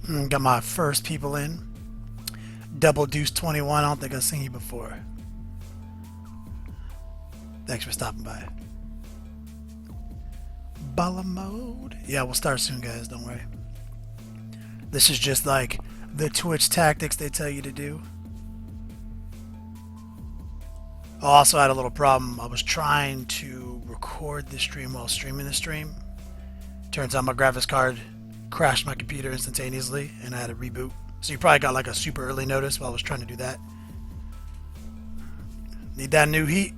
Got my first people in. Double Deuce 21. I don't think I've seen you before. Thanks for stopping by. Bala mode. Yeah, we'll start soon, guys. Don't worry. This is just like the Twitch tactics they tell you to do. I also had a little problem. I was trying to record the stream while streaming the stream. Turns out my graphics card crashed my computer instantaneously and I had to reboot. So you probably got like a super early notice while I was trying to do that. Need that new heat.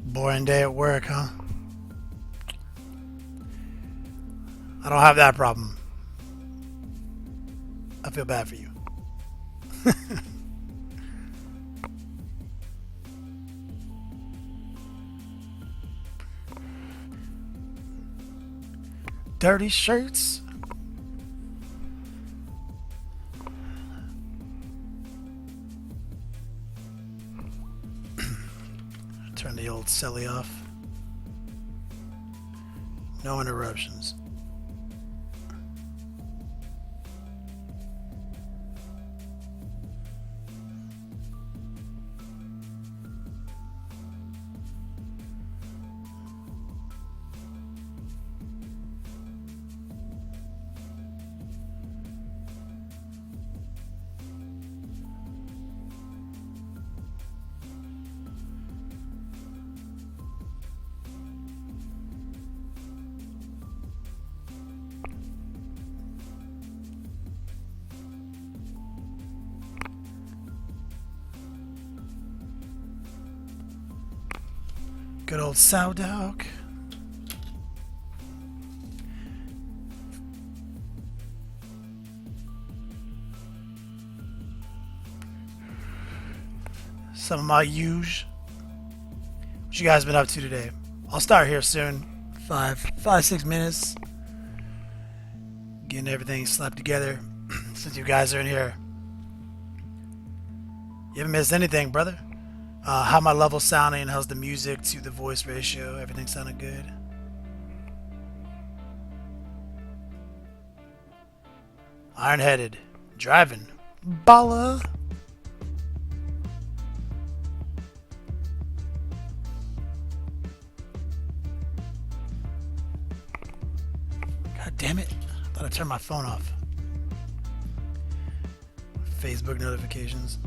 Boring day at work, huh? I don't have that problem. I feel bad for you. Dirty shirts. Turn the old celly off. No interruptions. Good old sourdough. Some of my huge. What you guys been up to today? I'll start here soon. 6 minutes. Getting everything slapped together. Since you guys are in here. You haven't missed anything, brother. How my level sounding? How's the music to the voice ratio? Everything sounding good? Iron-headed. Driving. Bala. God damn it. I thought I turned my phone off. Facebook notifications.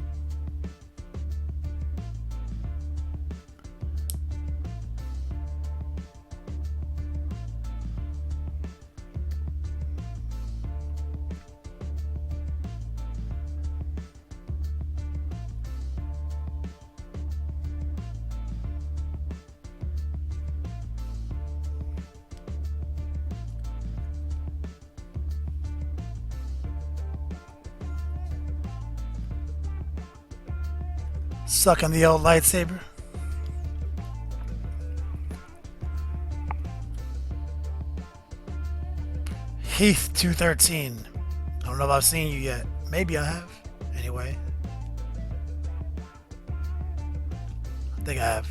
Sucking the old lightsaber. Heath 213. I don't know if I've seen you yet. Maybe I have. Anyway. I think I have.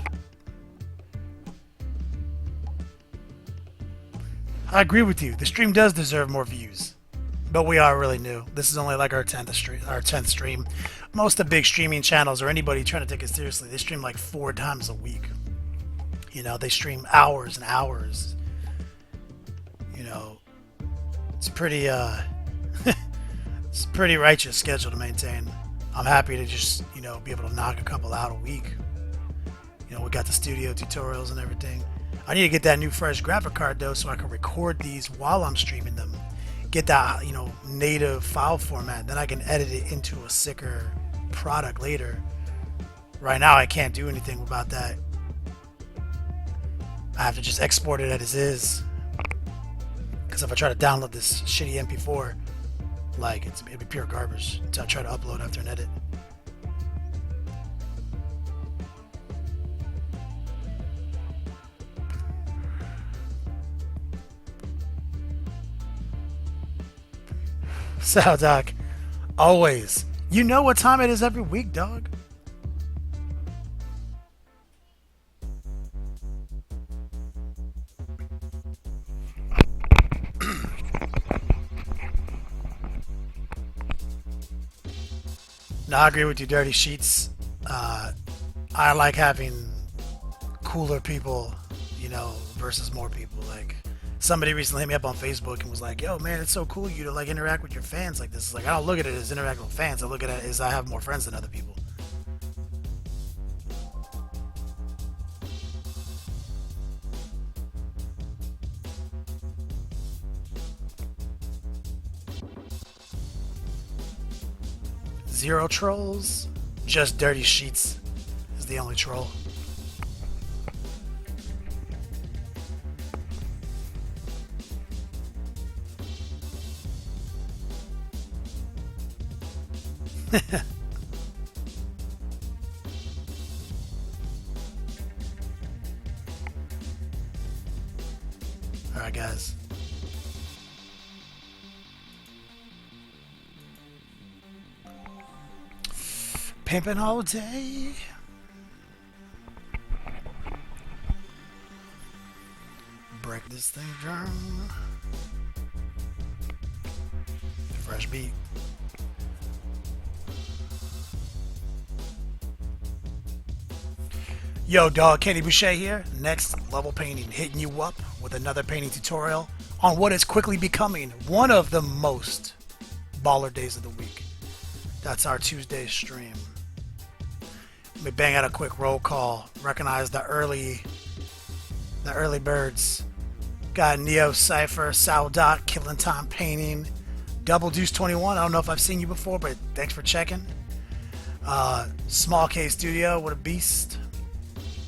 I agree with you. The stream does deserve more views. But we are really new. This is only like our 10th stream. Most of the big streaming channels or anybody trying to take it seriously, they stream like 4 times a week. You know, they stream hours and hours. You know, it's pretty it's a pretty righteous schedule to maintain. I'm happy to just, you know, be able to knock a couple out a week. You know, we got the studio tutorials and everything. I need to get that new fresh graphic card though so I can record these while I'm streaming them. Get that, you know, native file format, then I can edit it into a sicker product later. Right now I can't do anything about that. I have to just export it as is, because if I try to download this shitty MP4, like it'd be pure garbage until I try to upload after an edit. So, Doc, always. You know what time it is every week, dog. No, I agree with you, Dirty Sheets. I like having cooler people, versus more people. Like, somebody recently hit me up on Facebook and was like, "Yo, man, it's so cool you to like interact with your fans like this." It's like I don't look at it as interacting with fans. I look at it as I have more friends than other people. Zero trolls, just Dirty Sheets is the only troll. All right, guys. Pimpin' all day. Break this thing down. Fresh beat. Yo, dog, Kenny Boucher here. Next Level Painting, hitting you up with another painting tutorial on what is quickly becoming one of the most baller days of the week. That's our Tuesday stream. Let me bang out a quick roll call. Recognize the early birds. Got Neo Cypher, Sal Dot, Killing Time Painting, Double Deuce 21. I don't know if I've seen you before, but thanks for checking. Small K Studio, what a beast.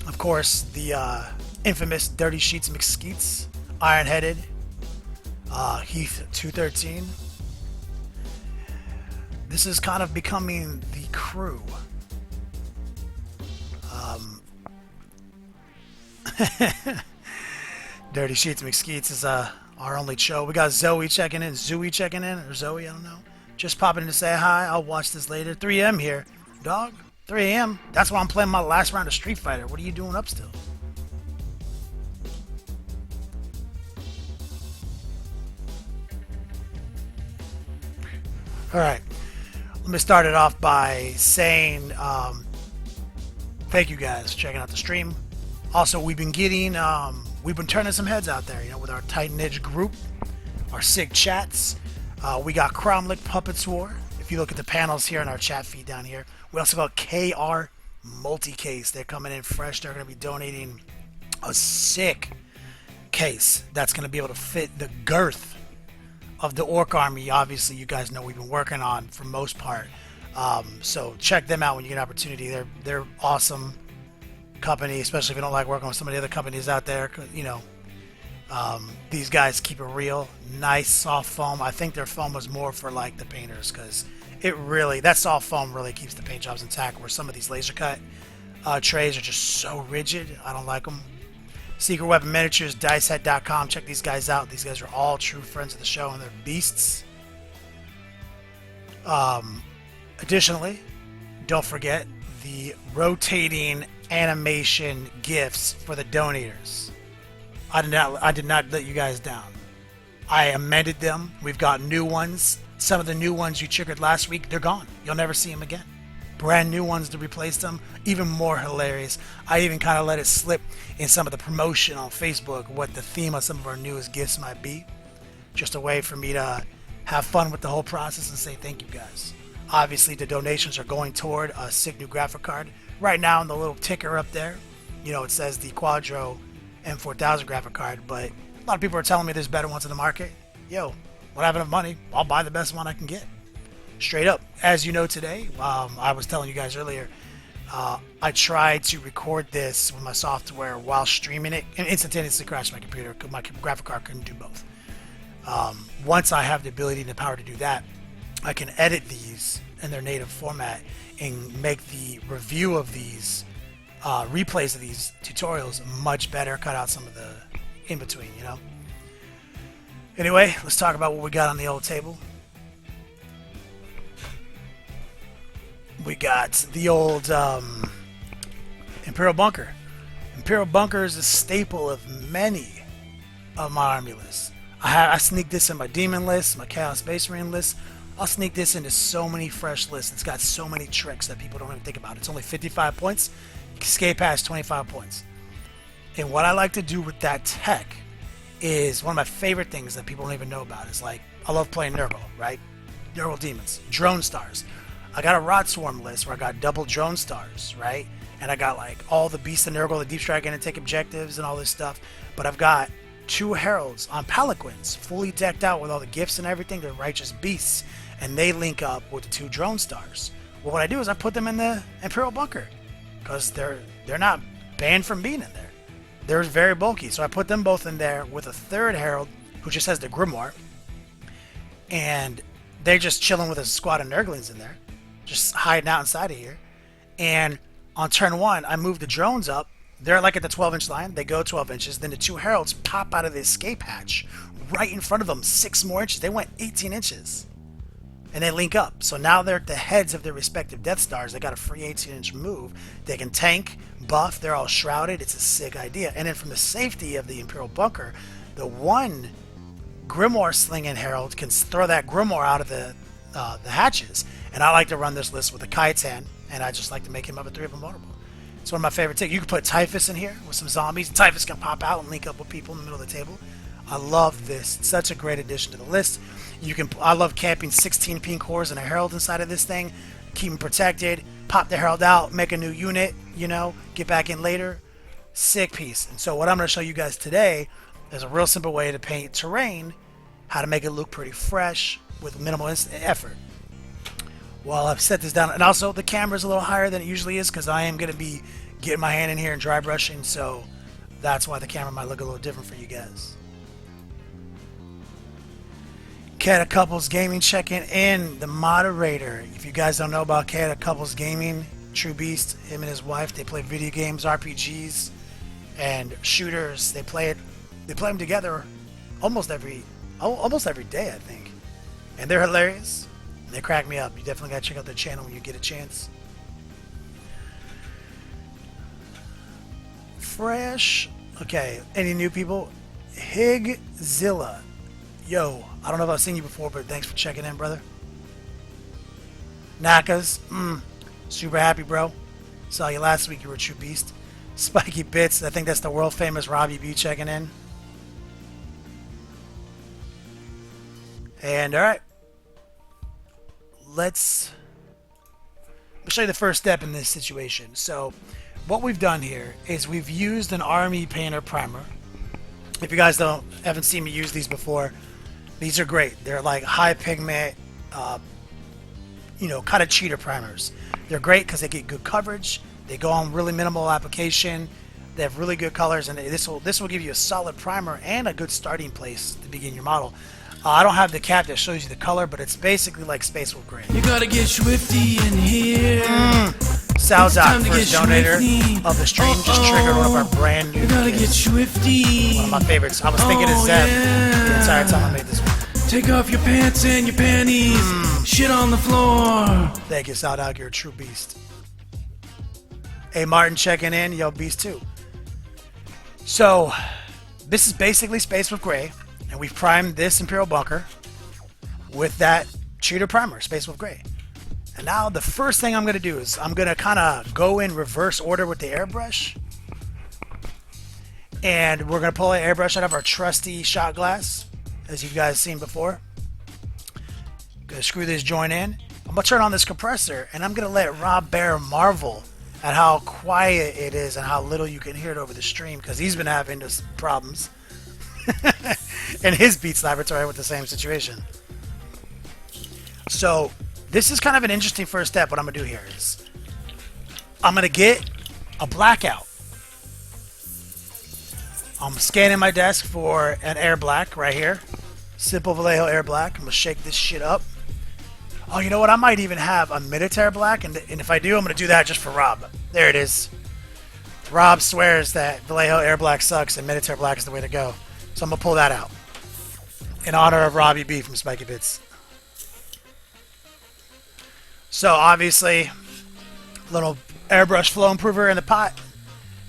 Of course, the infamous Dirty Sheets McSkeets, Iron Headed, Heath 213. This is kind of becoming the crew. Dirty Sheets McSkeets is our only show. We got Zoe checking in, Zoe checking in, or Zoe, I don't know. Just popping in to say hi. I'll watch this later. 3 a.m. here. Dog, 3 a.m. That's why I'm playing my last round of Street Fighter. What are you doing up still? Alright. Let me start it off by saying thank you guys for checking out the stream. Also, we've been turning some heads out there, with our tight knit group, our sick chats. We got Kromlech Puppets War. If you look at the panels here in our chat feed down here, we also got KR Multicase. They're coming in fresh. They're going to be donating a sick case that's going to be able to fit the girth of the Orc Army. Obviously, you guys know we've been working on for most part. So check them out when you get an opportunity. They're awesome company, especially if you don't like working with some of the other companies out there. These guys keep it real. Nice soft foam. I think their foam was more for like the painters, because that soft foam really keeps the paint jobs intact, where some of these laser cut trays are just so rigid. I don't like them. Secret Weapon Miniatures, dicehead.com. Check these guys out. These guys are all true friends of the show, and they're beasts. Additionally, don't forget the rotating animation gifts for the donators. I did not let you guys down. I amended them. We've got new ones. Some of the new ones you triggered last week, they're gone. You'll never see them again. Brand new ones to replace them. Even more hilarious. I even kind of let it slip in some of the promotion on Facebook what the theme of some of our newest gifts might be. Just a way for me to have fun with the whole process and say thank you guys. Obviously, the donations are going toward a sick new graphic card. Right now, in the little ticker up there, it says the Quadro M4000 graphic card, but a lot of people are telling me there's better ones in the market. Yo, when I have enough money, I'll buy the best one I can get. Straight up. As you know today, I was telling you guys earlier, I tried to record this with my software while streaming it, and instantaneously crashed my computer because my graphic card couldn't do both. Once I have the ability and the power to do that, I can edit these in their native format and make the review of these replays of these tutorials much better, cut out some of the in-between, Anyway, let's talk about what we got on the old table. We got the old Imperial Bunker. Imperial Bunker is a staple of many of my army lists. I sneak this in my Demon list, my Chaos Space Marine list. I'll sneak this into so many fresh lists. It's got so many tricks that people don't even think about. It's only 55 points. Skared Cast 25 points. And what I like to do with that tech is one of my favorite things that people don't even know about is like, I love playing Nurgle, right? Nurgle Demons, Drone Stars. I got a Rot Swarm list where I got double Drone Stars, right? And I got like all the Beasts of Nurgle, the Deep Strike and take objectives and all this stuff. But I've got 2 Heralds on Palanquins, fully decked out with all the gifts and everything. They're Righteous Beasts. And they link up with the 2 Drone Stars. Well, what I do is I put them in the Imperial Bunker. Because they're not banned from being in there. They're very bulky. So I put them both in there with a 3rd Herald who just has the Grimoire. And they're just chilling with a squad of Nurglings in there. Just hiding out inside of here. And on turn 1, I move the drones up. They're like at the 12-inch line. They go 12 inches. Then the 2 Heralds pop out of the escape hatch. Right in front of them, 6 more inches. They went 18 inches. And they link up. So now they're at the heads of their respective Death Stars. They got a free 18-inch move. They can tank, buff. They're all shrouded. It's a sick idea. And then from the safety of the Imperial Bunker, the 1 Grimoire slinging Herald can throw that Grimoire out of the hatches. And I like to run this list with a Kaitan. And I just like to make him up at 3 of them vulnerable. It's one of my favorite things. You can put Typhus in here with some zombies. Typhus can pop out and link up with people in the middle of the table. I love this. It's such a great addition to the list. I love camping 16 pink cores and a Herald inside of this thing. Keep them protected. Pop the Herald out. Make a new unit. You know, get back in later. Sick piece. And so what I'm going to show you guys today is a real simple way to paint terrain. How to make it look pretty fresh with minimal effort. Well, I've set this down. And also the camera's a little higher than it usually is because I am going to be getting my hand in here and dry brushing. So that's why the camera might look a little different for you guys. Cat Couples Gaming checking in, the moderator. If you guys don't know about Cat Couples Gaming, True Beast, him and his wife, they play video games, RPGs, and shooters. They play them together almost every day, I think. And they're hilarious. And they crack me up. You definitely gotta check out their channel when you get a chance. Fresh. Okay, any new people? Higzilla. Yo, I don't know if I've seen you before, but thanks for checking in, brother. Nakas, super happy, bro. Saw you last week, you were a true beast. Spiky Bits, I think that's the world famous Robbie B checking in. And alright. Let's show you the first step in this situation. So, what we've done here is we've used an Army Painter Primer. If you guys haven't seen me use these before, these are great. They're like high pigment, kind of cheater primers. They're great because they get good coverage. They go on really minimal application. They have really good colors, and this will give you a solid primer and a good starting place to begin your model. I don't have the cap that shows you the color, but it's basically like Space Wolf Gray. You gotta get swifty in here. Salzak, first donator of the stream, just triggered one of our brand new. You gotta get swifty. One of my favorites. I was thinking of Zeb the entire time I made this one. Take off your pants and your panties. Shit on the floor. Thank you, Salzak. You're a true beast. Hey, Martin checking in. Yo, beast too. So, this is basically Space Wolf Gray. And we've primed this Imperial Bunker with that cheater primer, Space Wolf Gray. And now the first thing I'm going to do is I'm going to kind of go in reverse order with the airbrush. And we're going to pull an airbrush out of our trusty shot glass, as you guys seen before. Going to screw this joint in. I'm going to turn on this compressor, and I'm going to let Rob Bear marvel at how quiet it is and how little you can hear it over the stream, because he's been having this problems. In his Beats laboratory with the same situation. So this is kind of an interesting first step. What I'm gonna do here is I'm gonna get a blackout. I'm scanning my desk for an air black right here. Simple Vallejo air black. I'm gonna shake this shit up. Oh, you know what? I might even have a military black, and if I do, I'm gonna do that just for Rob. There it is. Rob swears that Vallejo air black sucks and military black is the way to go. So I'm going to pull that out in honor of Robbie B from Spiky Bits. So obviously, Little airbrush flow improver in the pot.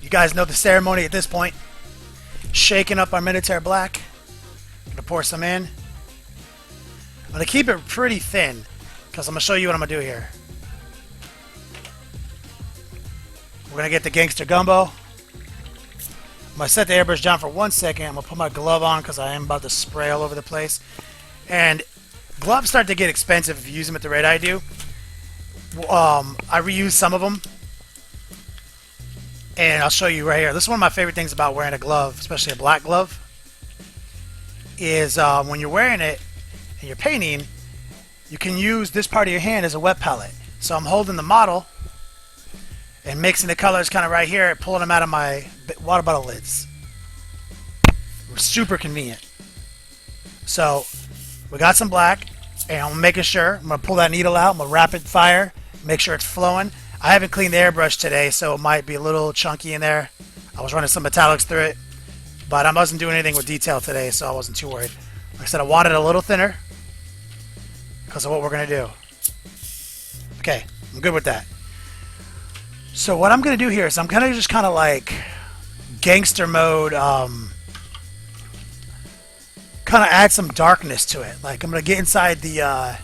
You guys know the ceremony at this point. Shaking up our Minotaur Black. Gonna pour some in. I'm gonna keep it pretty thin because I'm gonna show you what I'm gonna do here. We're gonna get the Gangster Gumbo. I'm gonna set the airbrush down for 1 second. I'm gonna put my glove on because I am about to spray all over the place. And gloves start to get expensive if you use them at the rate I do. I reuse some of them. And I'll show you right here. This is one of my favorite things about wearing a glove, especially a black glove, is when you're wearing it and you're painting, you can use this part of your hand as a wet palette. So I'm holding the model and mixing the colors kind of right here, pulling them out of my water bottle lids. Super convenient. So we got some black, and I'm making sure. I'm going to pull that needle out. I'm going to rapid fire, make sure it's flowing. I haven't cleaned the airbrush today, so it might be a little chunky in there. I was running some metallics through it, but I wasn't doing anything with detail today, so I wasn't too worried. Like I said, I want it a little thinner because of what we're going to do. Okay, I'm good with that. So what I'm going to do here is I'm going to just kind of like gangster mode, kind of add some darkness to it. Like I'm going to get inside the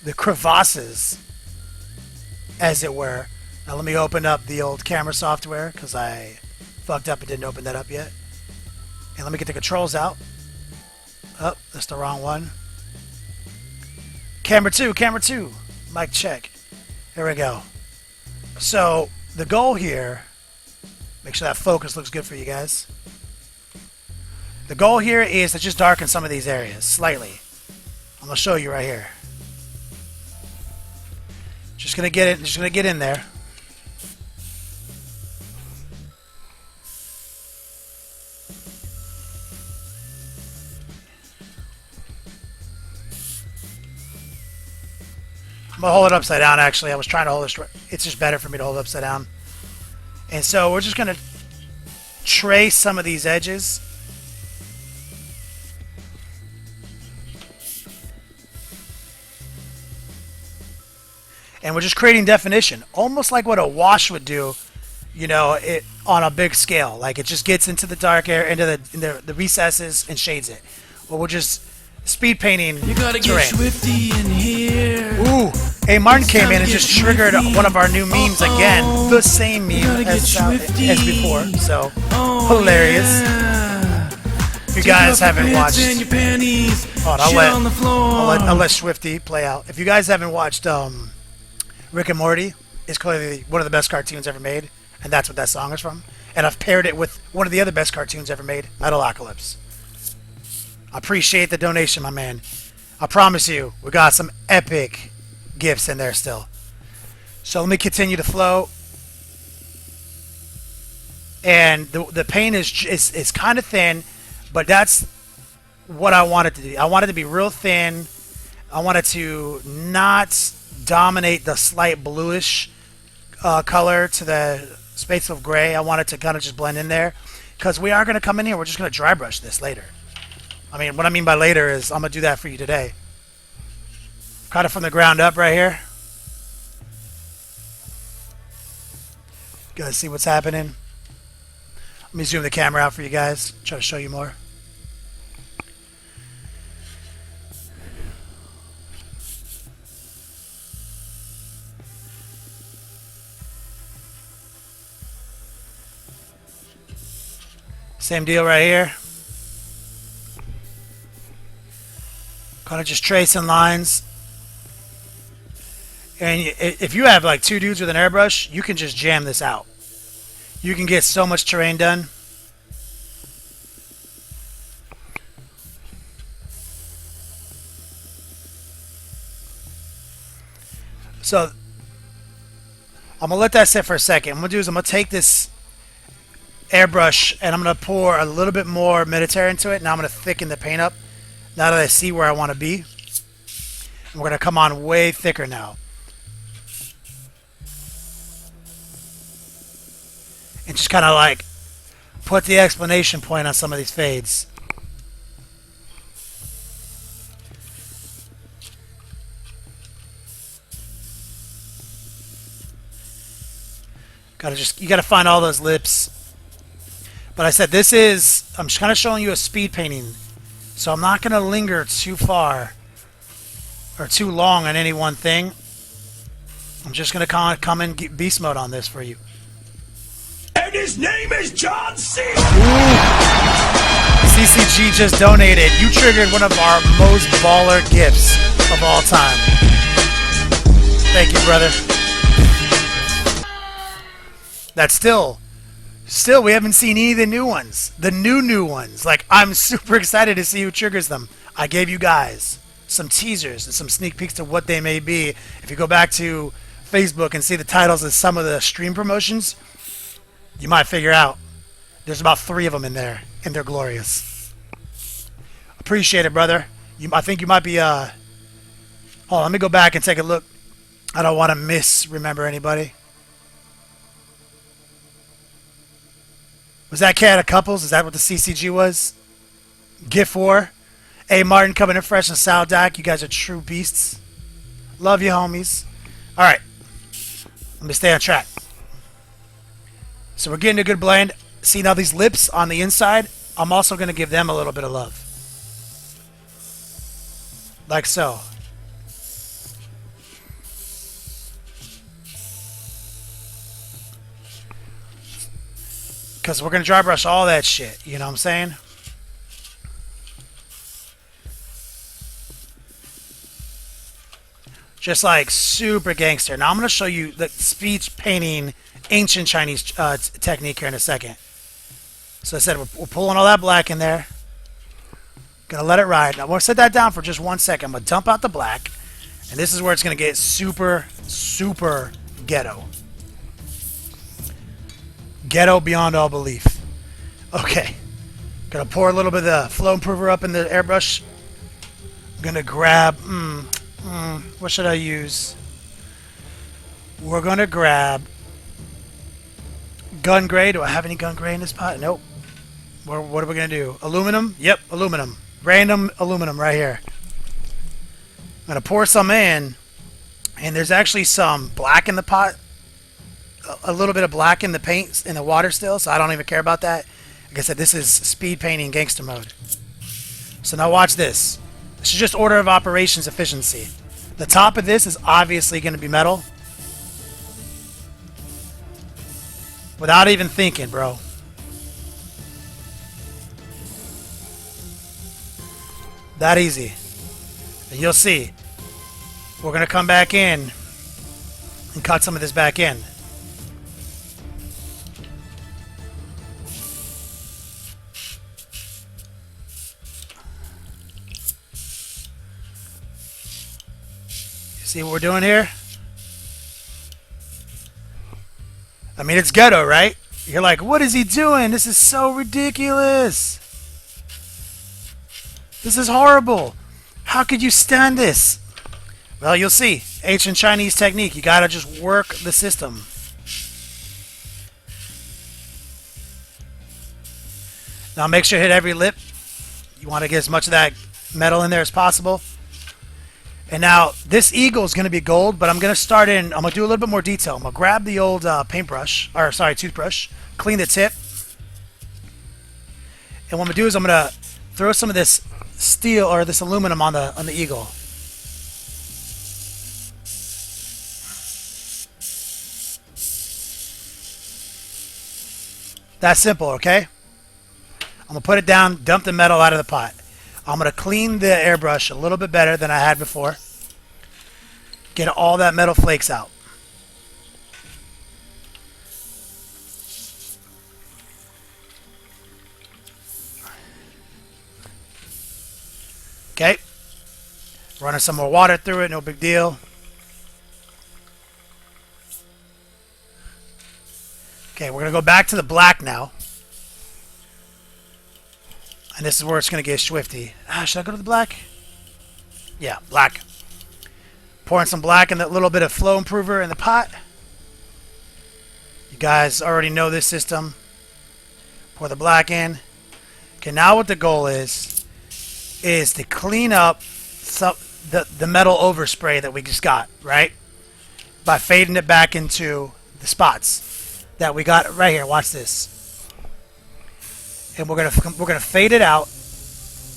crevasses, as it were. Now let me open up the old camera software because I fucked up and didn't open that up yet. And let me get the controls out. Oh, that's the wrong one. Camera 2. Mic check. Here we go. So the goal here, make sure that focus looks good for you guys. The goal here is to just darken some of these areas slightly. I'm gonna show you right here. Just gonna get in there. I'm gonna hold it upside down. Actually, I was trying to hold it straight. It's just better for me to hold it upside down. And so we're just gonna trace some of these edges. And we're just creating definition, almost like what a wash would do, you know, it on a big scale. Like it just gets into the dark area, into the recesses and shades it. Well, we're just speed painting You gotta terrain. get swifty in here. Ooh, hey, Martin came in and just triggered one of our new memes again. The same meme as before. So hilarious. Yeah. If you guys haven't watched, hold on, I'll let Swifty play out. If you guys haven't watched Rick and Morty, is clearly one of the best cartoons ever made, and that's what that song is from. And I've paired it with one of the other best cartoons ever made, Iwata Eclipse. I appreciate the donation, my man. I promise you, we got some epic gifts in there still. So let me continue to flow. And the paint is kind of thin, but that's what I want it to be. I want it to be real thin. I want it to not dominate the slight bluish color to the space of gray. I want it to kind of just blend in there, because we are going to come in here. We're just going to dry brush this later. I mean, what I mean by later is I'm going to do that for you today. Kind of from the ground up right here. You guys see what's happening? Let me zoom the camera out for you guys. Try to show you more. Same deal right here. Kind of just tracing lines. And if you have like two dudes with an airbrush, you can just jam this out. You can get so much terrain done. So I'm gonna let that sit for a second. What I'm gonna do is I'm gonna take this airbrush and I'm gonna pour a little bit more Minotaur into it. Now I'm gonna thicken the paint up. Now that I see where I want to be, and we're gonna come on way thicker now. And just kind of like put the exclamation point on some of these fades. You gotta find all those lips. But I said this is, I'm just kind of showing you a speed painting, so I'm not gonna linger too far or too long on any one thing. I'm just gonna come in beast mode on this for you. And his name is John C. CCG just donated. You triggered one of our most baller gifts of all time. Thank you, brother. That's still we haven't seen any of the new ones. The new ones. Like, I'm super excited to see who triggers them. I gave you guys some teasers and some sneak peeks to what they may be. If you go back to Facebook and see the titles of some of the stream promotions, you might figure out there's about 3 of them in there, and they're glorious. Appreciate it, brother. I think you might be hold on, let me go back and take a look. I don't want to misremember anybody. Was that Cat of Couples? Is that what the CCG was? Gift War. Hey, Martin coming in fresh and Sal Dak. You guys are true beasts. Love you, homies. All right. Let me stay on track. So we're getting a good blend. See now these lips on the inside? I'm also going to give them a little bit of love. Like so. Because we're going to dry brush all that shit. You know what I'm saying? Just like super gangster. Now I'm going to show you the speed painting ancient Chinese technique here in a second. So I said we're pulling all that black in there. Going to let it ride. Now we'll set that down for just 1 second. I'm going to dump out the black. And this is where it's going to get super, super ghetto. Ghetto beyond all belief. Okay. Gonna pour a little bit of the flow improver up in the airbrush. Gonna grab, what should I use? We're gonna grab gun gray. Do I have any gun gray in this pot? Nope. What are we gonna do? Aluminum? Yep, aluminum. Random aluminum right here. I'm gonna pour some in, and there's actually some black in the pot. A little bit of black in the paint, in the water still, so I don't even care about that. Like I said, this is speed painting gangster mode. So now watch this. This is just order of operations efficiency. The top of this is obviously going to be metal. Without even thinking, bro. That easy. And you'll see. We're going to come back in and cut some of this back in. See what we're doing here? I mean, it's ghetto, right? You're like, what is he doing? This is so ridiculous. This is horrible. How could you stand this? Well, you'll see. Ancient Chinese technique. You gotta just work the system. Now make sure you hit every lip. You want to get as much of that metal in there as possible. And now, this eagle is going to be gold, but I'm going to start in, I'm going to do a little bit more detail. I'm going to grab the old toothbrush, clean the tip. And what I'm going to do is I'm going to throw some of this steel, or this aluminum on the eagle. That's simple, okay? I'm going to put it down, dump the metal out of the pot. I'm going to clean the airbrush a little bit better than I had before. Get all that metal flakes out. Okay. Running some more water through it, no big deal. Okay, we're going to go back to the black now. And this is where it's going to get swifty. Should I go to the black? Yeah, black. Pouring some black and that little bit of flow improver in the pot. You guys already know this system. Pour the black in. Okay, now what the goal is to clean up the metal overspray that we just got, right? By fading it back into the spots. that we got right here. Watch this. And we're gonna fade it out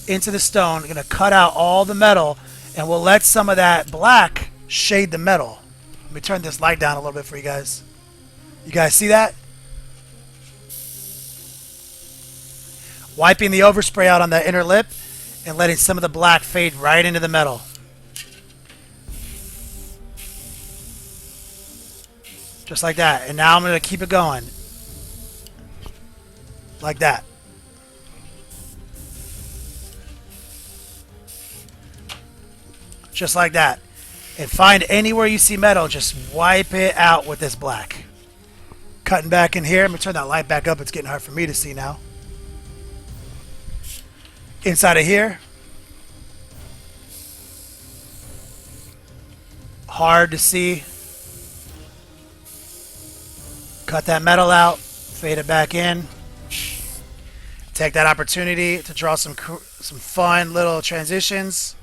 into the stone. We're gonna cut out all the metal, and we'll let some of that black shade the metal. Let me turn this light down a little bit for you guys. You guys see that? Wiping the overspray out on the inner lip and letting some of the black fade right into the metal. Just like that. And now I'm going to keep it going. Like that. Just like that. And find anywhere you see metal, just wipe it out with this black. Cutting back in here. I'm going to turn that light back up. It's getting hard for me to see now. Inside of here. Hard to see. Cut that metal out. Fade it back in. Take that opportunity to draw some fun little transitions.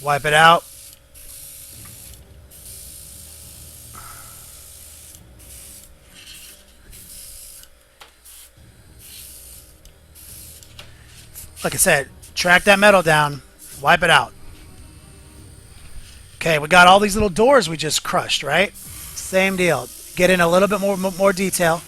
Wipe it out. Like I said, track that metal down, wipe it out. Okay, we got all these little doors we just crushed, right? Same deal. Get in a little bit more detail.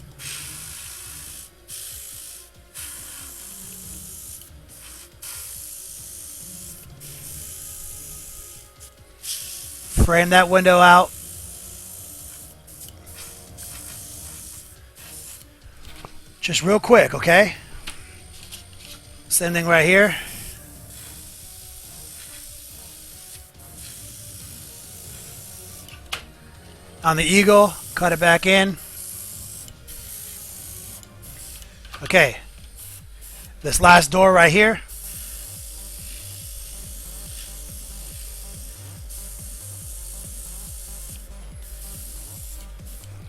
Frame that window out. Just real quick, okay? Same thing right here. On the eagle, cut it back in. Okay. This last door right here.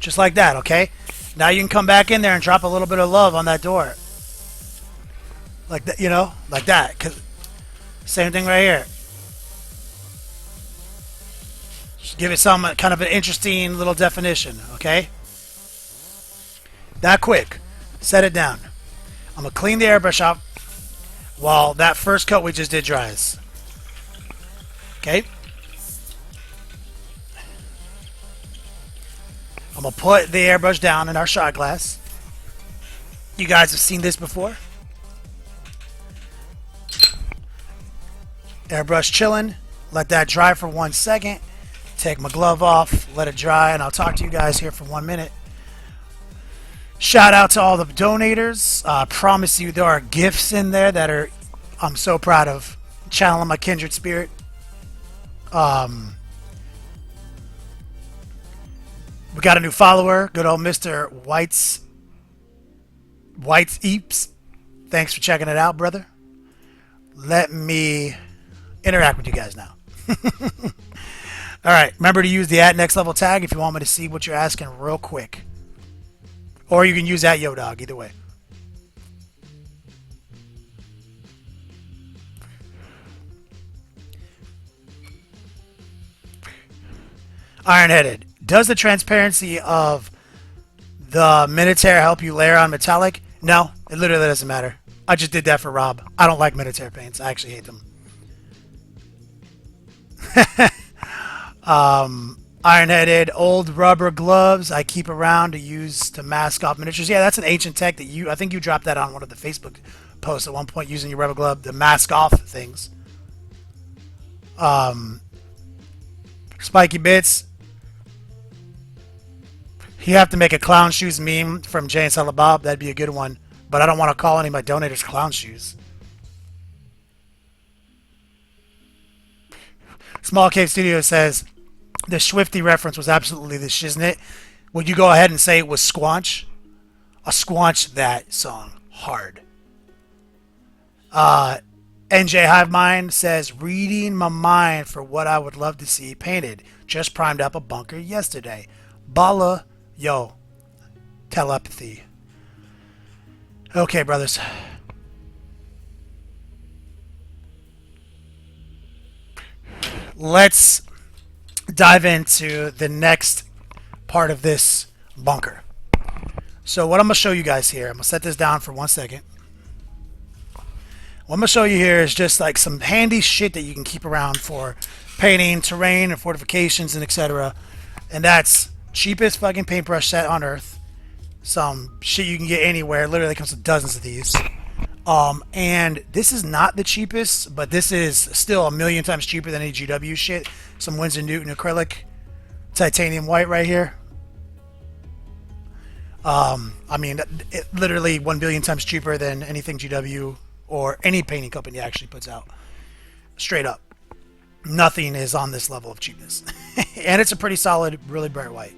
Just like that, okay? Now you can come back in there and drop a little bit of love on that door. Like that, you know? Like that. 'Cause same thing right here. Just give it some kind of an interesting little definition, okay? That quick. Set it down. I'm going to clean the airbrush off while that first coat we just did dries. Okay? I'm going to put the airbrush down in our shot glass. You guys have seen this before. Airbrush chilling. Let that dry for 1 second. Take my glove off. Let it dry. And I'll talk to you guys here for 1 minute. Shout out to all the donators. I promise you there are gifts in there that are I'm so proud of. Channeling my kindred spirit. We got a new follower, good old Mr. White's Eeps. Thanks for checking it out, brother. Let me interact with you guys now. All right, remember to use the @nextlevel tag if you want me to see what you're asking real quick. Or you can use @YoDog, either way. Iron-headed. Does the transparency of the Minotaur help you layer on metallic? No, it literally doesn't matter. I just did that for Rob. I don't like Minotaur paints. I actually hate them. Iron-headed, old rubber gloves I keep around to use to mask off miniatures. Yeah, that's an ancient tech that I think you dropped that on one of the Facebook posts at one point, using your rubber glove to mask off things. Spiky Bits. You have to make a clown shoes meme from Jay and Silent Bob. That'd be a good one. But I don't want to call any of my donators clown shoes. Small Cave Studio says, the Swifty reference was absolutely the shiznit. Would you go ahead and say it was Squanch? I squanched that song hard. NJ Hive Mind says, reading my mind for what I would love to see painted. Just primed up a bunker yesterday. Bala. Yo, telepathy. Okay, brothers. let's dive into the next part of this bunker. So what I'm going to show you guys here, I'm going to set this down for 1 second. What I'm going to show you here is just like some handy shit that you can keep around for painting, terrain, or fortifications, and etc. And that's cheapest fucking paintbrush set on earth. Some shit you can get anywhere. Literally comes with dozens of these. And this is not the cheapest, but this is still 1,000,000 times cheaper than any GW shit. Some Winsor Newton acrylic titanium white right here. I mean, it literally 1,000,000,000 times cheaper than anything GW or any painting company actually puts out. Straight up. Nothing is on this level of cheapness. And it's a pretty solid, really bright white.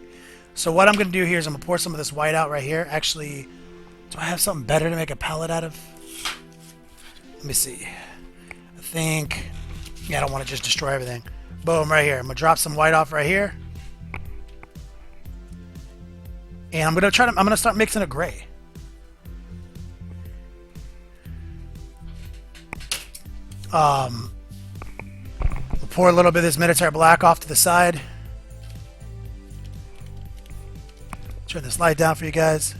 So what I'm going to do here is I'm going to pour some of this white out right here. Actually, do I have something better to make a palette out of? Let me see. I think... yeah, I don't want to just destroy everything. Boom, right here. I'm going to drop some white off right here. And I'm going to start mixing a gray. We'll pour a little bit of this Minotaur black off to the side. Turn this light down for you guys.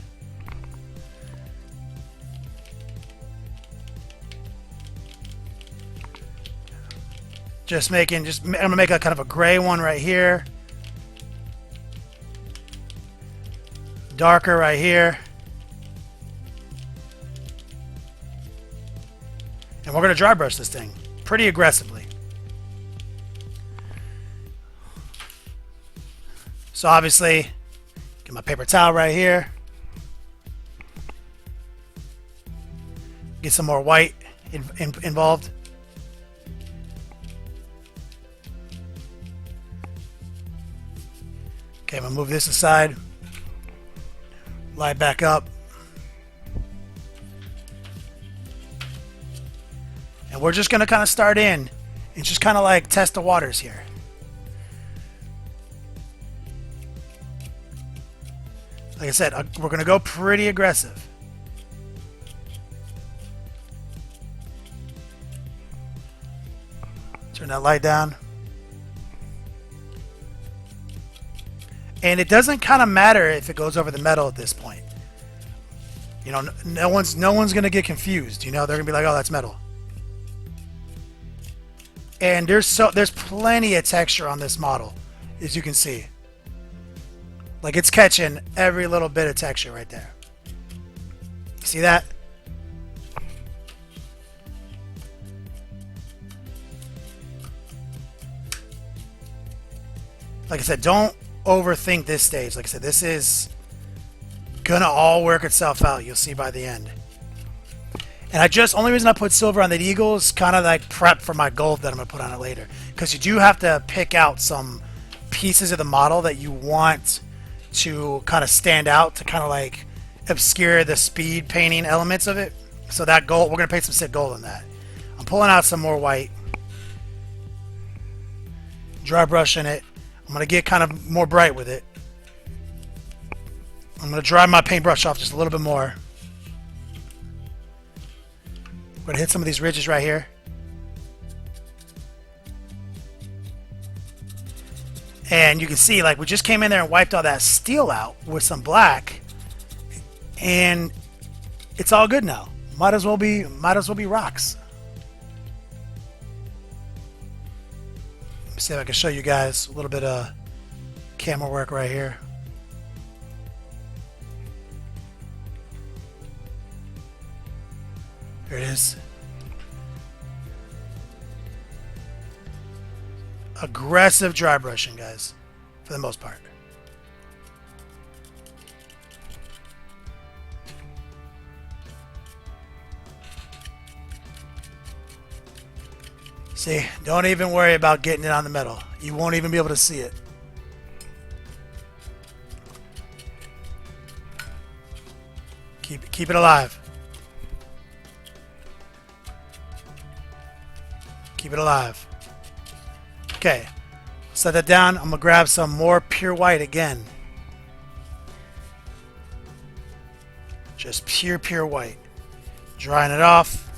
I'm gonna make a kind of a gray one right here. Darker right here. And we're gonna dry brush this thing pretty aggressively. So obviously, get my paper towel right here. Get some more white involved. Okay, I'm gonna move this aside. Light back up. And we're just gonna kind of start in and just kind of like test the waters here. Like I said, we're going to go pretty aggressive. Turn that light down. And it doesn't kind of matter if it goes over the metal at this point. You know, no one's going to get confused. You know, they're going to be like, "Oh, that's metal." And there's plenty of texture on this model, as you can see. Like, it's catching every little bit of texture right there. See that? Like I said, don't overthink this stage. Like I said, this is gonna all work itself out. You'll see by the end. And only reason I put silver on that eagle is kind of like prep for my gold that I'm gonna put on it later. Because you do have to pick out some pieces of the model that you want to kind of stand out, to kind of like obscure the speed painting elements of it. So that gold, we're going to paint some sick gold on that. I'm pulling out some more white, dry brushing it. I'm going to get kind of more bright with it. I'm going to dry my paintbrush off just a little bit more. We're going to hit some of these ridges right here. And you can see, like, we just came in there and wiped all that steel out with some black, and it's all good now. Might as well be rocks. Let me see if I can show you guys a little bit of camera work right here. Here it is. Aggressive dry brushing, guys, for the most part. See, don't even worry about getting it on the metal. You won't even be able to see it. Keep it alive. Keep it alive. Okay, set that down. I'm gonna grab some more pure white again. Just pure white. Drying it off.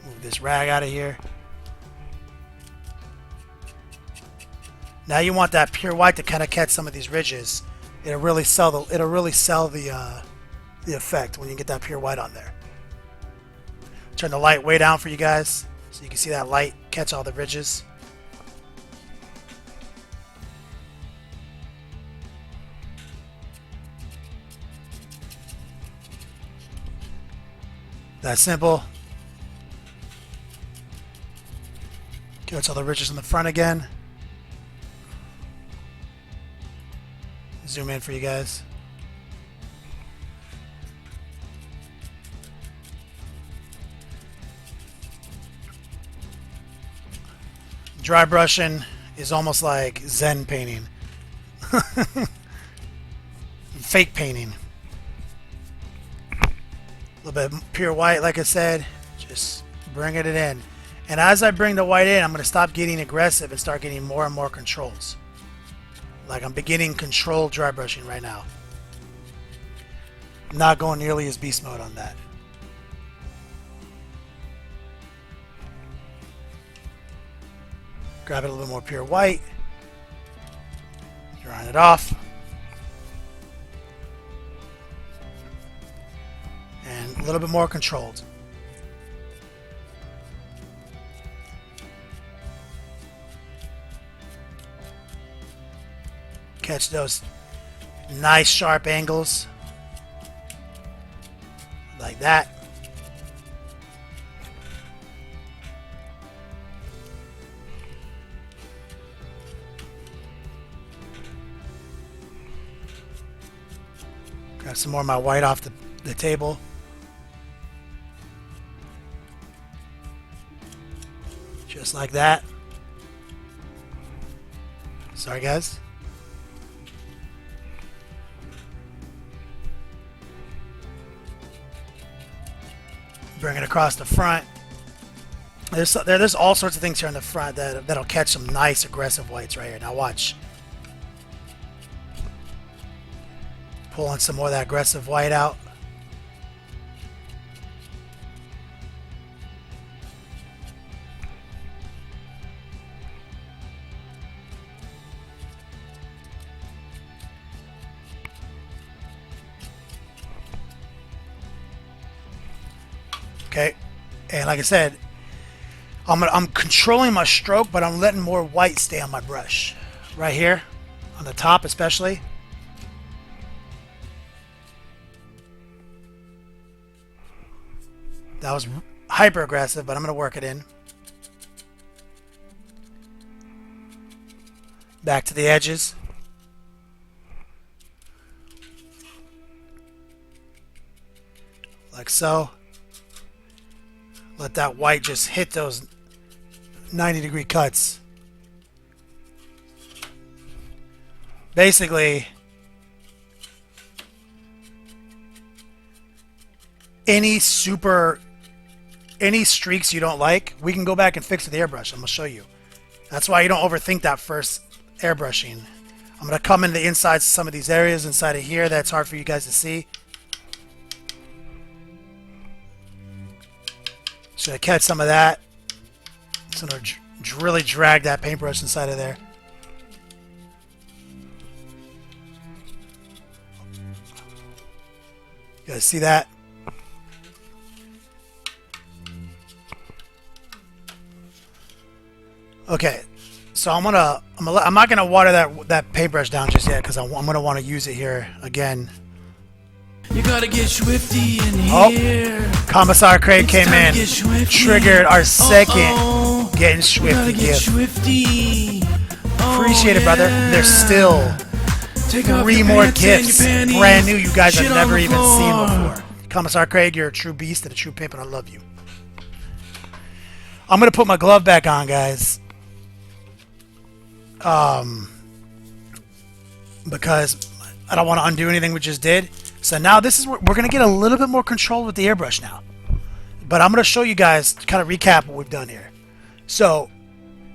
Move this rag out of here. Now you want that pure white to kind of catch some of these ridges. It'll really sell the effect when you get that pure white on there. Turn the light way down for you guys so you can see that light catch all the ridges. That simple. Catch all the ridges in the front again. Zoom in for you guys. Dry brushing is almost like Zen painting. Fake painting. A little bit pure white, like I said, just bringing it in. And as I bring the white in, I'm going to stop getting aggressive and start getting more and more controls. Like I'm beginning controlled dry brushing right now. I'm not going nearly as beast mode on that. Grab it a little bit more pure white. Drying it off. And a little bit more controlled. Catch those nice sharp angles. Like that. Grab some more of my white off the table. Just like that. Sorry, guys. Bring it across the front. There's all sorts of things here in the front that'll catch some nice aggressive whites right here. Now watch. Pulling some more of that aggressive white out. Okay, and like I said, I'm controlling my stroke, but I'm letting more white stay on my brush. Right here, on the top especially. That was hyper aggressive, but I'm going to work it in. Back to the edges. Like so. Let that white just hit those 90-degree cuts. Basically, any streaks you don't like, we can go back and fix with the airbrush. I'm going to show you. That's why you don't overthink that first airbrushing. I'm going to come in the insides of some of these areas inside of here that's hard for you guys to see. So I catch some of that. So I'm going to really drag that paintbrush inside of there. You guys see that? Okay, so I'm not gonna water that paintbrush down just yet because I'm gonna want to use it here again. You gotta get swifty in here. Oh, Commissar Craig came in, triggered our second getting swifty gift. Appreciate it, brother. There's still 3 more gifts, brand new, you guys have never even seen before. Commissar Craig, you're a true beast and a true pimp, and I love you. I'm gonna put my glove back on, guys. Because I don't want to undo anything we just did. So now this is where we're going to get a little bit more control with the airbrush now. But I'm going to show you guys, to kind of recap what we've done here. So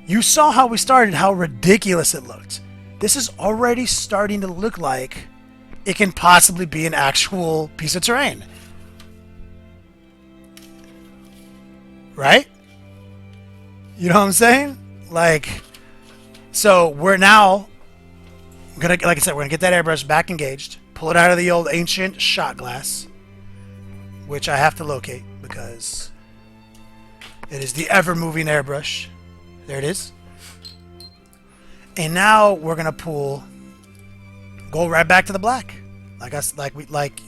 you saw how we started, how ridiculous it looked. This is already starting to look like it can possibly be an actual piece of terrain. Right? You know what I'm saying? Like, So we're now gonna, like I said, we're gonna get that airbrush back engaged, pull it out of the old ancient shot glass, which I have to locate because it is the ever-moving airbrush. There it is. And now we're gonna go right back to the black, like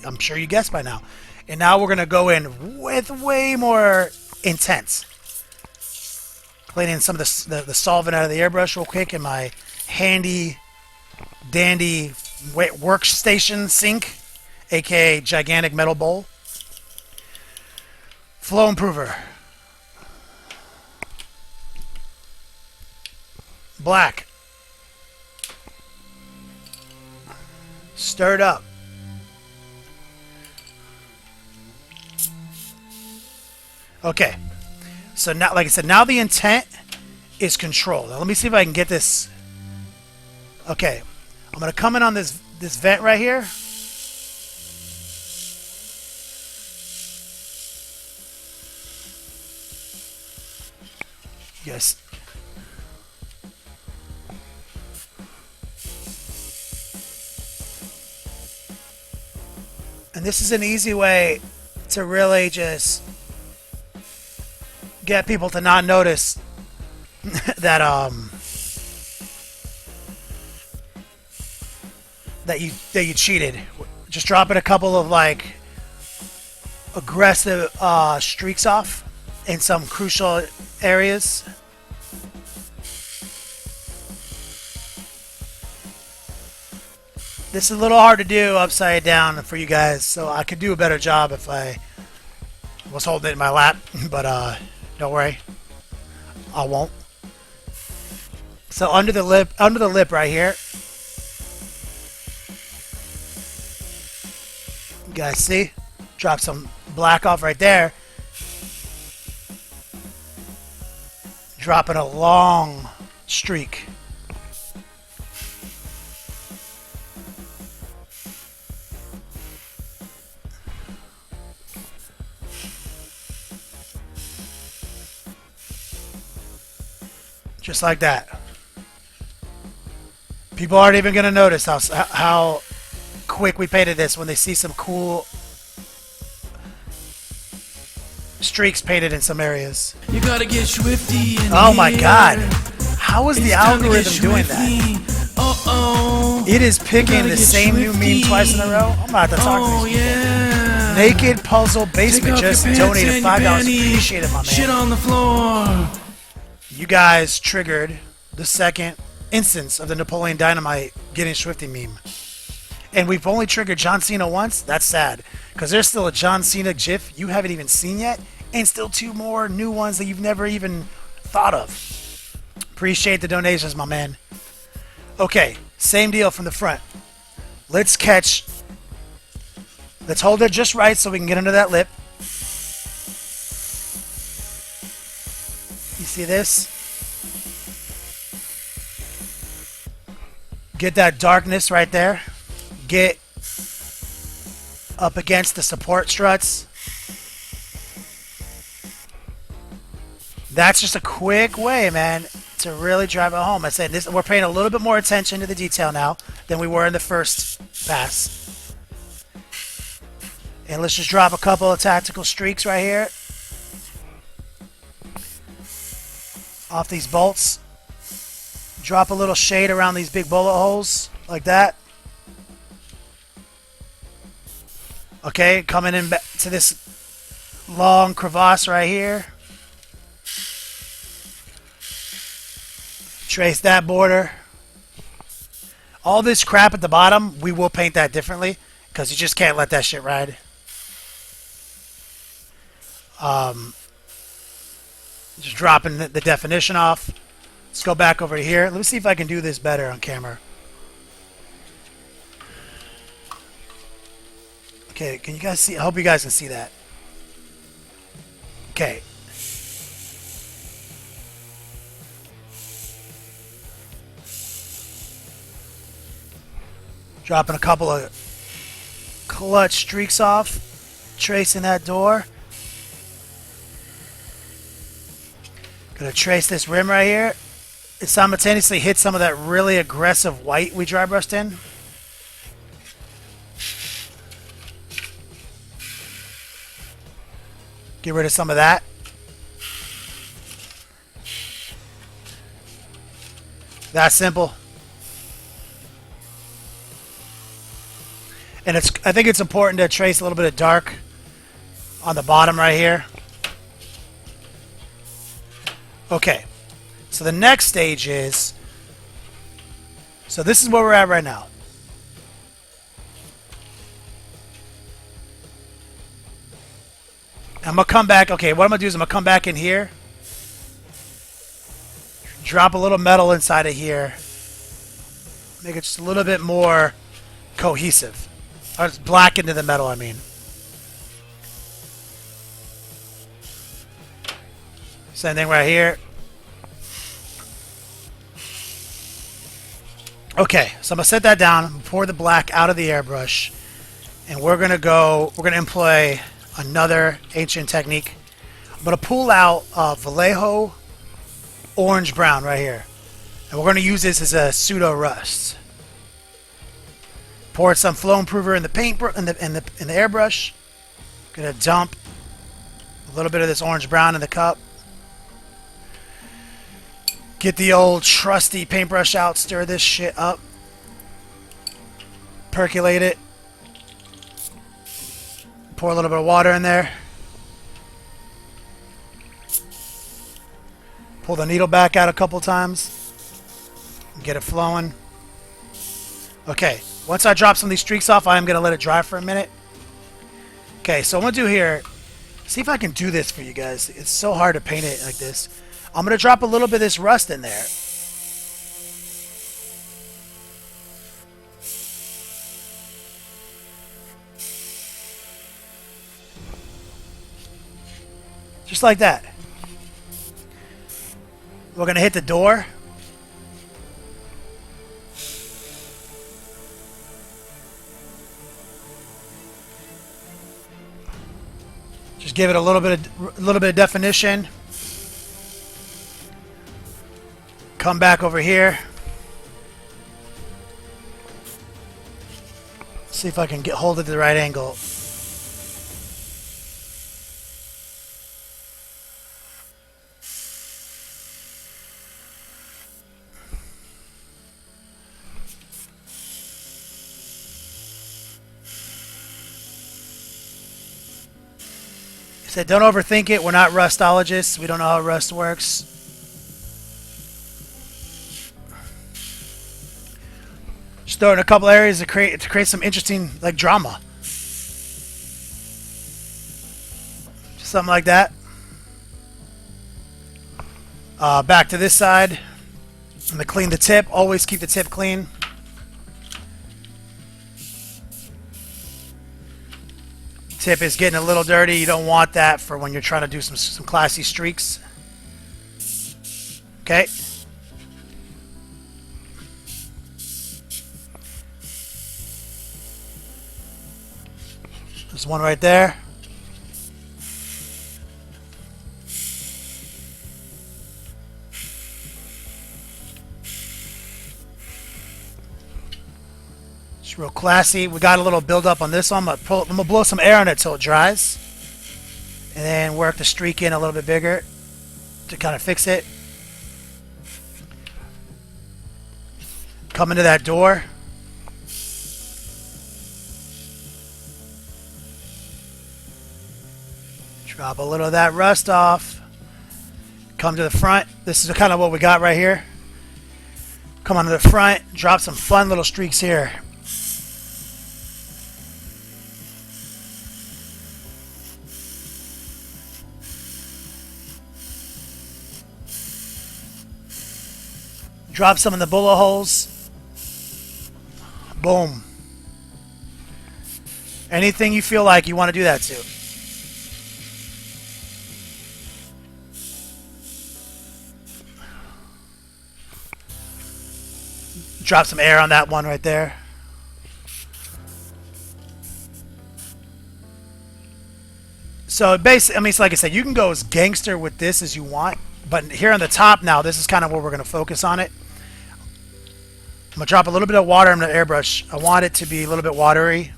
I'm sure you guessed by now. And now we're gonna go in with way more intense. Cleaning some of the solvent out of the airbrush real quick in my handy dandy workstation sink, aka gigantic metal bowl. Flow improver. Black. Stirred up. Okay. So now, like I said, now the intent is control. Now let me see if I can get this. Okay. I'm going to come in on this vent right here. Yes. And this is an easy way to really just get people to not notice that that you cheated. Just dropping a couple of like aggressive streaks off in some crucial areas. This is a little hard to do upside down for you guys, so I could do a better job if I was holding it in my lap, but don't worry, I won't. So under the lip right here, you guys see? Drop some black off right there. Dropping a long streak. Just like that. People aren't even going to notice how quick we painted this when they see some cool streaks painted in some areas. You gotta get swifty. Oh my god. How is the algorithm doing that? Uh-oh. It is picking the same new meme twice in a row. I'm about to talk to these people. Yeah. Naked Puzzle Basement just donated $5. Appreciate it, my man. Shit on the floor. You guys triggered the second instance of the Napoleon Dynamite getting Swifty meme. And we've only triggered John Cena once. That's sad. Because there's still a John Cena GIF you haven't even seen yet. And still 2 more new ones that you've never even thought of. Appreciate the donations, my man. Okay, same deal from the front. Let's hold it just right so we can get under that lip. You see this? Get that darkness right there. Get up against the support struts. That's just a quick way, man, to really drive it home. I said this, we're paying a little bit more attention to the detail now than we were in the first pass. And let's just drop a couple of tactical streaks right here. Off these bolts. Drop a little shade around these big bullet holes, like that. Okay, coming in back to this long crevasse right here. Trace that border. All this crap at the bottom, we will paint that differently, because you just can't let that shit ride. Just dropping the definition off. Let's go back over here. Let me see if I can do this better on camera. Okay, can you guys see? I hope you guys can see that. Okay. Dropping a couple of clutch streaks off. Tracing that door. Gonna trace this rim right here. it simultaneously hits some of that really aggressive white we dry brushed in. Get rid of some of that. That simple. And I think it's important to trace a little bit of dark on the bottom right here. Okay. So the next stage is, so this is where we're at right now. I'm going to come back. Okay, what I'm going to do is I'm going to come back in here. Drop a little metal inside of here. Make it just a little bit more cohesive. Or it's black into the metal, I mean. Same thing right here. Okay, so I'm going to set that down. Pour the black out of the airbrush. And we're going to employ another ancient technique. I'm going to pull out Vallejo orange brown right here. And we're going to use this as a pseudo rust. Pour some flow improver in the paint in the airbrush. Going to dump a little bit of this orange brown in the cup. Get the old trusty paintbrush out, stir this shit up. Percolate it. Pour a little bit of water in there. Pull the needle back out a couple times. Get it flowing. Okay, once I drop some of these streaks off, I'm going to let it dry for a minute. Okay, so what I'm going to do here, see if I can do this for you guys. It's so hard to paint it like this. I'm going to drop a little bit of this rust in there. Just like that. We're going to hit the door. Just give it a little bit of definition. Come back over here. See if I can hold it to the right angle. I said, don't overthink it. We're not rustologists. We don't know how rust works. Just throw it in a couple areas to create some interesting drama. Just something like that. Back to this side. I'm gonna clean the tip. Always keep the tip clean. Tip is getting a little dirty. You don't want that for when you're trying to do some classy streaks. Okay. There's one right there. It's real classy. We got a little build up on this one. I'm gonna blow some air on it till it dries, and then work the streak in a little bit bigger to kind of fix it. Come into that door. Drop a little of that rust off. Come to the front. This is kind of what we got right here. Come onto the front. Drop some fun little streaks here. Drop some in the bullet holes. Boom. Anything you feel like you want to do that to. Drop some air on that one right there. So basically, I mean, it's like I said, you can go as gangster with this as you want, But here on the top now, this is kind of where we're going to focus on it. I'm going to drop a little bit of water in the airbrush. I want it to be a little bit watery.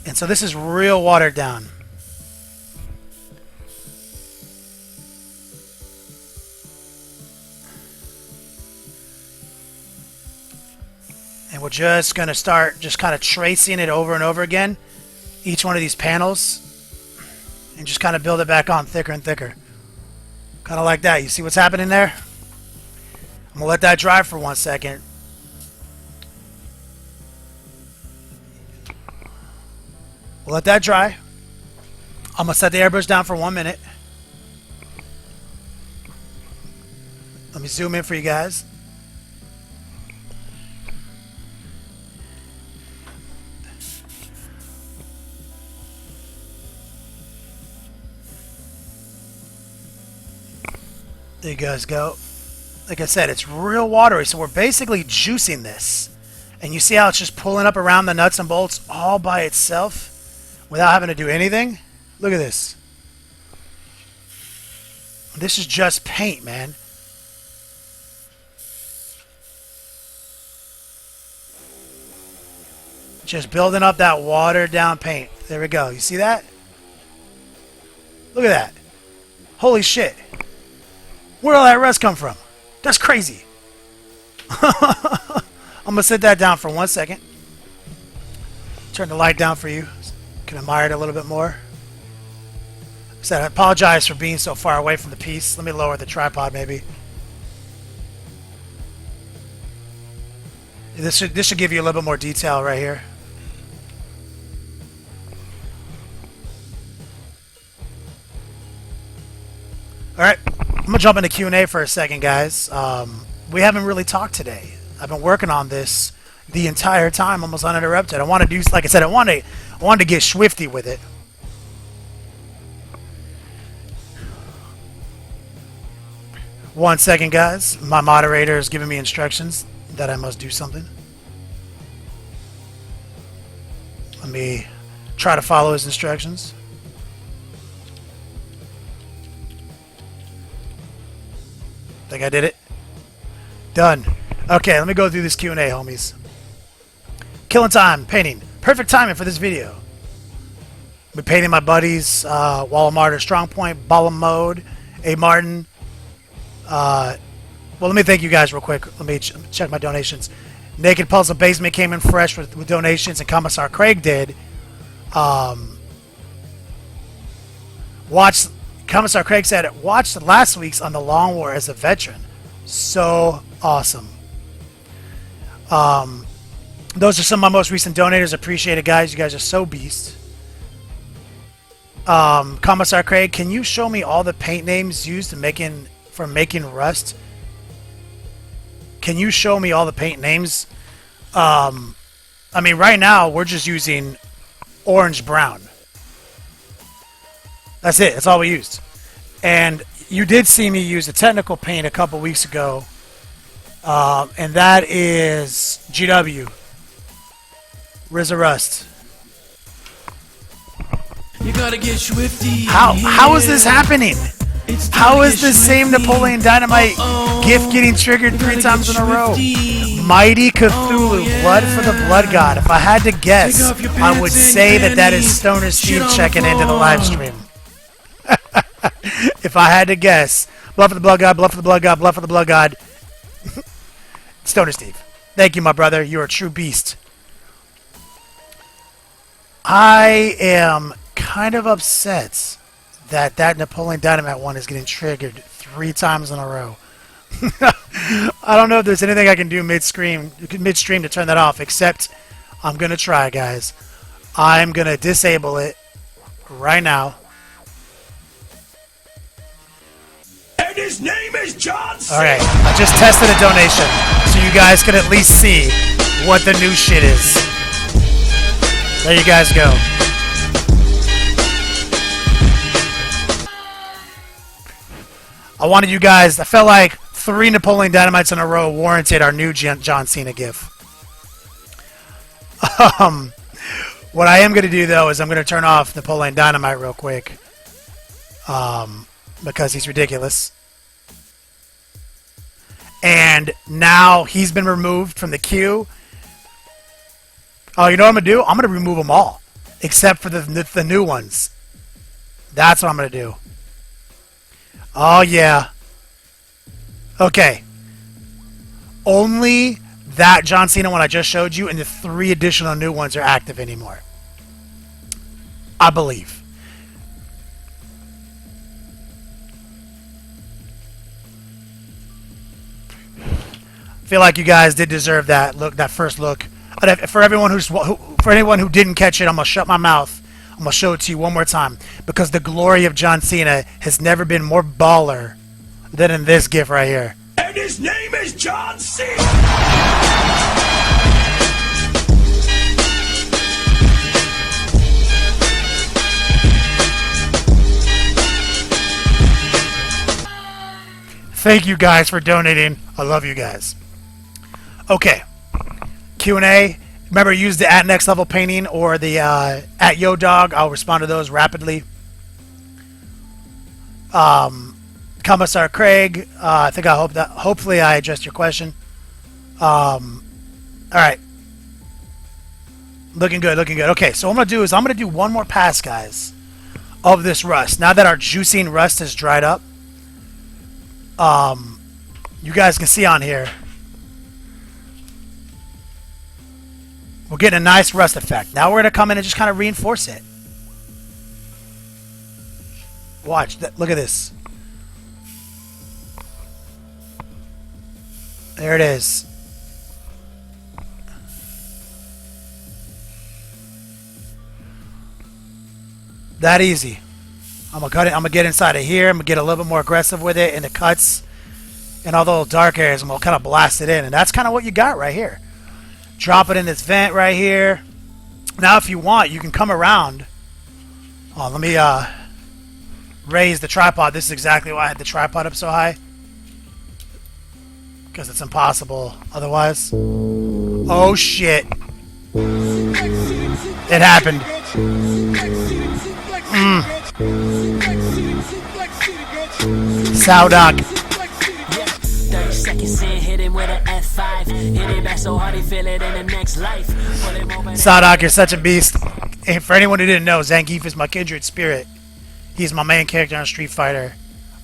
And so this is real watered down. And we're just going to start just kind of tracing it over and over again, each one of these panels, and just kind of build it back on thicker and thicker. Kind of like that. You see what's happening there? I'm going to let that dry for 1 second. We'll let that dry. I'm going to set the airbrush down for 1 minute. Let me zoom in for you guys. There you guys go. Like I said, it's real watery, so we're basically juicing this. And you see how it's just pulling up around the nuts and bolts all by itself without having to do anything? Look at this. This is just paint, man. Just building up that watered down paint. There we go. You see that? Look at that. Holy shit. Where'd all that rust come from? That's crazy. I'm going to sit that down for 1 second. Turn the light down for you. You can admire it a little bit more. Like I said, I apologize for being so far away from the piece. Let me lower the tripod maybe. This should give you a little bit more detail right here. Alright, I'm going to jump into Q&A for a second, guys. We haven't really talked today. I've been working on this the entire time, almost uninterrupted. I want to do, like I said, I wanted to get swifty with it. One second, guys. My moderator is giving me instructions that I must do something. Let me try to follow his instructions. Think I did it? Done. Okay, let me go through this Q&A, homies. Killing time, painting. Perfect timing for this video. I've been painting my buddies, Wall of Martyr, Strong Point, Ballum Mode, A. Martin. Well, let me thank you guys real quick. Let me check my donations. Naked Puzzle Basement came in fresh with donations, and Commissar Craig did. Commissar Craig said, watched last week's on the Long War as a veteran. So awesome. Those are some of my most recent donators. Appreciate it, guys. You guys are so beast. Commissar Craig, can you show me all the paint names used for making rust? Can you show me all the paint names? I mean, right now we're just using orange brown. That's it. That's all we used. And you did see me use a technical paint a couple weeks ago, and that is GW. RZA Rust. You gotta get swifty. How is this happening? How is the same Napoleon Dynamite gift getting triggered 3 times in a row? Mighty Cthulhu, Blood for the Blood God. If I had to guess, I would say that is Stoner Steve checking into the live stream. If I had to guess, Blood for the Blood God, Blood for the Blood God, Blood for the Blood God. Stoner Steve. Thank you, my brother. You're a true beast. I am kind of upset that Napoleon Dynamite one is getting triggered 3 times in a row. I don't know if there's anything I can do midstream to turn that off, except I'm going to try, guys. I'm going to disable it right now. And his name is John C. Alright, I just tested a donation, so you guys can at least see what the new shit is. There you guys go. I felt like 3 Napoleon Dynamites in a row warranted our new John Cena gif. What I am going to do, though, is I'm going to turn off Napoleon Dynamite real quick. Because he's ridiculous. And now he's been removed from the queue. Oh, you know what I'm going to do? I'm going to remove them all. Except for the new ones. That's what I'm going to do. Oh, yeah. Okay. Only that John Cena one I just showed you and the 3 additional new ones are active anymore. I believe. I feel like you guys did deserve that look, that first look. For everyone for anyone who didn't catch it, I'm gonna shut my mouth. I'm gonna show it to you one more time because the glory of John Cena has never been more baller than in this GIF right here. And his name is John Cena! Thank you guys for donating. I love you guys. Okay. Q&A. Remember, use the @nextlevelpainting or the @YoDog. I'll respond to those rapidly. Commissar Craig. I think hopefully I addressed your question. All right. Looking good, looking good. Okay, so what I'm going to do is I'm going to do one more pass, guys, of this rust. Now that our juicing rust has dried up, you guys can see on here, we're getting a nice rust effect. Now we're going to come in and just kind of reinforce it. Watch. Look at this. There it is. That easy. I'm gonna cut it. I'm gonna get inside of here. I'm gonna get a little bit more aggressive with it in the cuts and all the little dark areas. I'm gonna kind of blast it in, and that's kind of what you got right here. Drop it in this vent right here. Now, if you want, you can come around. Oh, let me raise the tripod. This is exactly why I had the tripod up so high, because it's impossible otherwise. Oh shit! It happened. Saudak. 30 seconds in, hit him with an F5. Hit it back so hard he feel it in the next life. Saudak, you're such a beast. And for anyone who didn't know, Zangief is my kindred spirit. He's my main character on Street Fighter.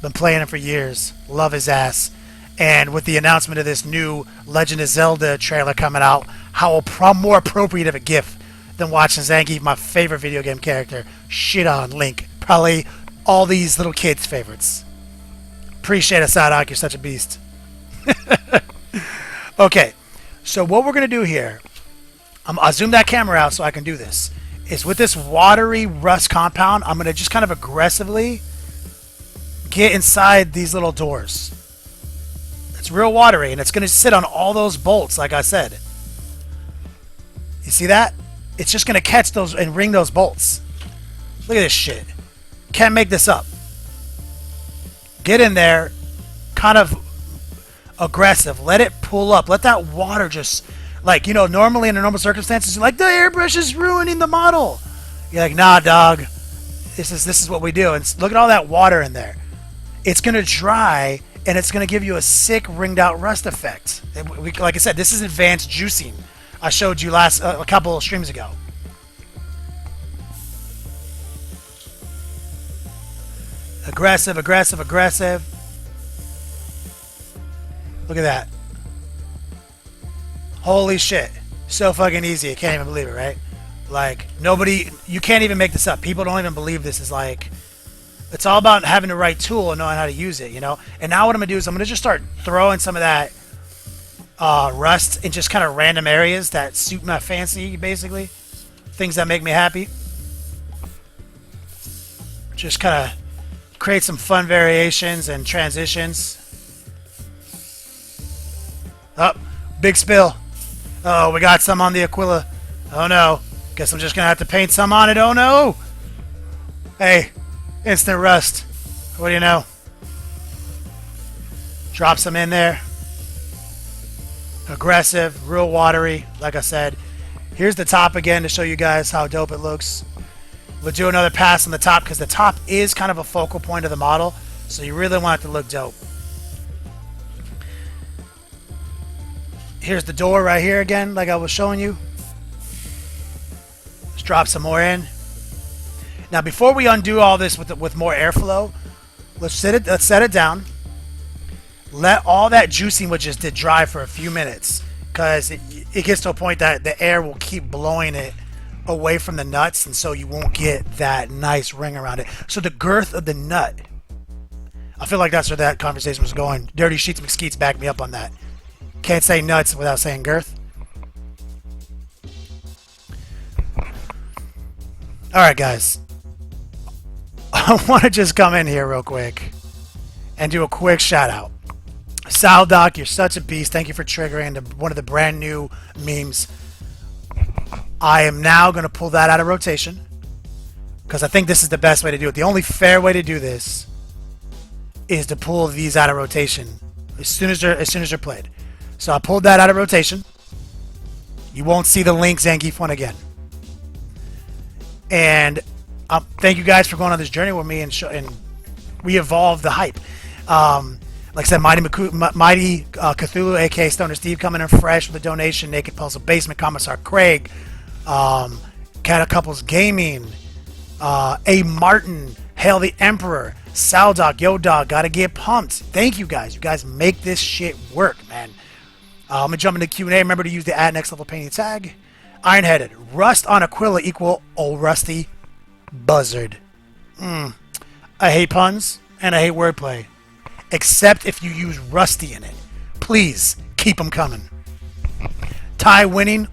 Been playing him for years. Love his ass. And with the announcement of this new Legend of Zelda trailer coming out, how more appropriate of a GIF than watching Zangief, my favorite video game character, shit on Link. Probably all these little kids' favorites. Appreciate it, Saudak. You're such a beast. Okay, so what we're going to do here, I'll zoom that camera out so I can do this, is with this watery rust compound, I'm going to just kind of aggressively get inside these little doors. It's real watery, and it's going to sit on all those bolts, like I said. You see that? It's just going to catch those and ring those bolts. Look at this shit. Can't make this up. Get in there, kind of aggressive. Let it pull up. Let that water just, like, you know, normally in normal circumstances, you're like, the airbrush is ruining the model. You're like, nah, dog. This is what we do. And look at all that water in there. It's going to dry, and it's going to give you a sick ringed out rust effect. Like I said, this is advanced juicing. I showed you a couple of streams ago. Aggressive, aggressive, aggressive. Look at that. Holy shit. So fucking easy. I can't even believe it, right? Like, you can't even make this up. People don't even believe this is like, it's all about having the right tool and knowing how to use it, you know? And now what I'm going to do is I'm going to just start throwing some of that rust in just kind of random areas that suit my fancy, basically. Things that make me happy. Just kind of create some fun variations and transitions. Oh, big spill. Oh, we got some on the Aquila. Oh no. Guess I'm just gonna have to paint some on it. Oh no. Hey, instant rust. What do you know? Drop some in there. Aggressive, real watery. Like I said, Here's the top again to show you guys how dope it looks. We'll do another pass on the top because the top is kind of a focal point of the model, so you really want it to look dope. Here's the door right here again, like I was showing you. Let's drop some more in. Now, before we undo all this with more airflow, let's set it down. Let all that juicing we just did dry for a few minutes, because it gets to a point that the air will keep blowing it away from the nuts, and so you won't get that nice ring around it. So the girth of the nut, I feel like that's where that conversation was going. Dirty Sheets McSkeets back me up on that. Can't say nuts without saying girth. Alright guys, I want to just come in here real quick and do a quick shout out. Sal Doc, you're such a beast. Thank you for triggering one of the brand new memes. I am now going to pull that out of rotation because I think this is the best way to do it. The only fair way to do this is to pull these out of rotation as soon as they're played. So I pulled that out of rotation. You won't see the link Zangief one again. And thank you guys for going on this journey with me and we evolved the hype. Like I said, Mighty Cthulhu, aka Stoner Steve, coming in fresh with a donation. Naked Pulse of Basement, Commissar Craig, Catacouples Gaming, A. Martin, Hail the Emperor, Saldoc, Yo Dog, Gotta Get Pumped. Thank you guys. You guys make this shit work, man. I'm gonna jump into Q&A. Remember to use the next level painting tag. Ironheaded, Rust on Aquila equal Old Rusty Buzzard. I hate puns and I hate wordplay. Except if you use Rusty in it. Please, keep them coming. Ty Winning,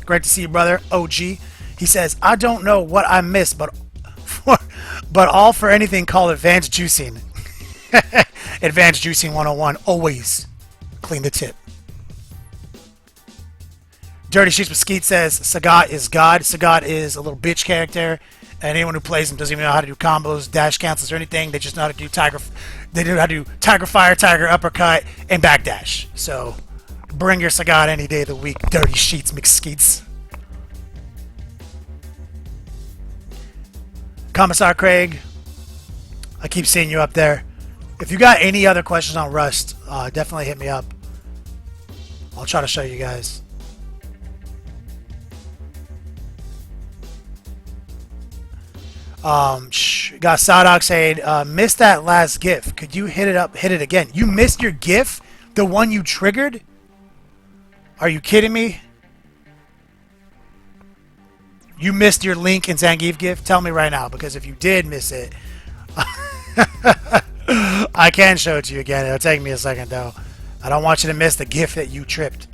great to see you, brother. OG, he says, I don't know what I missed, but all for anything called advanced juicing. Advanced juicing 101, always clean the tip. Dirty Sheets with Skeet says, Sagat is God. Sagat is a little bitch character. And anyone who plays him doesn't even know how to do combos, dash cancels, or anything. They just know how to do Tiger. They know how to do Tiger Fire, Tiger Uppercut, and backdash. So bring your Sagat any day of the week. Dirty Sheets, McSkeets. Commissar Craig, I keep seeing you up there. If you got any other questions on Rust, definitely hit me up. I'll try to show you guys. Got Sadok saying, missed that last GIF. Could you hit it again? You missed your GIF? The one you triggered? Are you kidding me? You missed your Link and Zangief GIF? Tell me right now, because if you did miss it, I can show it to you again. It'll take me a second, though. I don't want you to miss the GIF that you tripped.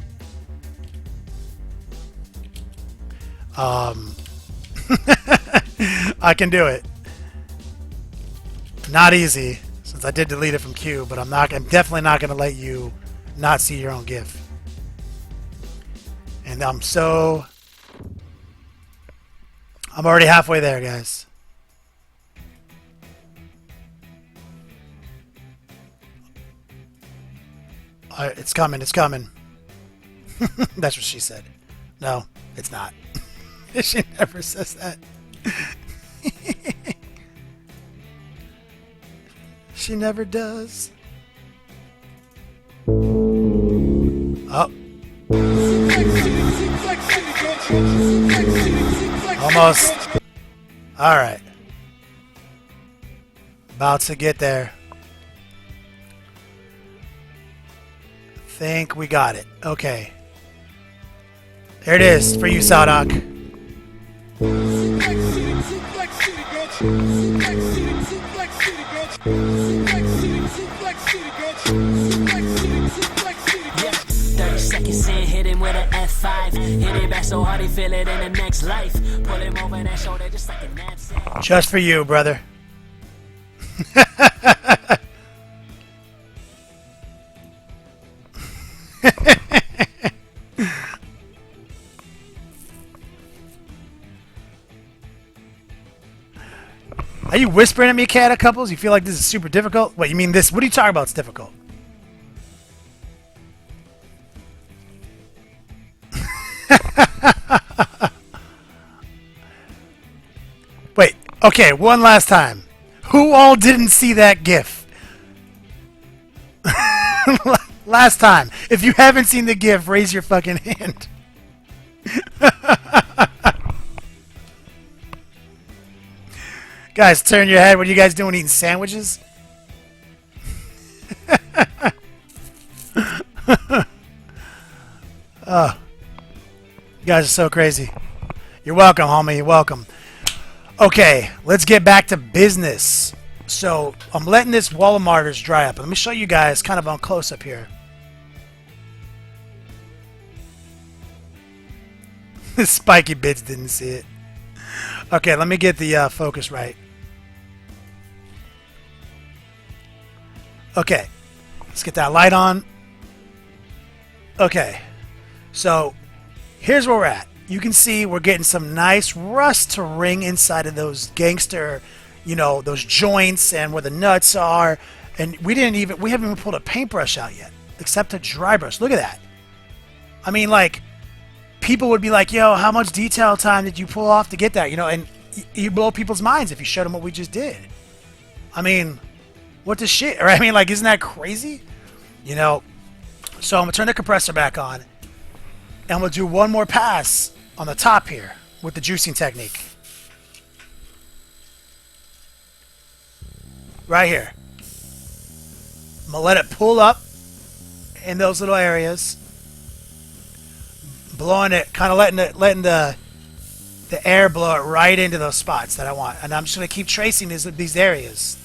I can do it. Not easy, since I did delete it from Q, but I'm definitely not going to let you not see your own GIF. And I'm already halfway there, guys. It's coming, it's coming. That's what she said. No, it's not. She never says that. She never does. Oh. Almost. Alright. About to get there. Think we got it. Okay. There it is for you, Sadok. Yeah, 30 seconds in, hit him with an F5. Hit it back so hard he feel it in the next life. Pull him over that shoulder just like a knapsack. Just for you, brother. Are you whispering at me, Catacouples? You feel like this is super difficult? What, you mean this? What are you talking about? It's difficult. Okay, one last time. Who all didn't see that GIF? Last time. If you haven't seen the GIF, raise your fucking hand. Guys, turn your head. What are you guys doing? Eating sandwiches? Oh, you guys are so crazy. You're welcome, homie. You're welcome. Okay, let's get back to business. So, I'm letting this wall of martyrs dry up. Let me show you guys kind of on close-up here. The spiky bits didn't see it. Okay, let me get the focus right. Okay, let's get that light on. Okay, so here's where we're at. You can see we're getting some nice rust to ring inside of those gangster, you know, those joints and where the nuts are. And we haven't even pulled a paintbrush out yet, except a dry brush. Look at that. I mean, like, people would be like, yo, how much detail time did you pull off to get that? You know, and you blow people's minds if you showed them what we just did. I mean, what the shit? Or I mean, like, isn't that crazy? You know, so I'm going to turn the compressor back on. And we'll do one more pass on the top here with the juicing technique. Right here. I'm going to let it pull up in those little areas. Blowing it, kind of letting the air blow it right into those spots that I want. And I'm just going to keep tracing these areas.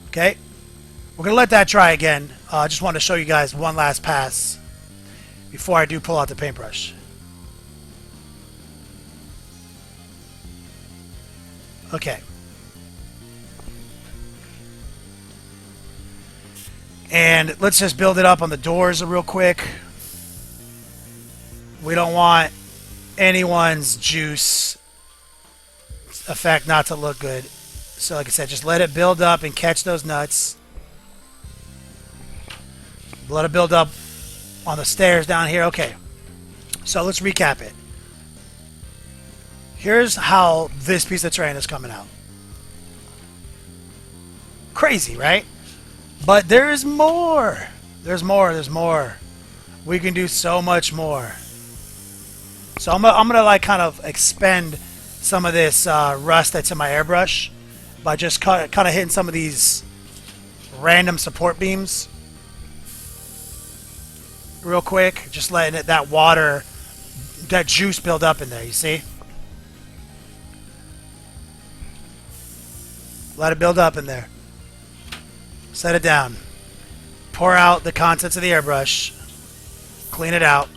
Okay. We're going to let that dry again. I just wanted to show you guys one last pass before I do pull out the paintbrush. Okay. And let's just build it up on the doors real quick. We don't want anyone's juice effect not to look good. So like I said, just let it build up and catch those nuts. Let it build up on the stairs down here. Okay. So let's recap it. Here's how this piece of terrain is coming out. Crazy, right? But there's more. There's more. There's more. We can do so much more. So I'm gonna like kind of expend some of this rust that's in my airbrush by just kind of hitting some of these random support beams real quick. Just letting that water, that juice build up in there. You see? Let it build up in there. Set it down. Pour out the contents of the airbrush. Clean it out.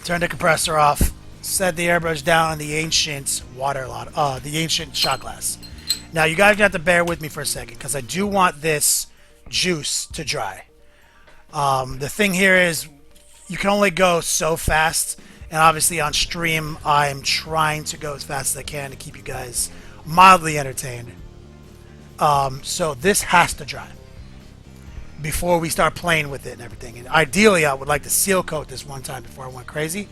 Turn the compressor off. Set the airbrush down on the ancient the ancient shot glass. Now you guys have to bear with me for a second because I do want this juice to dry. The thing here is you can only go so fast, and obviously on stream I'm trying to go as fast as I can to keep you guys mildly entertained. So this has to dry before we start playing with it and everything. And ideally, I would like to seal coat this one time before I went crazy.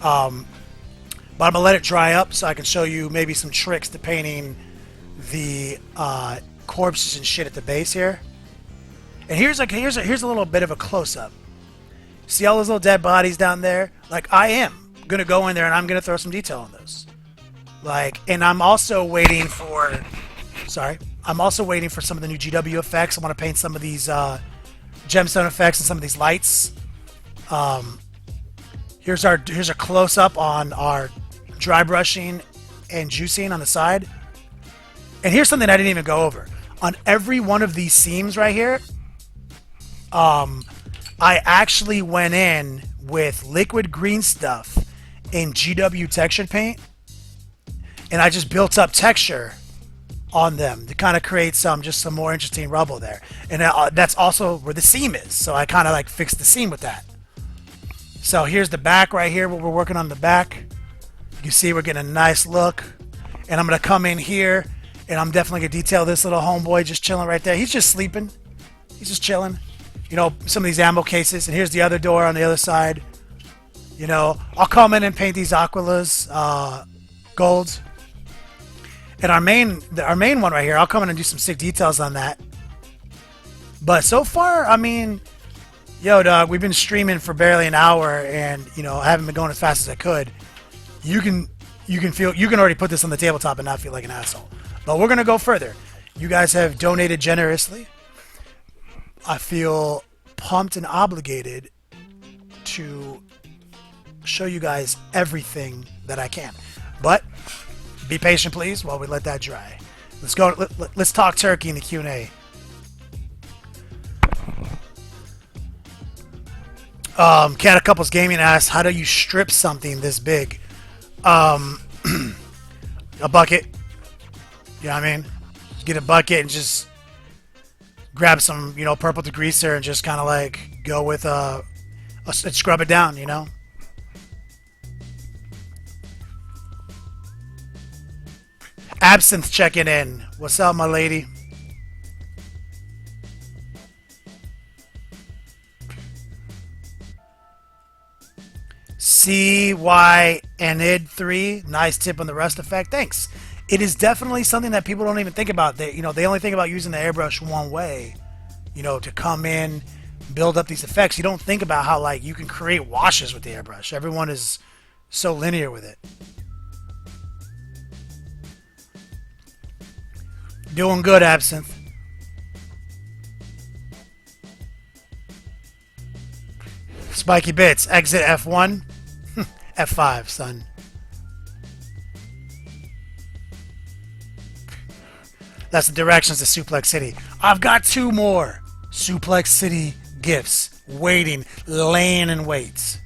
But I'm gonna let it dry up so I can show you maybe some tricks to painting the corpses and shit at the base here. And here's a little bit of a close up. See all those little dead bodies down there? Like, I am gonna go in there and I'm gonna throw some detail on those. Like, and I'm also waiting for. Sorry. I'm also waiting for some of the new GW effects. I want to paint some of these gemstone effects and some of these lights. Here's a close-up on our dry brushing and juicing on the side. And here's something I didn't even go over. On every one of these seams right here, I actually went in with liquid green stuff in GW textured paint, and I just built up texture on them to kind of create some more interesting rubble there. And that's also where the seam is, so I kind of like fixed the seam with that. So here's the back right here, what we're working on the back. You see we're getting a nice look, and I'm gonna come in here and I'm definitely gonna detail this little homeboy just chilling right there. He's just sleeping, he's just chilling, you know, some of these ammo cases. And here's the other door on the other side. You know, I'll come in and paint these Aquilas gold. And our main one right here, I'll come in and do some sick details on that. But so far, I mean, yo, dog, we've been streaming for barely an hour, and you know, I haven't been going as fast as I could. You can already put this on the tabletop and not feel like an asshole. But we're gonna go further. You guys have donated generously. I feel pumped and obligated to show you guys everything that I can. But be patient, please, while we let that dry. Let's go. Let's talk turkey in the Q&A. Cat of Couples Gaming asks, how do you strip something this big? A bucket. You know what I mean? Just get a bucket and just grab some, you know, purple degreaser and just kind of like go with scrub it down, you know? Absinthe checking in. What's up, my lady? CY Anid 3. Nice tip on the rust effect. Thanks. It is definitely something that people don't even think about. They only think about using the airbrush one way, you know, to come in, build up these effects. You don't think about how, like, you can create washes with the airbrush. Everyone is so linear with it. Doing good, Absinthe. Spiky Bits. Exit F1. F5, son. That's the directions to Suplex City. I've got 2 more Suplex City gifts waiting, laying in wait.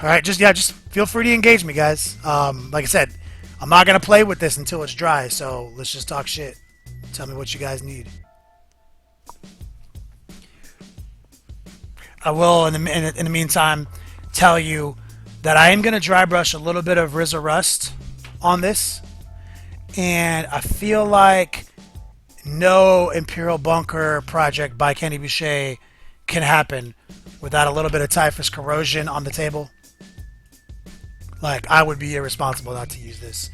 Alright, just feel free to engage me, guys. Like I said, I'm not going to play with this until it's dry, so let's just talk shit. Tell me what you guys need. I will, in the meantime, tell you that I am going to dry brush a little bit of RZA Rust on this. And I feel like no Imperial Bunker project by Kenny Boucher can happen without a little bit of Typhus Corrosion on the table. Like, I would be irresponsible not to use this.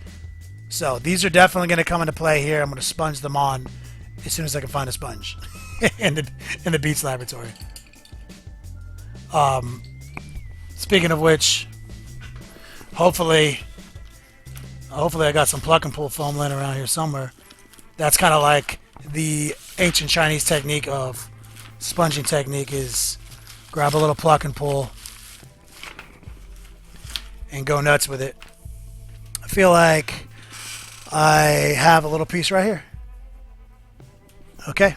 So, these are definitely going to come into play here. I'm going to sponge them on as soon as I can find a sponge in the Beats laboratory. Speaking of which, hopefully I got some pluck and pull foam laying around here somewhere. That's kind of like the ancient Chinese technique of sponging technique, is grab a little pluck and pull and go nuts with it. I feel like I have a little piece right here. Okay,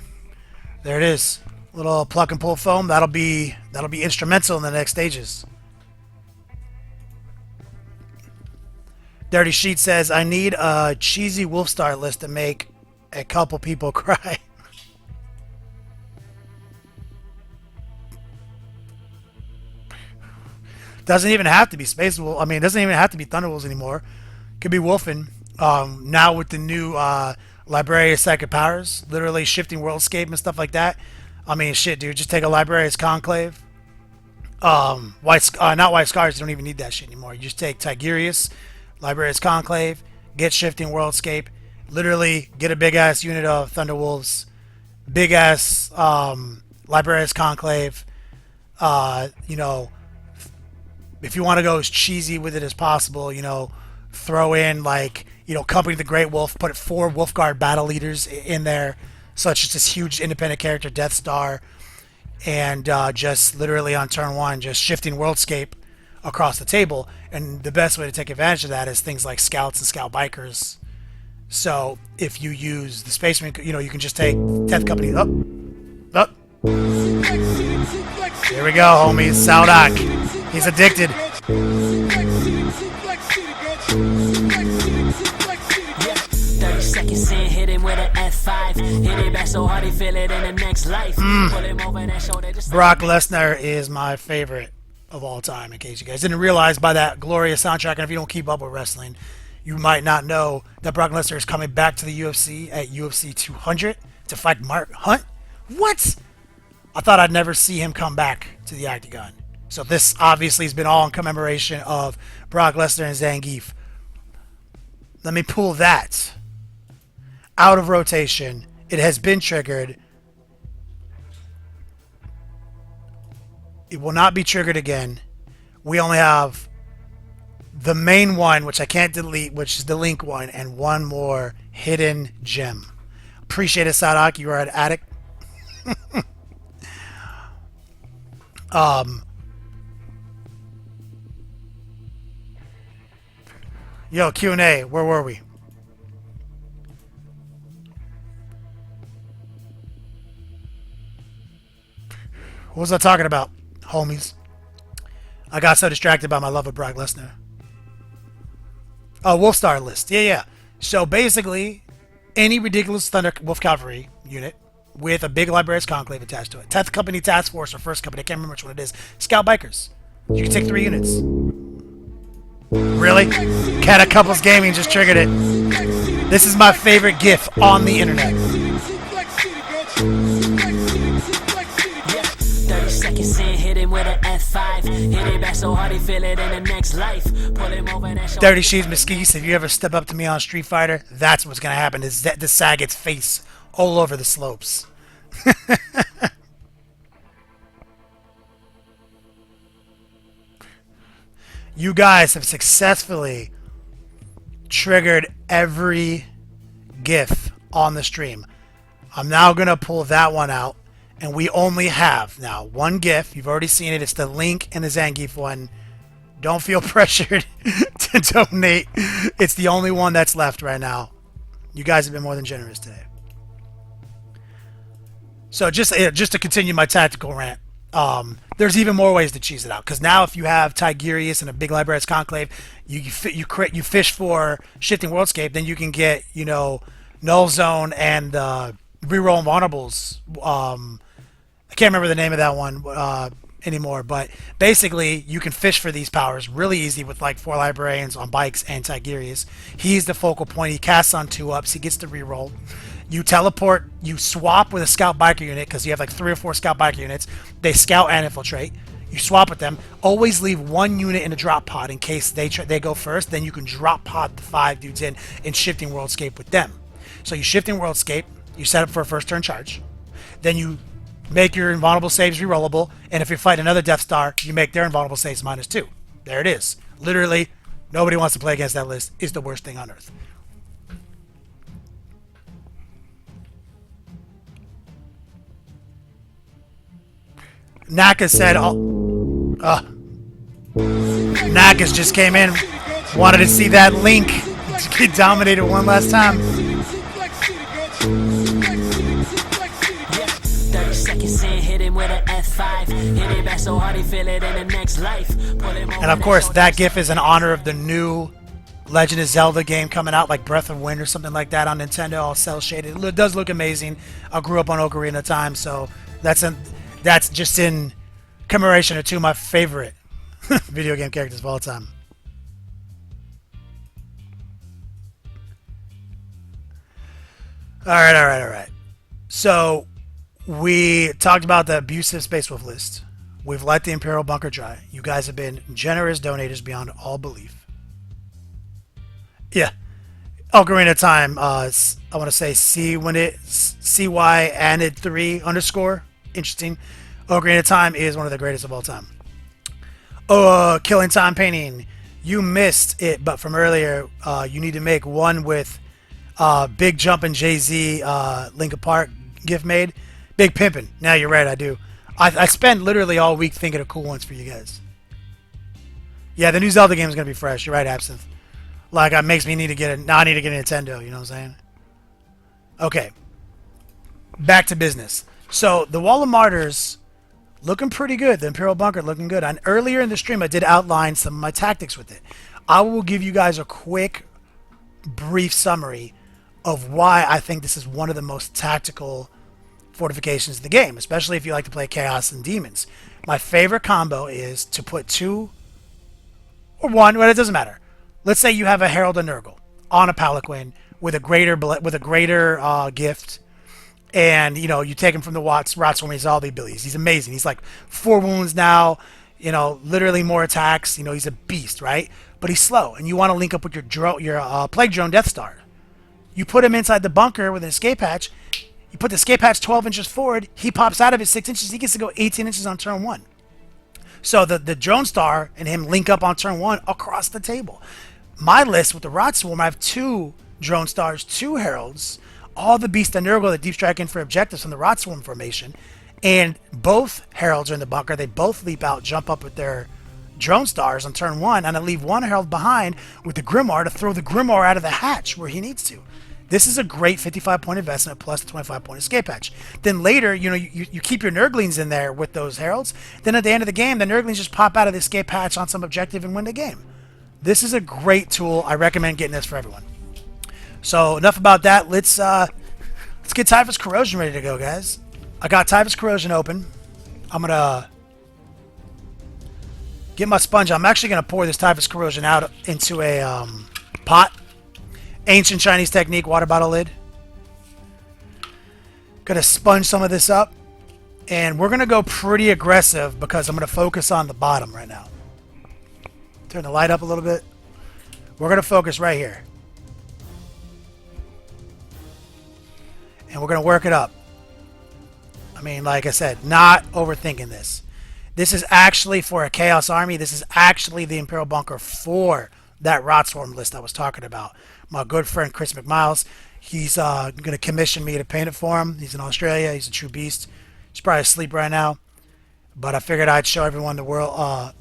there it is. Little pluck and pull foam. That'll be instrumental in the next stages. Dirty Sheet says, I need a cheesy Wolfstar list to make a couple people cry. Doesn't even have to be Space Wolf. I mean, it doesn't even have to be Thunderwolves anymore. Could be Wolfen. Now with the new Library of Psychic Powers, literally shifting worldscape and stuff like that. I mean, shit, dude. Just take a Librarian's Conclave. Not White Scars. You don't even need that shit anymore. You just take Tigurius, Librarian's Conclave, get shifting worldscape. Literally, get a big ass unit of Thunderwolves, big ass Librarian's Conclave. You know, if you want to go as cheesy with it as possible, you know, throw in, like, you know, Company of the Great Wolf. Put 4 Wolfguard battle leaders in there. So it's just this huge independent character, Death Star, and just literally on turn 1, just shifting worldscape across the table. And the best way to take advantage of that is things like Scouts and Scout Bikers. So if you use the Space Marine, you know, you can just take 10th Company up. Here we go, homies. Saudak. He's addicted. 30 seconds in, hit him with an F5. Hit it back so hard he feel it in the next life. Pull him over that shoulder just Brock Lesnar is my favorite of all time, in case you guys didn't realize by that glorious soundtrack. And if you don't keep up with wrestling, You might not know that Brock Lesnar is coming back to the UFC at UFC 200 to fight Mark Hunt. What? I thought I'd never see him come back to the Octagon. So this obviously has been all in commemoration of Brock Lesnar and Zangief. Let me pull that out of rotation. It has been triggered. It will not be triggered again. We only have the main one, which I can't delete, which is the link one, and one more hidden gem. Appreciate it, Sadak. You are an addict. Yo, Q&A, where were we? What was I talking about, homies? I got so distracted by my love of Brock Lesnar. Oh, Wolfstar list. Yeah. So basically, any ridiculous Thunder Wolf Cavalry unit with a big Librarian's Conclave attached to it. 10th Company Task Force or 1st Company, I can't remember which one it is. Scout Bikers. You can take 3 units. Really? Cat Couples Gaming just triggered it. This is my favorite GIF on the internet. 30 seconds in, hit him with an F5. Hit it back so hard he feel it in the next life. Pull him over that shoulder. Dirty Sheets Mesquite, if you ever step up to me on Street Fighter, that's what's going to happen, is that the sag its face all over the slopes. You guys have successfully triggered every GIF on the stream. I'm now going to pull that one out, and we only have now one GIF. You've already seen it. It's the link in the Zangief one. Don't feel pressured to donate. It's the only one that's left right now. You guys have been more than generous today. So just to continue my tactical rant, there's even more ways to cheese it out. Because now if you have Tigurius and a big Librarian's Conclave, you fish for Shifting Worldscape, then you can get, Null Zone and reroll Vulnerables. I can't remember the name of that one anymore, but basically you can fish for these powers really easy with like 4 Librarians on bikes and Tigurius. He's the focal point. He casts on 2-ups. He gets to reroll. You teleport, you swap with a Scout Biker unit because you have like 3 or 4 Scout Biker units. They scout and infiltrate. You swap with them. Always leave 1 unit in a drop pod in case they go first. Then you can drop pod the 5 dudes in Shifting Worldscape with them. So you Shifting Worldscape, you set up for a first turn charge. Then you make your invulnerable saves rerollable. And if you fight another Death Star, you make their invulnerable saves -2. There it is. Literally, nobody wants to play against that list. It's the worst thing on earth. Nakas said, Nakas just came in, wanted to see that link get dominated one last time. 30 seconds in, hit him with an F5. Hit it back so hard he feel it in the next life. Pull him over And of course, that GIF is in honor of the new Legend of Zelda game coming out, like Breath of Wind or something like that on Nintendo, all cell shaded. It does look amazing. I grew up on Ocarina of Time, so that's just in commemoration of 2 of my favorite video game characters of all time. All right. So we talked about the abusive Space Wolf list. We've let the Imperial Bunker dry. You guys have been generous donators beyond all belief. Yeah. Ocarina of Time, I want to say CY Anid 3 _ interesting. Ocarina of Time is one of the greatest of all time. Killing Time Painting. You missed it, but from earlier, you need to make one with Big Jumpin' Jay-Z Linkin Park gift made. Big Pimpin'. Now you're right, I do. I spent literally all week thinking of cool ones for you guys. Yeah, the new Zelda game is going to be fresh. You're right, Absinthe. Like, it makes me need to get it. Now I need to get a Nintendo, you know what I'm saying? Okay. Back to business. So, the Wall of Martyrs looking pretty good. The Imperial Bunker looking good. And earlier in the stream, I did outline some of my tactics with it. I will give you guys a quick, brief summary of why I think this is one of the most tactical fortifications of the game, especially if you like to play Chaos and Demons. My favorite combo is to put 2 or 1, well, it doesn't matter. Let's say you have a Herald and Nurgle. on a palanquin with a greater gift, and you know you take him from the Rotsworm. He has all the abilities. He's amazing. He's like 4 wounds now. You know, literally more attacks. You know, he's a beast, right? But he's slow, and you want to link up with your Plague Drone Death Star. You put him inside the bunker with an escape hatch. You put the escape hatch 12 inches forward. He pops out of it 6 inches. He gets to go 18 inches on turn 1. So the Drone Star and him link up on turn 1 across the table. My list with the Rotsworm, I have 2 Drone Stars, 2 Heralds, all the Beast and Nurgle that deep strike in for objectives from the Rotsworm formation, and both Heralds are in the bunker. They both leap out, jump up with their Drone Stars on turn 1, and I leave one Herald behind with the Grimoire to throw the Grimoire out of the hatch where he needs to. This is a great 55-point investment plus the 25-point escape hatch. Then later, you know, you keep your Nurglings in there with those Heralds. Then at the end of the game, the Nurglings just pop out of the escape hatch on some objective and win the game. This is a great tool. I recommend getting this for everyone. So enough about that. Let's get Typhus Corrosion ready to go, guys. I got Typhus Corrosion open. I'm gonna get my sponge. I'm actually gonna pour this Typhus Corrosion out into a pot. Ancient Chinese technique, water bottle lid. Gonna sponge some of this up, and we're gonna go pretty aggressive because I'm gonna focus on the bottom right now. Turn the light up a little bit. We're gonna focus right here, and we're gonna work it up. I mean, like I said, not overthinking this. This is actually for a Chaos Army. This is actually the Imperial Bunker for that Rotsworm list I was talking about. My good friend Chris McMiles, he's going to commission me to paint it for him. He's in Australia. He's a true beast. He's probably asleep right now. But I figured I'd show everyone the world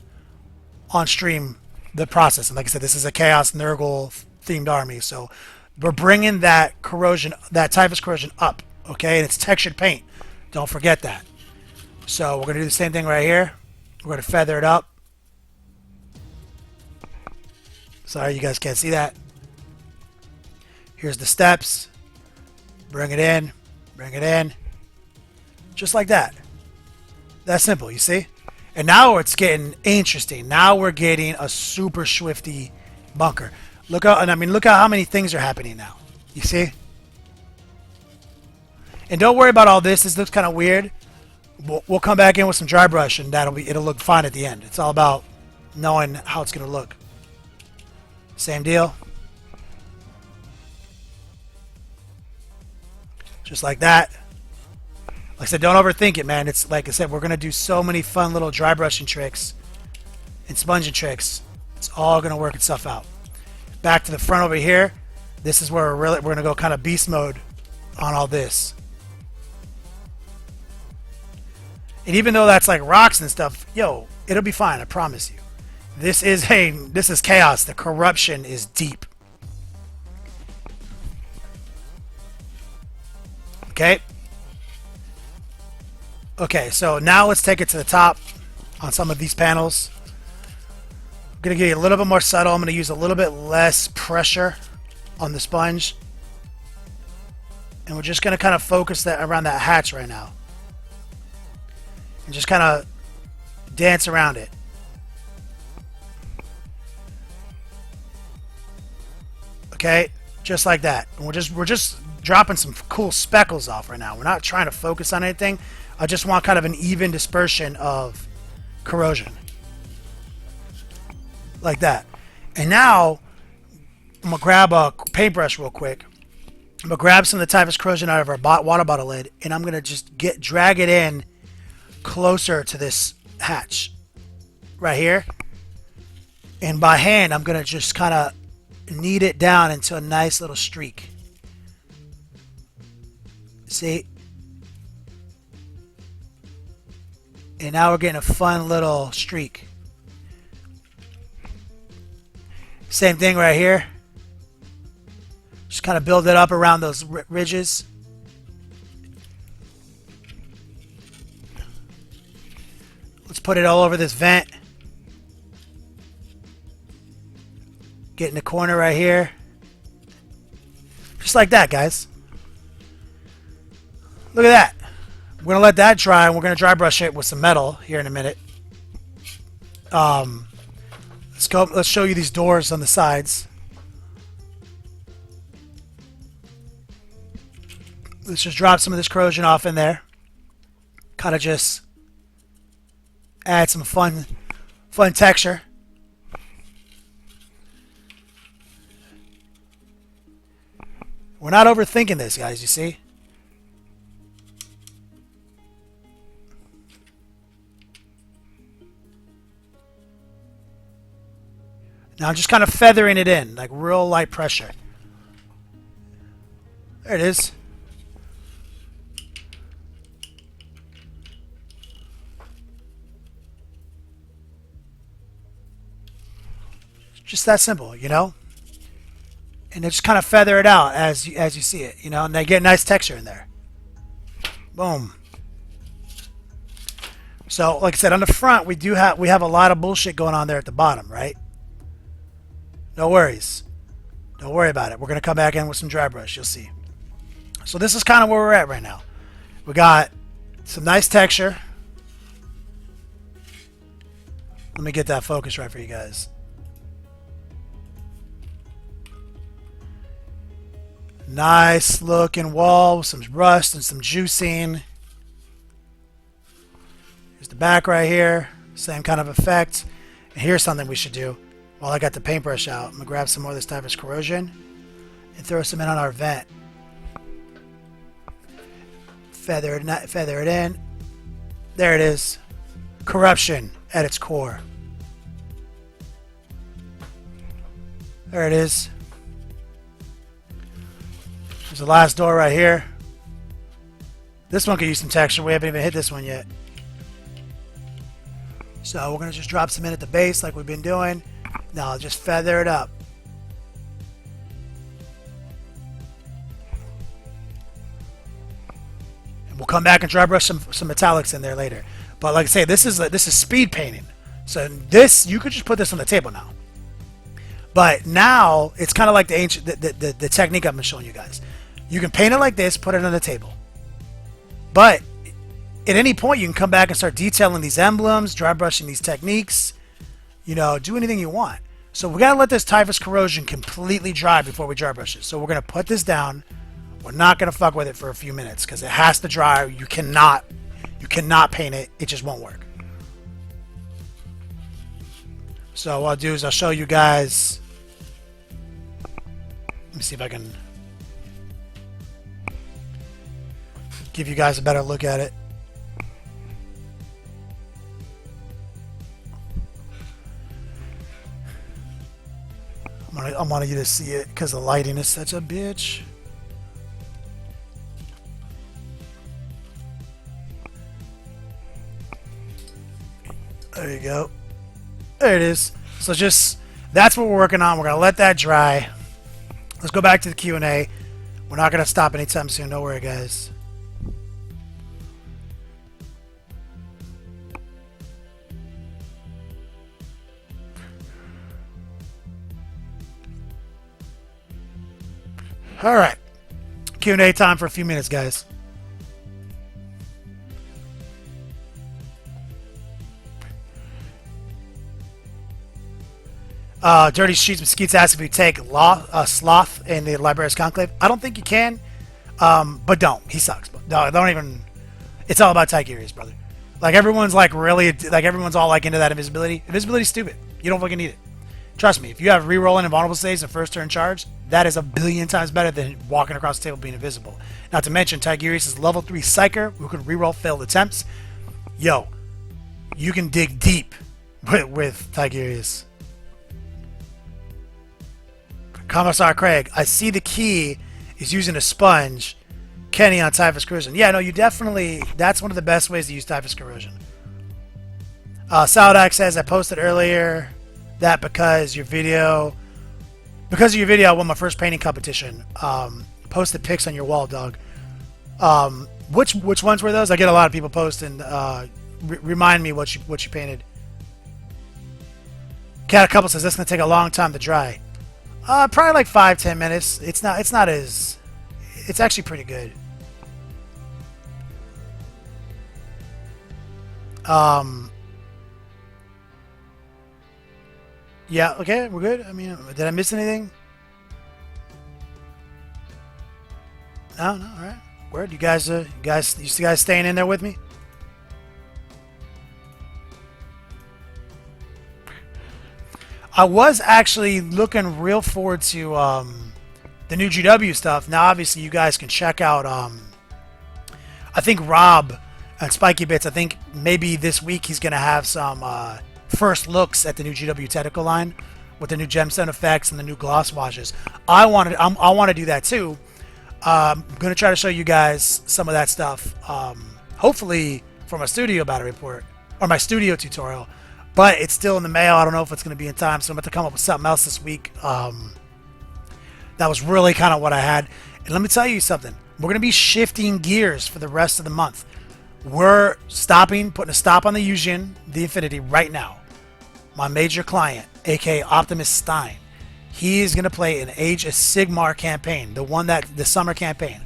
on stream the process. And like I said, this is a Chaos Nurgle themed army. So we're bringing that corrosion, that Typhus Corrosion up. Okay? And it's textured paint. Don't forget that. So we're going to do the same thing right here. We're going to feather it up. Sorry, you guys can't see that. Here's the steps. Bring it in. Bring it in. Just like that. That's simple, you see? And now it's getting interesting. Now we're getting a super swifty bunker. Look out, and I mean, look at how many things are happening now. You see? And don't worry about all this. This looks kind of weird. We'll come back in with some dry brush, and it'll look fine at the end. It's all about knowing how it's going to look. Same deal. Just like that. Like I said, don't overthink it, man. It's like I said, we're going to do so many fun little dry brushing tricks and sponging tricks. It's all going to work itself out. Back to the front over here. This is where we're going to go kind of beast mode on all this. And even though that's like rocks and stuff, yo, it'll be fine, I promise you. This is chaos. The corruption is deep. Okay. Okay, so now let's take it to the top on some of these panels. I'm going to get a little bit more subtle. I'm going to use a little bit less pressure on the sponge. And we're just going to kind of focus that around that hatch right now. And just kind of dance around it. Okay, just like that. And we're just dropping some cool speckles off right now. We're not trying to focus on anything. I just want kind of an even dispersion of corrosion. Like that. And now, I'm going to grab a paintbrush real quick. I'm going to grab some of the Typhus Corrosion out of our water bottle lid, and I'm going to just drag it in closer to this hatch. Right here. And by hand, I'm going to just kind of knead it down into a nice little streak. See? And now we're getting a fun little streak. Same thing right here. Just kind of build it up around those ridges. Let's put it all over this vent. Get in the corner right here. Just like that, guys. Look at that. We're going to let that dry, and we're going to dry brush it with some metal here in a minute. Let's show you these doors on the sides. let's just drop some of this corrosion off in there. Kind of just add some fun texture. We're not overthinking this, guys, you see? Now I'm just kind of feathering it in, like real light pressure. There it is. Just that simple, you know? And then just kind of feather it out as you see it, you know, and they get nice texture in there. Boom. So, like I said, on the front, we have a lot of bullshit going on there at the bottom, right? No worries. Don't worry about it. We're going to come back in with some dry brush. You'll see. So this is kind of where we're at right now. We got some nice texture. Let me get that focus right for you guys. Nice looking wall with some rust and some juicing. Here's the back right here. Same kind of effect. And here's something we should do. While I got the paintbrush out, I'm going to grab some more of this type of corrosion and throw some in on our vent. Feather it in. There it is. Corruption at its core. There it is. There's the last door right here. This one could use some texture. We haven't even hit this one yet. So we're going to just drop some in at the base like we've been doing. Now I'll just feather it up. And we'll come back and dry brush some metallics in there later. But like I say, this is speed painting. So this, you could just put this on the table now. But now it's kind of like the ancient the technique I've been showing you guys. You can paint it like this, put it on the table. But at any point you can come back and start detailing these emblems, dry brushing these techniques. You know, do anything you want. So we gotta let this typhus corrosion completely dry before we dry brush it. So we're gonna put this down. We're not gonna fuck with it for a few minutes because it has to dry. You cannot paint it. It just won't work. So what I'll do is I'll show you guys. Let me see if I can give you guys a better look at it. I want you to see it because the lighting is such a bitch. There you go. There it is. So just, that's what we're working on. We're going to let that dry. Let's go back to the Q&A. We're not going to stop anytime soon. Don't worry, guys. All right, Q&A time for a few minutes, guys. Dirty Sheets Mesquite's asked if we take Sloth in the Librarian's Conclave. I don't think you can, but don't. He sucks. But no, don't even. It's all about Tigurius, brother. Like everyone's like really, like everyone's all like into that invisibility. Invisibility's stupid. You don't fucking need it. Trust me, if you have rerolling and vulnerable saves and first turn charge, that is a billion times better than walking across the table being invisible. Not to mention, Tigurius is level 3 Psyker who can reroll failed attempts. Yo, you can dig deep with Tigurius. Commissar Craig, I see the key is using a sponge. Kenny on Typhus Corrosion. Yeah, no, you definitely, that's one of the best ways to use Typhus Corrosion. Saldak says, I posted earlier that because of your video, I won my first painting competition. Posted pics on your wall, dog. Which ones were those? I get a lot of people posting. Remind me what you painted. Cat a couple says that's gonna take a long time to dry. Probably like 5-10 minutes. It's not as. It's actually pretty good. Yeah, okay, we're good. I mean, did I miss anything? No, alright. Where you guys staying in there with me? I was actually looking real forward to the new GW stuff. Now, obviously, you guys can check out. I think Rob and Spiky Bits. I think maybe this week he's gonna have some first looks at the new GW technical line with the new gemstone effects and the new gloss washes. I want to do that too. I'm gonna try to show you guys some of that stuff. Hopefully for my studio battle report or my studio tutorial. But it's still in the mail. I don't know if it's going to be in time, so I'm going to come up with something else this week. That was really kind of what I had. And let me tell you something. We're going to be shifting gears for the rest of the month. We're putting a stop on the Yujin, the Infinity, right now. My major client, aka Optimus Stein, he is going to play an Age of Sigmar campaign, the summer campaign.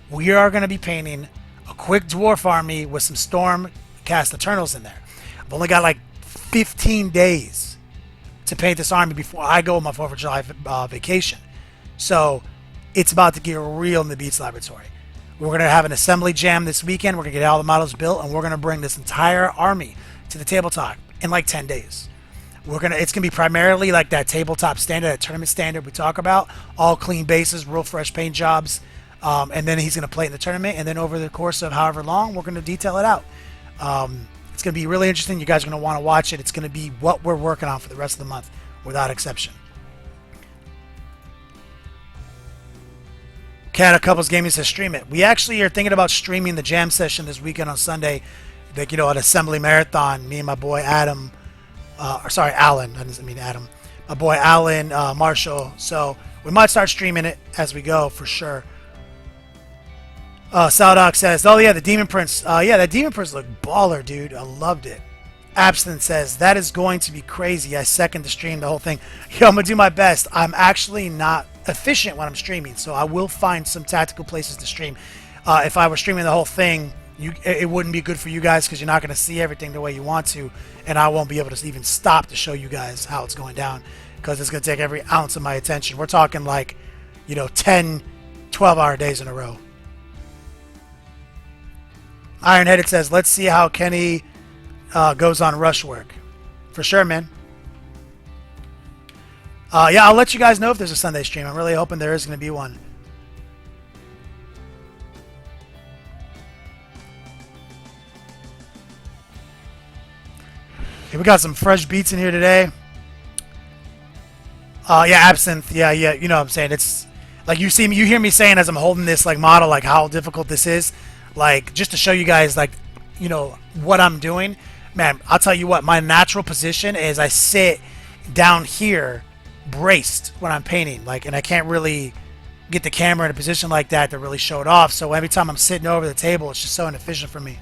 We are going to be painting a quick dwarf army with some Stormcast Eternals in there. I've only got like 15 days to paint this army before I go on my 4th of July vacation. So it's about to get real in the Beats Laboratory. We're going to have an assembly jam this weekend. We're going to get all the models built, and we're going to bring this entire army to the tabletop in like 10 days. It's going to be primarily like that tabletop standard, that tournament standard we talk about. All clean bases, real fresh paint jobs. And then he's going to play in the tournament. And then over the course of however long, we're going to detail it out. It's going to be really interesting. You guys are going to want to watch it. It's going to be what we're working on for the rest of the month, without exception. Cat of Couples Gaming says stream it. We actually are thinking about streaming the jam session this weekend on Sunday. Like, an assembly marathon. Me and my boy Adam. Alan. I didn't mean Adam. My boy Alan Marshall. So we might start streaming it as we go for sure. Saldoc says, oh yeah, the Demon Prince. Yeah, that Demon Prince looked baller, dude. I loved it. Abstinent says, that is going to be crazy. I second the stream, the whole thing. Yo, I'm going to do my best. I'm actually not efficient when I'm streaming, so I will find some tactical places to stream. If I were streaming the whole thing, it wouldn't be good for you guys because you're not going to see everything the way you want to, and I won't be able to even stop to show you guys how it's going down because it's going to take every ounce of my attention. We're talking like, 10, 12-hour days in a row. Ironheaded says, let's see how Kenny goes on rush work. For sure, man. Yeah, I'll let you guys know if there's a Sunday stream. I'm really hoping there is going to be one. Okay, we got some fresh beats in here today. Yeah, Absinthe. Yeah, you know what I'm saying. It's like you hear me saying as I'm holding this like model, like how difficult this is. Like, just to show you guys, like, what I'm doing. Man, I'll tell you what, my natural position is I sit down here braced when I'm painting. Like, and I can't really get the camera in a position like that to really show it off. So every time I'm sitting over the table, it's just so inefficient for me.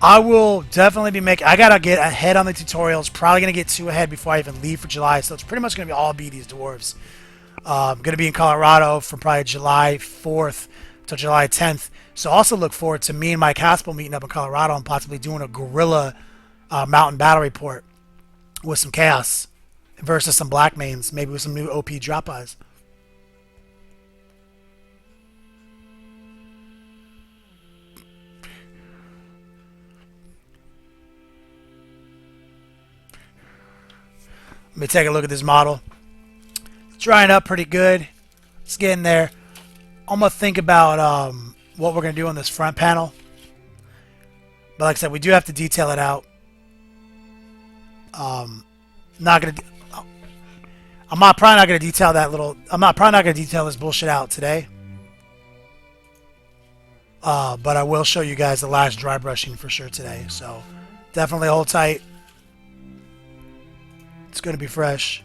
I will definitely be I gotta get ahead on the tutorials. Probably gonna get 2 ahead before I even leave for July. So it's pretty much gonna all be these dwarves. I'm going to be in Colorado from probably July 4th to July 10th. So also look forward to me and Mike Haspel meeting up in Colorado and possibly doing a guerrilla mountain battle report with some chaos versus some black mains, maybe with some new OP drop eyes. Let me take a look at this model. Drying up pretty good. It's getting there. I'm going to think about what we're going to do on this front panel. But like I said, we do have to detail it out. I'm probably not going to detail that little... probably not going to detail this bullshit out today. But I will show you guys the last dry brushing for sure today. So definitely hold tight. It's going to be fresh.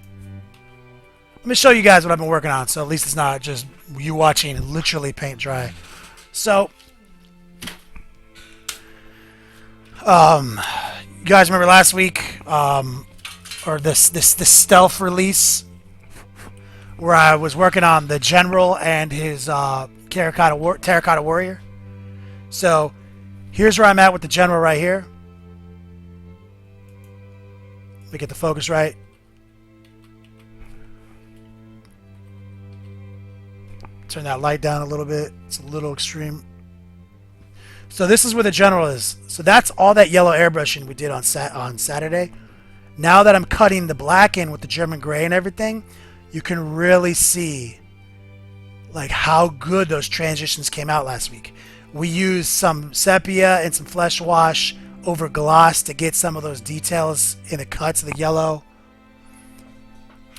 Let me show you guys what I've been working on, so at least it's not just you watching and literally paint dry. So, you guys remember last week, or this stealth release, where I was working on the General and his Terracotta Warrior. So, here's where I'm at with the General right here. Let me get the focus right. Turn that light down a little bit. It's a little extreme. So this is where the general is. So that's all that yellow airbrushing we did on Saturday. Now that I'm cutting the black in with the German gray and everything, you can really see like how good those transitions came out last week. We used some sepia and some flesh wash over gloss to get some of those details in the cuts of the yellow.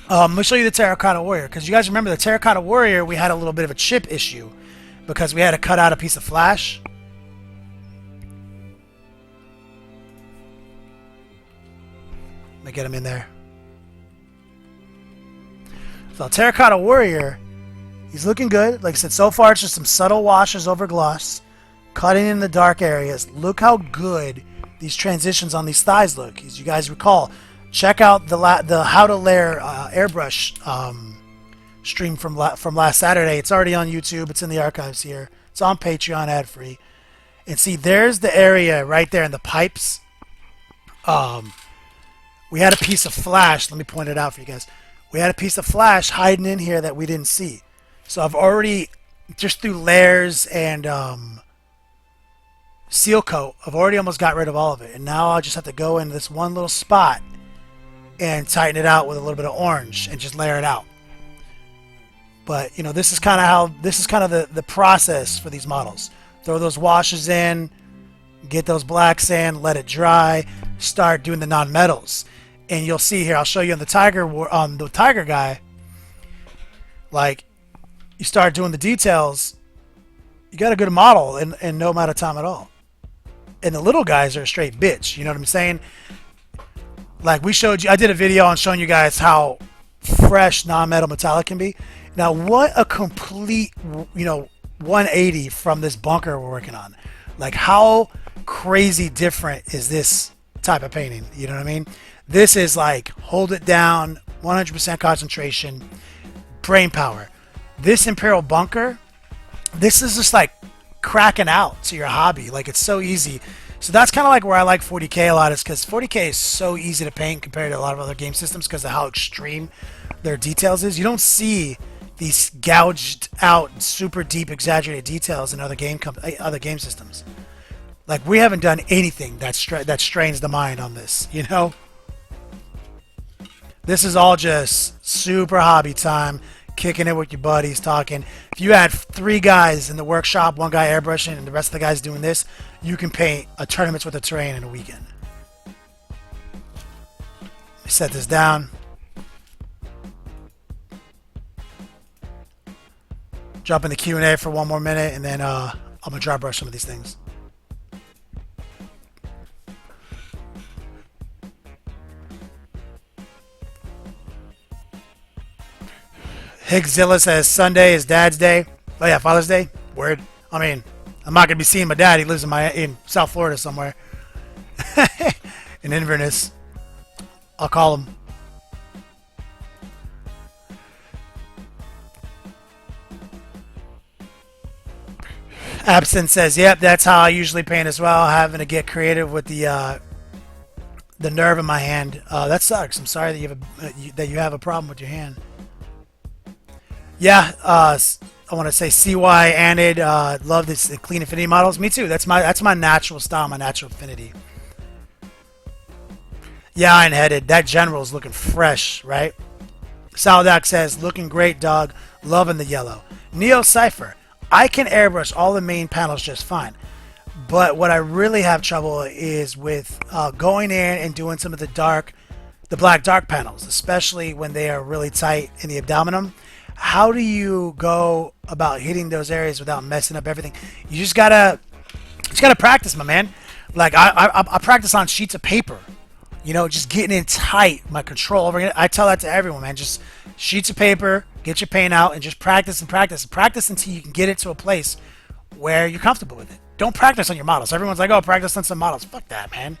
Let me show you the Terracotta Warrior, because you guys remember the Terracotta Warrior, we had a little bit of a chip issue because we had to cut out a piece of flash. Let me get him in there. So Terracotta Warrior, he's looking good. Like I said, so far it's just some subtle washes over gloss, cutting in the dark areas. Look how good these transitions on these thighs look. As you guys recall, check out the How to Layer Airbrush stream from last Saturday. It's already on YouTube. It's in the archives here. It's on Patreon ad-free. And see, there's the area right there in the pipes. We had a piece of flash. Let me point it out for you guys. We had a piece of flash hiding in here that we didn't see. So I've already, just through layers and seal coat, I've already almost got rid of all of it. And now I'll just have to go into this one little spot and tighten it out with a little bit of orange and just layer it out. But, you know, this is kind of the process for these models. Throw those washes in, get those blacks in, let it dry, start doing the non-metals. And you'll see here, I'll show you on the tiger guy, like, you start doing the details, you got a good model in no amount of time at all. And the little guys are a straight bitch, you know what I'm saying? Like we showed you, I did a video on showing you guys how fresh non-metal metallic can be. Now, what a complete, 180 from this bunker we're working on. Like, how crazy different is this type of painting? You know what I mean? This is like, hold it down, 100% concentration, brain power. This Imperial Bunker, this is just like cracking out to your hobby. Like, it's so easy. So that's kind of like where I like 40k a lot, is because 40k is so easy to paint compared to a lot of other game systems because of how extreme their details is. You don't see these gouged out, super deep, exaggerated details in other game systems. Like, we haven't done anything that strains the mind on this, you know? This is all just super hobby time, kicking it with your buddies, talking. If you had 3 guys in the workshop, 1 guy airbrushing, and the rest of the guys doing this, you can paint a tournaments with a terrain in a weekend. Let me set this down. Jump in the Q&A for 1 more minute, and then I'm going to dry brush some of these things. Higgzilla says Sunday is Dad's Day. Oh yeah, Father's Day. Word. I mean, I'm not gonna be seeing my dad. He lives in South Florida somewhere. In Inverness. I'll call him. Absent says, "Yep, that's how I usually paint as well. Having to get creative with the nerve in my hand. That sucks. I'm sorry that you have a problem with your hand." Yeah, I want to say CY Anid, love this clean affinity models. Me too. That's my natural style, my natural affinity. Yeah, iron-headed. That general's looking fresh, right? Saldak says, looking great, dog. Loving the yellow. Neo Cypher. I can airbrush all the main panels just fine. But what I really have trouble is with going in and doing some of the black dark panels, especially when they are really tight in the abdominum. How do you go about hitting those areas without messing up everything? You just gotta practice, my man. Like I practice on sheets of paper, you know, just getting in tight. My control over it. I tell that to everyone, man. Just sheets of paper, get your paint out, and just practice and practice and practice until you can get it to a place where you're comfortable with it. Don't practice on your models. Everyone's like, oh, practice on some models. Fuck that, man.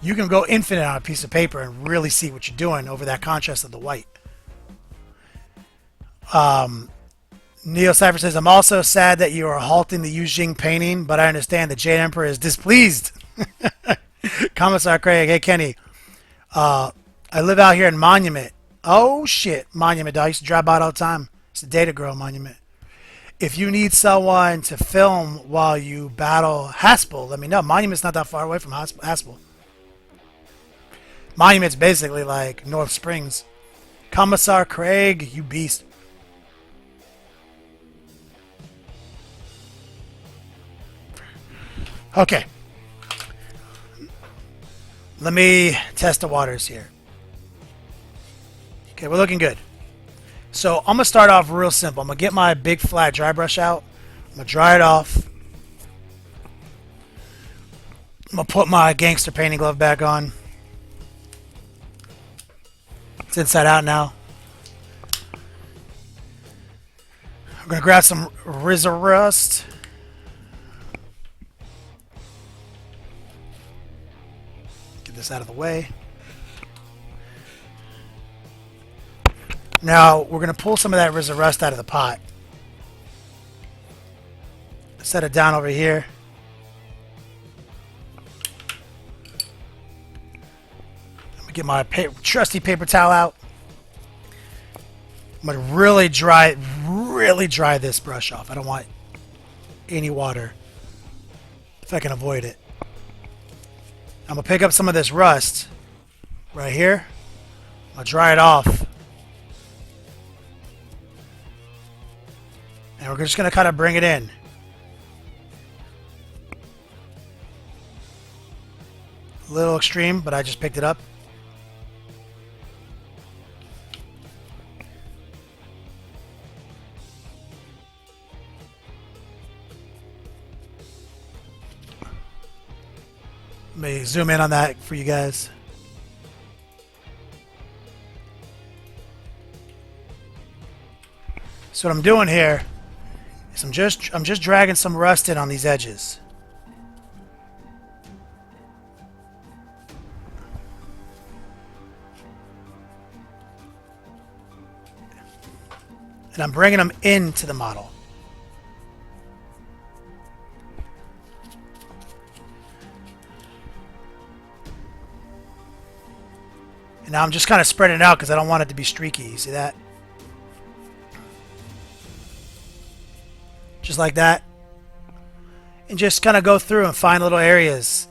You can go infinite on a piece of paper and really see what you're doing over that contrast of the white. Neo Cypher says, I'm also sad that you are halting the Yu Jing painting, but I understand the Jade Emperor is displeased. Commissar Craig, hey Kenny. I live out here in Monument. Oh shit, Monument, dog. I used to drive by it all the time. It's the Data Girl Monument. if you need someone to film while you battle Haspel, let me know. Monument's not that far away from Haspel. Monument's basically like North Springs. Commissar Craig, you beast. Okay. Let me test the waters here. Okay, we're looking good. So I'm going to start off real simple. I'm going to get my big flat dry brush out. I'm going to dry it off. I'm going to put my gangster painting glove back on. It's inside out now. I'm going to grab some Rizza Rust. Get this out of the way. Now, we're going to pull some of that Rizza Rust out of the pot. Set it down over here. Let me get my trusty paper towel out. I'm going to really dry this brush off. I don't want any water if I can avoid it. I'm going to pick up some of this rust right here. I'll dry it off. And we're just going to kind of bring it in. A little extreme, but I just picked it up. Let me zoom in on that for you guys. So what I'm doing here is I'm just dragging some rust in on these edges. And I'm bringing them into the model. And now I'm just kind of spreading it out because I don't want it to be streaky. You see that? Just like that. And just kind of go through and find little areas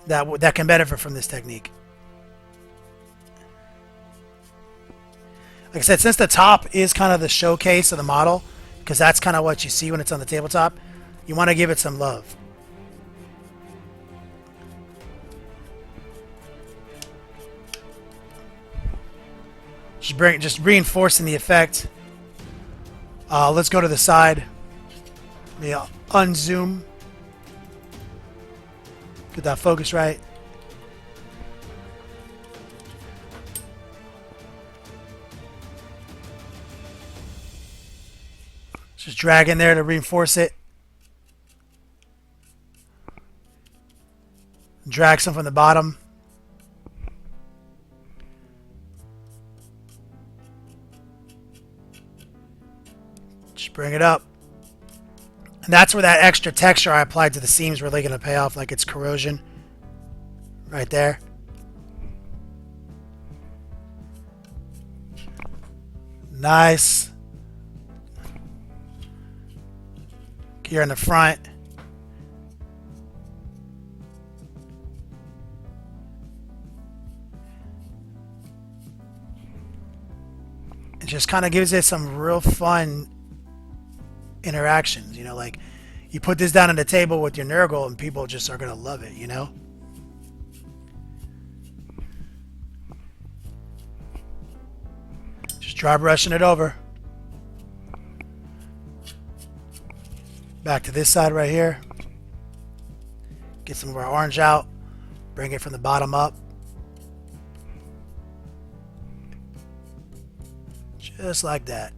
that can benefit from this technique. Like I said, since the top is kind of the showcase of the model, because that's kind of what you see when it's on the tabletop, you want to give it some love. Just reinforcing the effect. Let's go to the side. Let me unzoom. Get that focus right. Just drag in there to reinforce it. Drag some from the bottom. Just bring it up. And that's where that extra texture I applied to the seams really going to pay off, like it's corrosion. Right there. Nice. Here in the front. It just kind of gives it some real fun interactions, you know, like you put this down on the table with your Nurgle and people just are going to love it, you know? Just dry brushing it over. Back to this side right here. Get some of our orange out. Bring it from the bottom up. Just like that.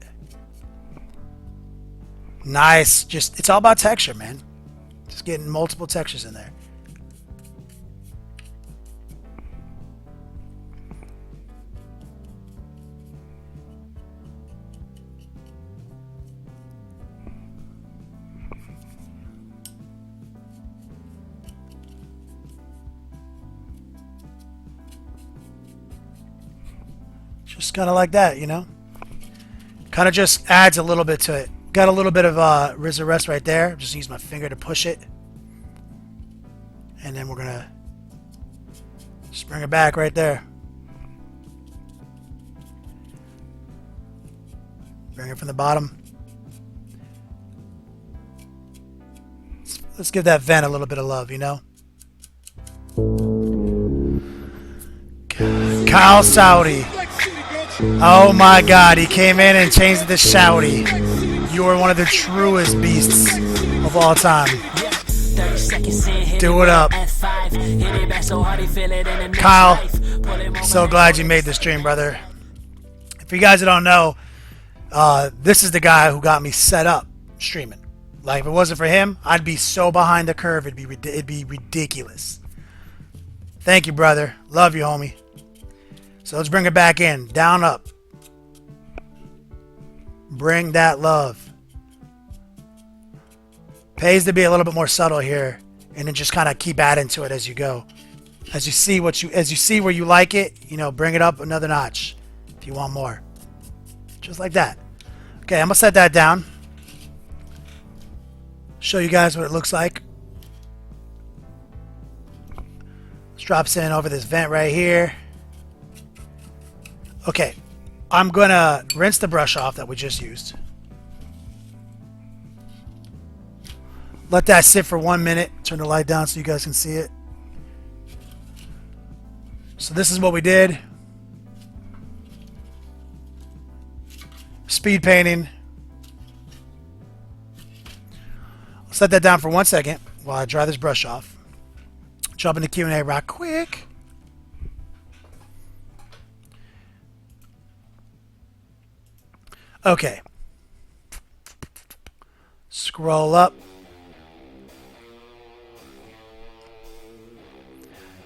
Nice. Just, it's all about texture, man. Just getting multiple textures in there. Just kind of like that, you know? Kind of just adds a little bit to it. Got a little bit of resurrect right there. Just use my finger to push it. And then we're gonna just bring it back right there. Bring it from the bottom. Let's give that vent a little bit of love, you know? Kyle Saudi. Oh my god, he came in and changed it to Shouty. You are one of the truest beasts of all time. Do it up. Kyle, so glad you made the stream, brother. If you guys don't know, this is the guy who got me set up streaming. Like, if it wasn't for him, I'd be so behind the curve, it'd be ridiculous. Thank you, brother. Love you, homie. So let's bring it back in. Down, up. Bring that love. Pays to be a little bit more subtle here, and then just kind of keep adding to it as you go. As you see where you like it, you know, bring it up another notch if you want more. Just like that. Okay, I'm gonna set that down. Show you guys what it looks like. This drops in over this vent right here. Okay, I'm gonna rinse the brush off that we just used. Let that sit for 1 minute. Turn the light down so you guys can see it. So this is what we did. Speed painting. I'll set that down for 1 second while I dry this brush off. Jump into Q&A right quick. Okay. Scroll up.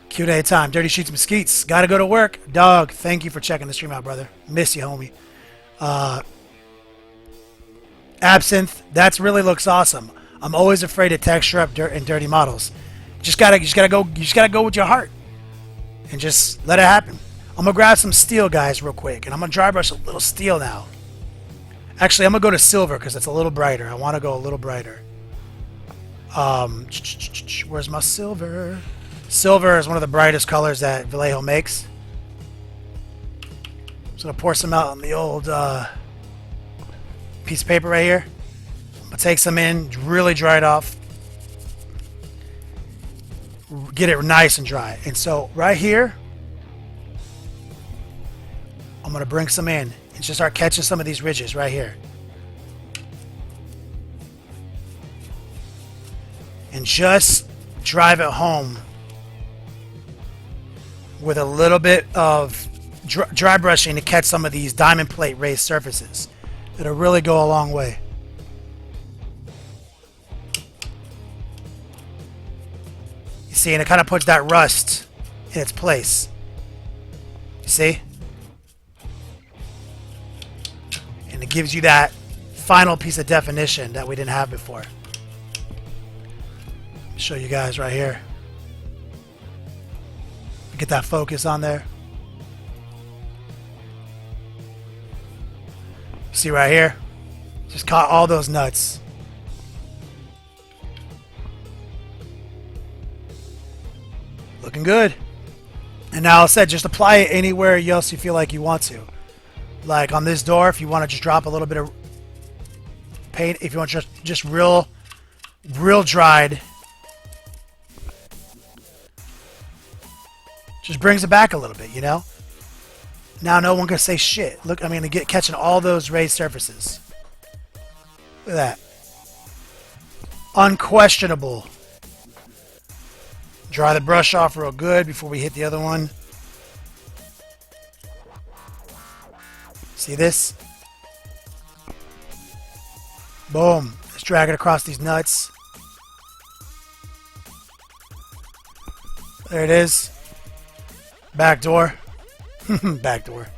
Q&A time. Dirty Sheets Mesquites. Gotta go to work. Dog, thank you for checking the stream out, brother. Miss you, homie. Absinthe. That really looks awesome. I'm always afraid to texture up dirt and dirty models. You just gotta go with your heart. And just let it happen. I'm gonna grab some steel, guys, real quick. And I'm gonna dry brush a little steel now. Actually, I'm going to go to silver because it's a little brighter. I want to go a little brighter. Where's my silver? Silver is one of the brightest colors that Vallejo makes. Just going to pour some out on the old piece of paper right here. I'm going to take some in, really dry it off. Get it nice and dry. And so right here, I'm going to bring some in. And just start catching some of these ridges right here. And just drive it home with a little bit of dry brushing to catch some of these diamond plate raised surfaces. It'll really go a long way. You see, and it kind of puts that rust in its place. You see? And it gives you that final piece of definition that we didn't have before. Show you guys right here. Get that focus on there. See right here? Just caught all those nuts. Looking good. And now I said, just apply it anywhere else you feel like you want to. Like on this door, if you want to just drop a little bit of paint, if you want just real dried, just brings it back a little bit, you know. Now no one can say shit. Look, I mean, catching all those raised surfaces. Look at that. Unquestionable. Dry the brush off real good before we hit the other one. See this? Boom. Let's drag it across these nuts. There it is. Back door. Back door.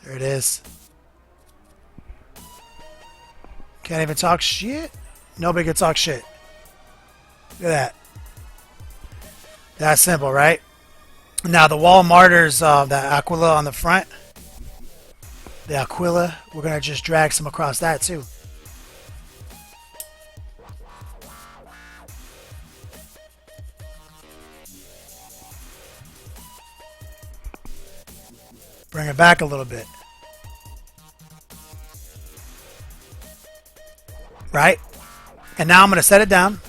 There it is. Can't even talk shit? Nobody can talk shit. Look at that. That's simple, right? Now the wall martyrs, the Aquila on the front, The Aquila, we're going to just drag some across that too. Bring it back a little bit. Right? And now I'm going to set it down.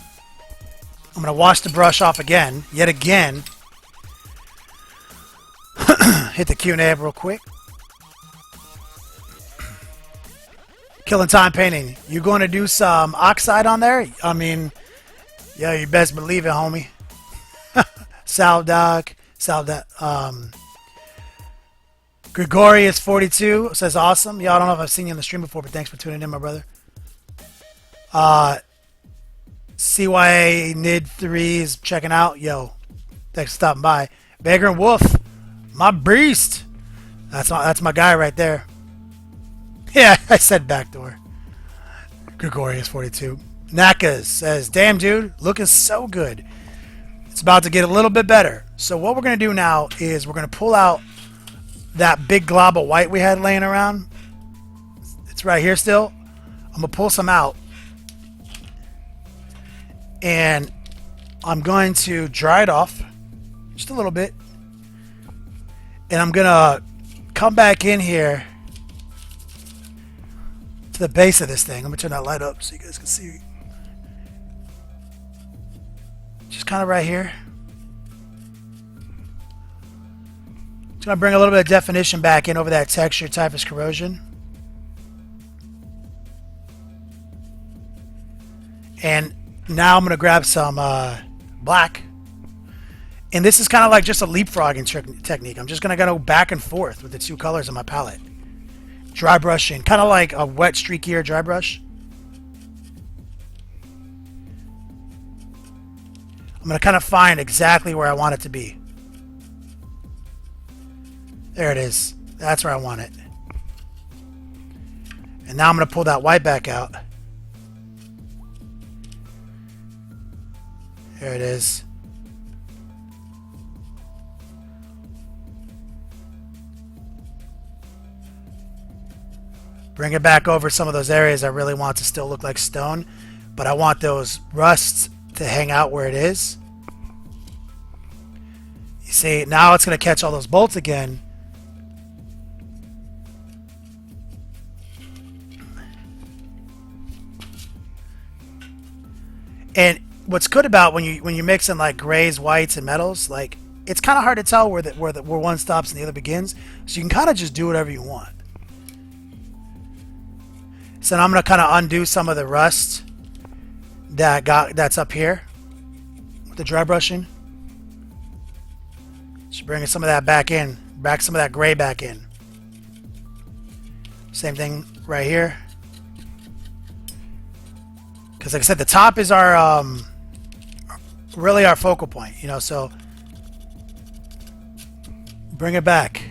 I'm going to wash the brush off again, yet again. Hit the Q-nab real quick. Killing time painting. You going to do some oxide on there? I mean, yeah, you best believe it, homie. Gregorius 42 says awesome. Yeah, I don't know if I've seen you on the stream before, but thanks for tuning in, my brother. CYA Nid 3 is checking out. Yo, thanks for stopping by. Vagrant Wolf, my beast. That's my guy right there. Yeah, I said backdoor. Gregorius 42. Nakas says, damn dude, looking so good. It's about to get a little bit better. So what we're going to do now is we're going to pull out that big glob of white we had laying around. It's right here still. I'm going to pull some out. And I'm going to dry it off just a little bit. And I'm going to come back in here to the base of this thing. Let me turn that light up so you guys can see. Just kind of right here. Just going to bring a little bit of definition back in over that texture typhus corrosion. And now I'm going to grab some black. And this is kind of like just a leapfrogging technique. I'm just going to go back and forth with the two colors on my palette. Dry brushing, kind of like a wet, streakier dry brush. I'm going to kind of find exactly where I want it to be. There it is. That's where I want it. And now I'm going to pull that white back out. There it is. Bring it back over some of those areas I really want to still look like stone, but I want those rusts to hang out where it is. You see, now it's going to catch all those bolts again. And what's good about when you mix in like grays, whites, and metals, like it's kind of hard to tell where one stops and the other begins. So you can kind of just do whatever you want. So now I'm going to kind of undo some of the rust that's up here with the dry brushing. Just bringing some of that back in, some of that gray back in. Same thing right here. Because like I said, the top is our really our focal point, you know. So bring it back.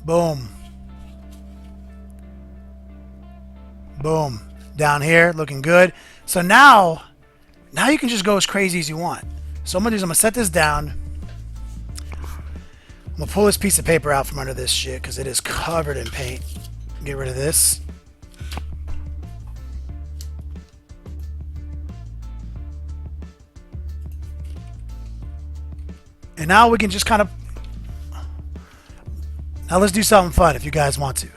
Boom. Boom. Down here, looking good. So now you can just go as crazy as you want. So I'm going to set this down. I'm going to pull this piece of paper out from under this shit because it is covered in paint. Get rid of this. And now we can just kind of... Now let's do something fun if you guys want to.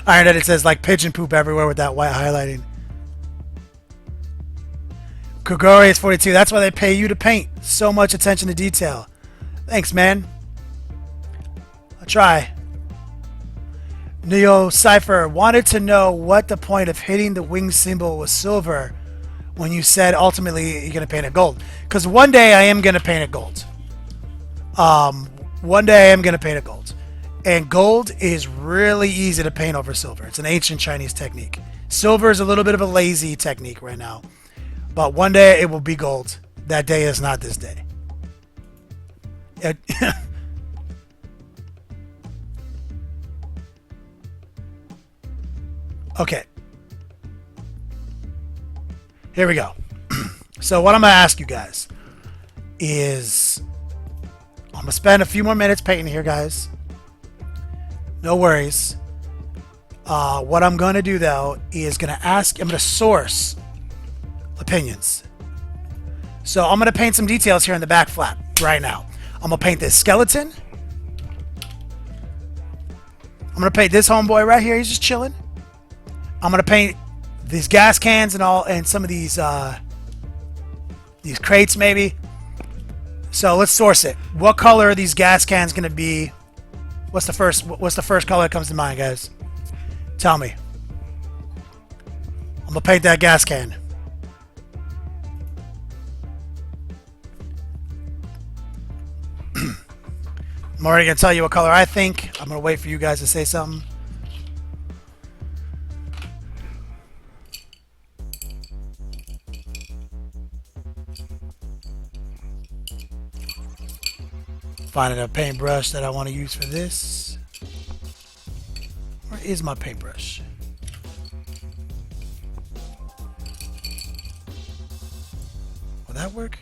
Iron Edit says like pigeon poop everywhere with that white highlighting. Gregorius 42, that's why they pay you to paint. So much attention to detail. Thanks, man. I'll try. Neo Cypher wanted to know what the point of hitting the wing symbol was silver when you said ultimately you're going to paint it gold. Because one day I am going to paint it gold. One day I am going to paint it gold. And gold is really easy to paint over silver. It's an ancient Chinese technique. Silver is a little bit of a lazy technique right now. But one day it will be gold. That day is not this day. Okay. Here we go. So what I'm going to ask you guys is, I'm going to spend a few more minutes painting here, guys. No worries. What I'm going to do, though, is I'm going to source opinions. So I'm going to paint some details here in the back flap right now. I'm going to paint this skeleton. I'm going to paint this homeboy right here. He's just chilling. I'm going to paint these gas cans and some of these crates maybe. So let's source it. What color are these gas cans going to be? What's the first color that comes to mind, guys? Tell me. I'm going to paint that gas can. I'm already going to tell you what color I think. I'm going to wait for you guys to say something. Finding a paintbrush that I want to use for this. Where is my paintbrush? Will that work?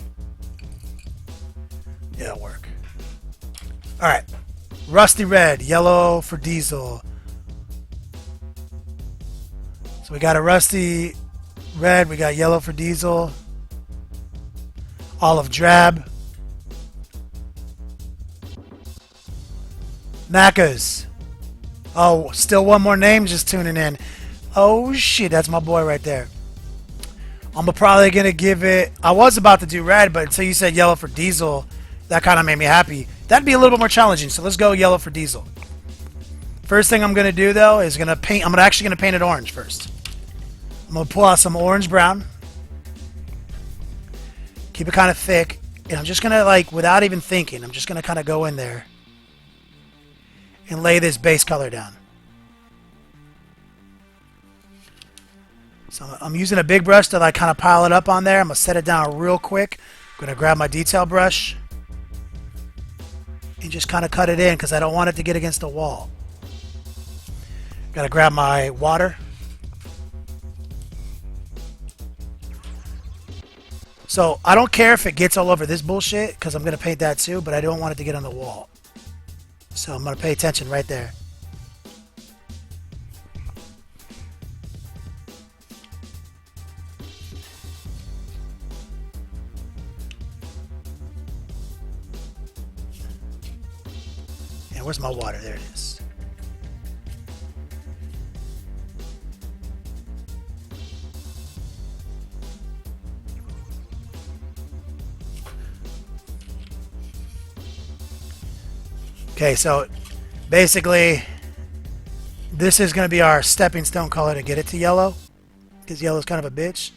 Yeah, it'll work. Alright. Rusty red, yellow for diesel. So we got a rusty red, we got yellow for diesel. Olive drab. Macca's. Oh, still one more name just tuning in. Oh shit, that's my boy right there. I'm probably gonna give it, I was about to do red, but until you said yellow for diesel, that kind of made me happy. That'd be a little bit more challenging, so let's go yellow for diesel. First thing I'm gonna do though is I'm actually gonna paint it orange first. I'm gonna pull out some orange brown. Keep it kind of thick, and I'm just gonna, like, without even thinking, I'm just gonna kind of go in there and lay this base color down. So I'm using a big brush to, like, kind of pile it up on there. I'm gonna set it down real quick. I'm gonna grab my detail brush and just kind of cut it in because I don't want it to get against the wall. Gotta grab my water. So I don't care if it gets all over this bullshit because I'm gonna paint that too, but I don't want it to get on the wall. So I'm gonna pay attention right there. And where's my water? There it is. Okay, so basically this is going to be our stepping stone color to get it to yellow, because yellow is kind of a bitch.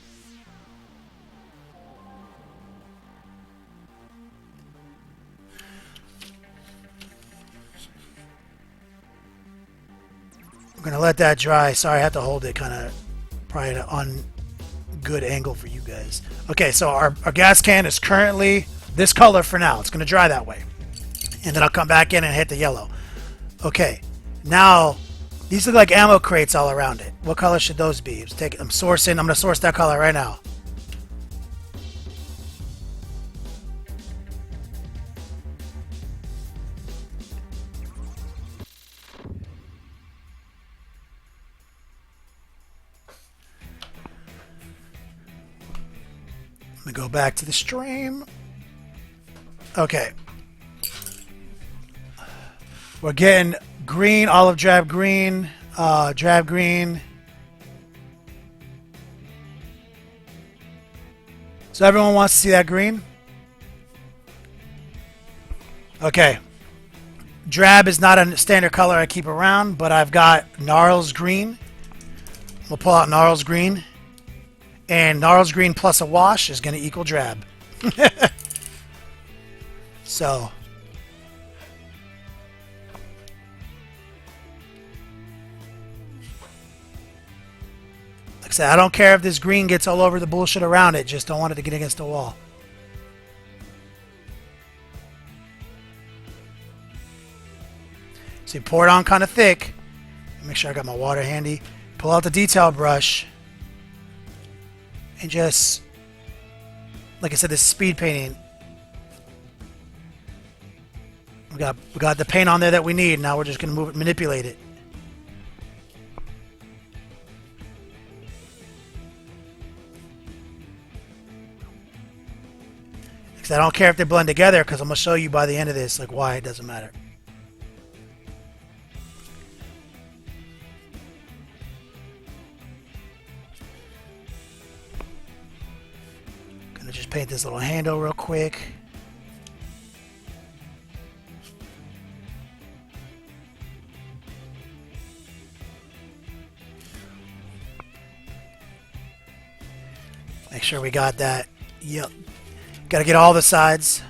I'm going to let that dry. Sorry, I have to hold it kind of probably on good angle for you guys. Okay, so our gas can is currently this color for now. It's going to dry that way. And then I'll come back in and hit the yellow. Okay, now these look like ammo crates all around it. What color should those be? I'm going to source that color right now. Let me go back to the stream. Okay. We're getting green, olive drab green, drab green. So everyone wants to see that green? Okay. Drab is not a standard color I keep around, but I've got Gnarls green. We'll pull out Gnarls green. And Gnarls green plus a wash is going to equal drab. So... like I said, I don't care if this green gets all over the bullshit around it. Just don't want it to get against the wall. See, pour it on kind of thick. Make sure I got my water handy. pull out the detail brush and just, like I said, this is speed painting. We got the paint on there that we need. Now we're just going to move it, manipulate it. Because I don't care if they blend together, because I'm going to show you by the end of this like why it doesn't matter. Gonna just paint this little handle real quick. Make sure we got that. Yep. Got to get all the sides.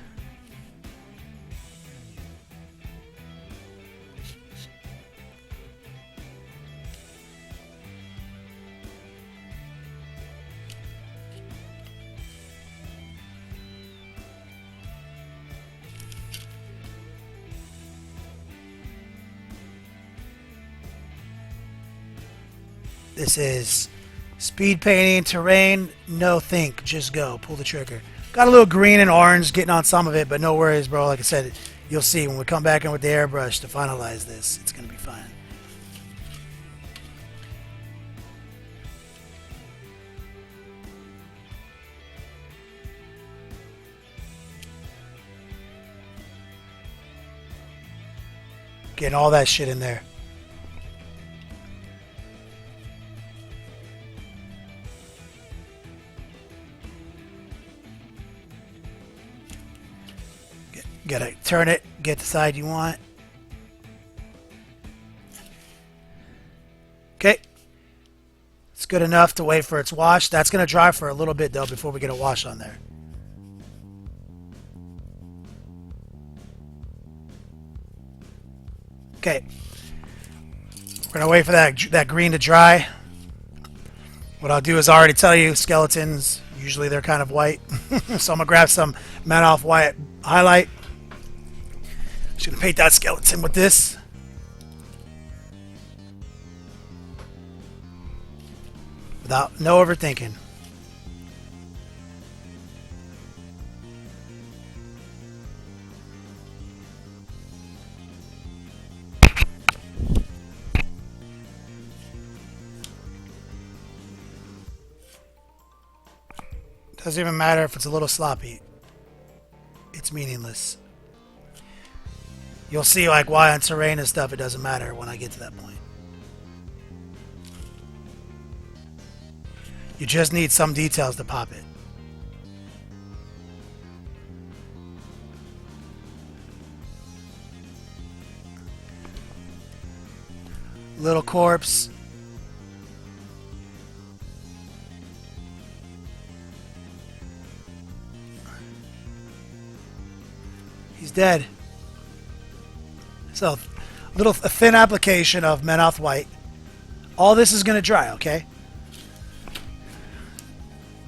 This is speed painting, terrain, no think, just go, pull the trigger. Got a little green and orange getting on some of it, but no worries, bro. Like I said, you'll see when we come back in with the airbrush to finalize this, it's going to be fine. Getting all that shit in there. Gotta turn it, get the side you want. Okay. It's good enough to wait for its wash. That's going to dry for a little bit, though, before we get a wash on there. Okay. We're going to wait for that green to dry. What I'll do is already tell you, skeletons, usually they're kind of white. So I'm going to grab some matte off white highlight. Just going to paint that skeleton with this. Without no overthinking. Doesn't even matter if it's a little sloppy. It's meaningless. You'll see like why on terrain and stuff it doesn't matter when I get to that point. You just need some details to pop it. Little corpse. He's dead. So, a thin application of Menoth White. All this is going to dry, okay?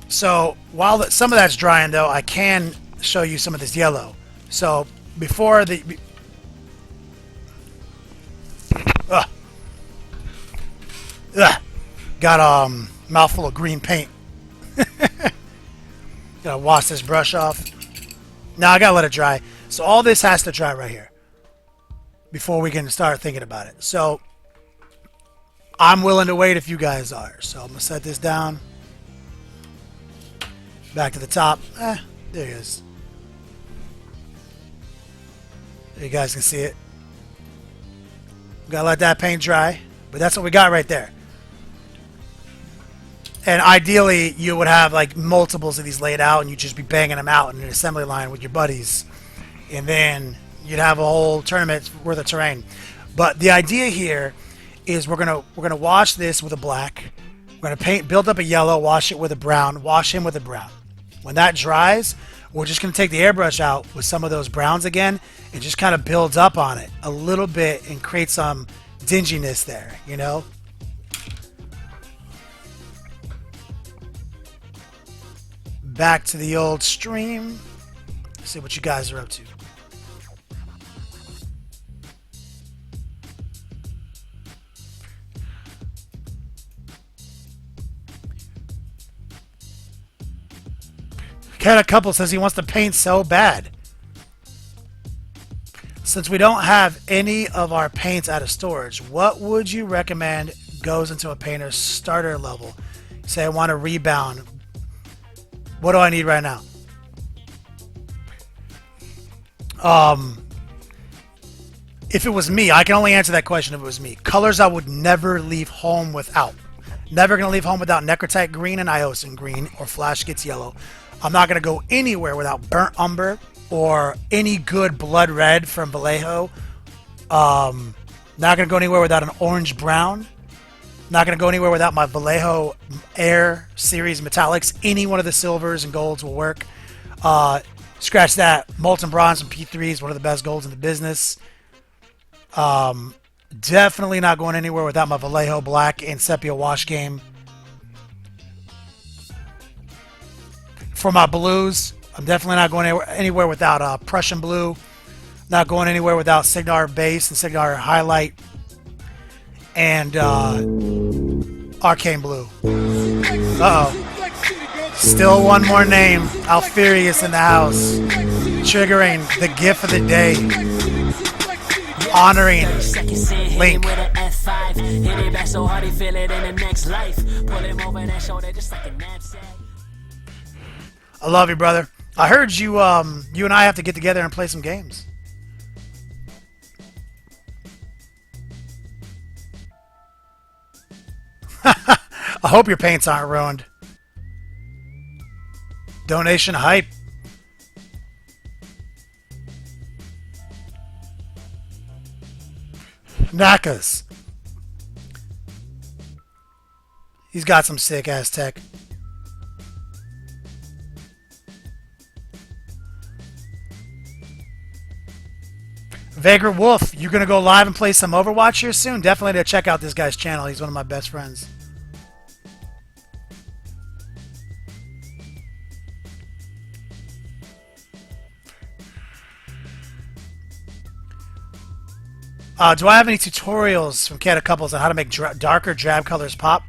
So, while some of that's drying, though, I can show you some of this yellow. So, before the... Got a mouthful of green paint. Gotta wash this brush off. Now, I gotta let it dry. So, all this has to dry right here before we can start thinking about it. So, I'm willing to wait if you guys are. So, I'm going to set this down. Back to the top. There he is. There you guys can see it. Gotta let that paint dry. But that's what we got right there. And ideally, you would have like multiples of these laid out and you'd just be banging them out in an assembly line with your buddies. And then you'd have a whole tournament worth of terrain. But the idea here is we're gonna wash this with a black. We're gonna build up a yellow, wash it with a brown, wash him with a brown. When that dries, we're just gonna take the airbrush out with some of those browns again and just kind of build up on it a little bit and create some dinginess there, you know? Back to the old stream. See what you guys are up to. Cat a Couple says he wants to paint so bad. Since we don't have any of our paints out of storage, what would you recommend goes into a painter's starter level? Say I want to rebound. What do I need right now? If it was me, I can only answer that question if it was me. Colors I would never leave home without. Never going to leave home without Necrotite green and Iosin green or Flash Gets yellow. I'm not going to go anywhere without Burnt Umber or any good Blood Red from Vallejo. Not going to go anywhere without an Orange Brown. Not going to go anywhere without my Vallejo Air Series Metallics. Any one of the silvers and golds will work. Scratch that. Molten Bronze and P3 is one of the best golds in the business. Definitely not going anywhere without my Vallejo Black and Sepia Wash Game. For my blues, I'm definitely not going anywhere without Prussian Blue. Not going anywhere without Signar Base and Signar Highlight. And Arcane Blue. Uh-oh. Still one more name. Alfurious in the house. Triggering the GIF of the day. Honoring Link. I love you, brother. I heard you you and I have to get together and play some games. I hope your paints aren't ruined. Donation hype. Nakas. He's got some sick ass tech. Vagrant Wolf, you're gonna go live and play some Overwatch here soon? Definitely to check out this guy's channel. He's one of my best friends. Do I have any tutorials from Cat Couples on how to make darker drab colors pop?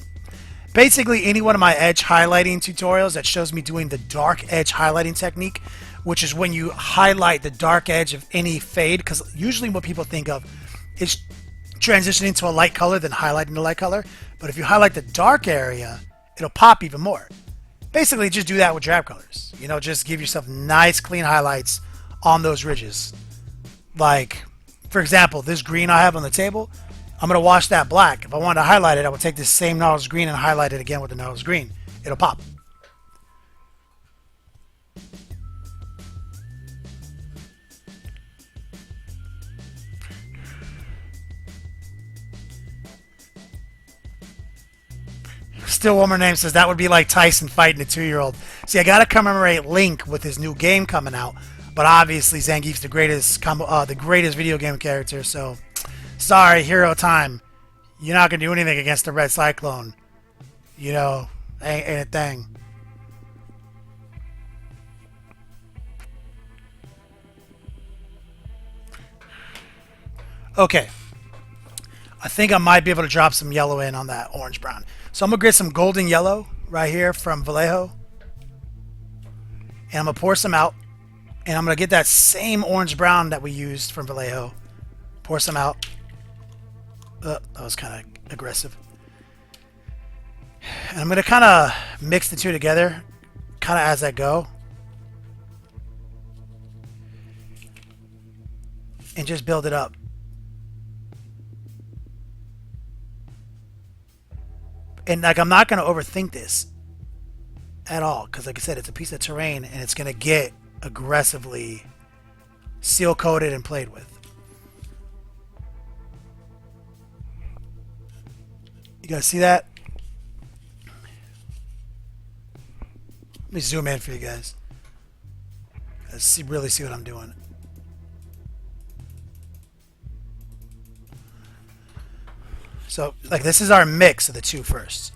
Basically, any one of my edge highlighting tutorials that shows me doing the dark edge highlighting technique, which is when you highlight the dark edge of any fade, because usually what people think of is transitioning to a light color, then highlighting the light color. But if you highlight the dark area, it'll pop even more. Basically, just do that with drab colors. You know, just give yourself nice, clean highlights on those ridges. Like, for example, this green I have on the table, I'm going to wash that black. If I wanted to highlight it, I would take this same Gnarls green and highlight it again with the Gnarls green. It'll pop. Still one more name says that would be like Tyson fighting a 2-year-old. See, I got to commemorate Link with his new game coming out. But obviously, Zangief's the greatest video game character. So, sorry, Hero Time. You're not gonna do anything against the Red Cyclone. You know, ain't a thing. Okay. I think I might be able to drop some yellow in on that orange brown. So I'm gonna get some golden yellow right here from Vallejo, and I'm gonna pour some out. And I'm going to get that same orange brown that we used from Vallejo. Pour some out. That was kind of aggressive. And I'm going to kind of mix the two together, kind of as I go. And just build it up. And like, I'm not going to overthink this at all. Because like I said, it's a piece of terrain and it's going to get aggressively seal coated and played with. You guys see that? Let me zoom in for you guys. Really see what I'm doing. So like this is our mix of the two first.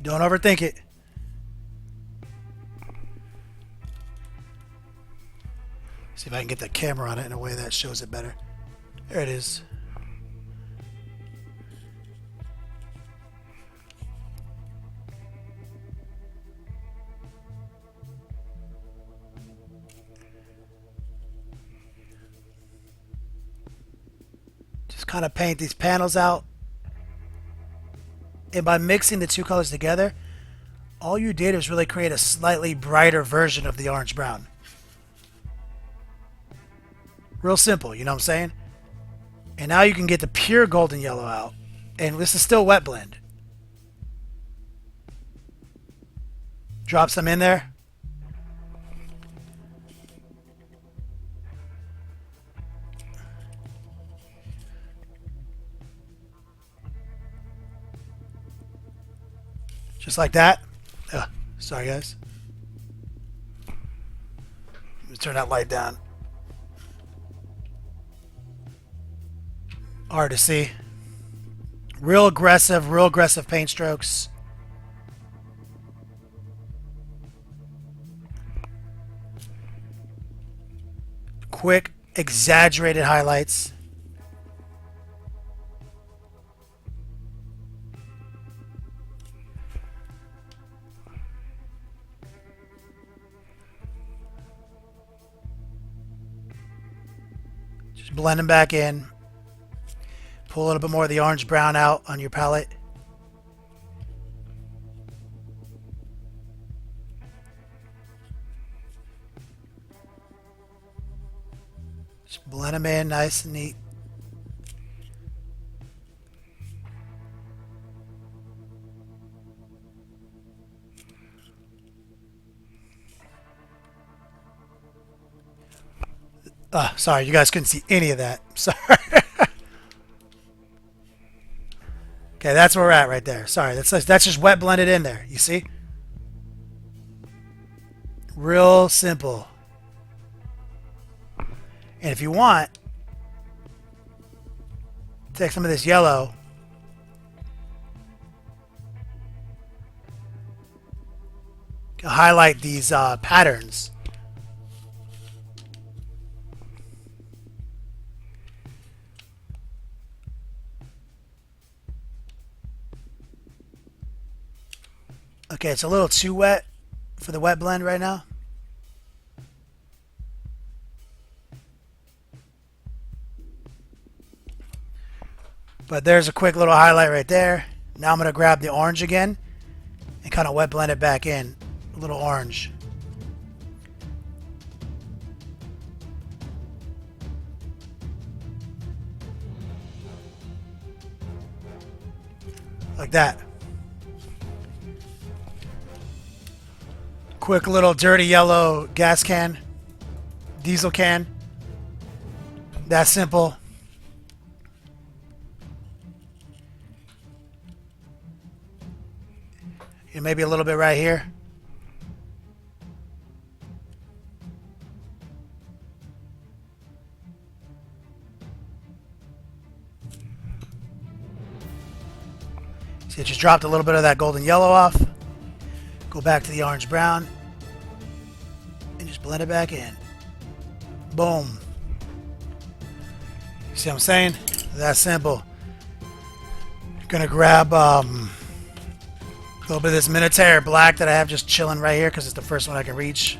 Don't overthink it. See if I can get the camera on it in a way that shows it better. There it is. Just kind of paint these panels out. And by mixing the two colors together, all you did is really create a slightly brighter version of the orange brown. Real simple, you know what I'm saying? And now you can get the pure golden yellow out. And this is still wet blend. Drop some in there. Just like that. Sorry, guys. Let me turn that light down. Hard to see. Real aggressive paint strokes. Quick, exaggerated highlights. Just blend them back in. Pull a little bit more of the orange brown out on your palette. Just blend them in nice and neat. Sorry, you guys couldn't see any of that. Sorry. Okay, that's where we're at right there. Sorry, that's just wet blended in there. You see? Real simple. And if you want, take some of this yellow. Highlight these patterns. Okay, it's a little too wet for the wet blend right now. But there's a quick little highlight right there. Now I'm going to grab the orange again and kind of wet blend it back in. A little orange. Like that. Quick little dirty yellow gas can, diesel can. That simple. And maybe a little bit right here. See, it just dropped a little bit of that golden yellow off. Go back to the orange brown and just blend it back in. Boom. See what I'm saying? That simple. Gonna grab a little bit of this Minotaur black that I have just chilling right here because it's the first one I can reach.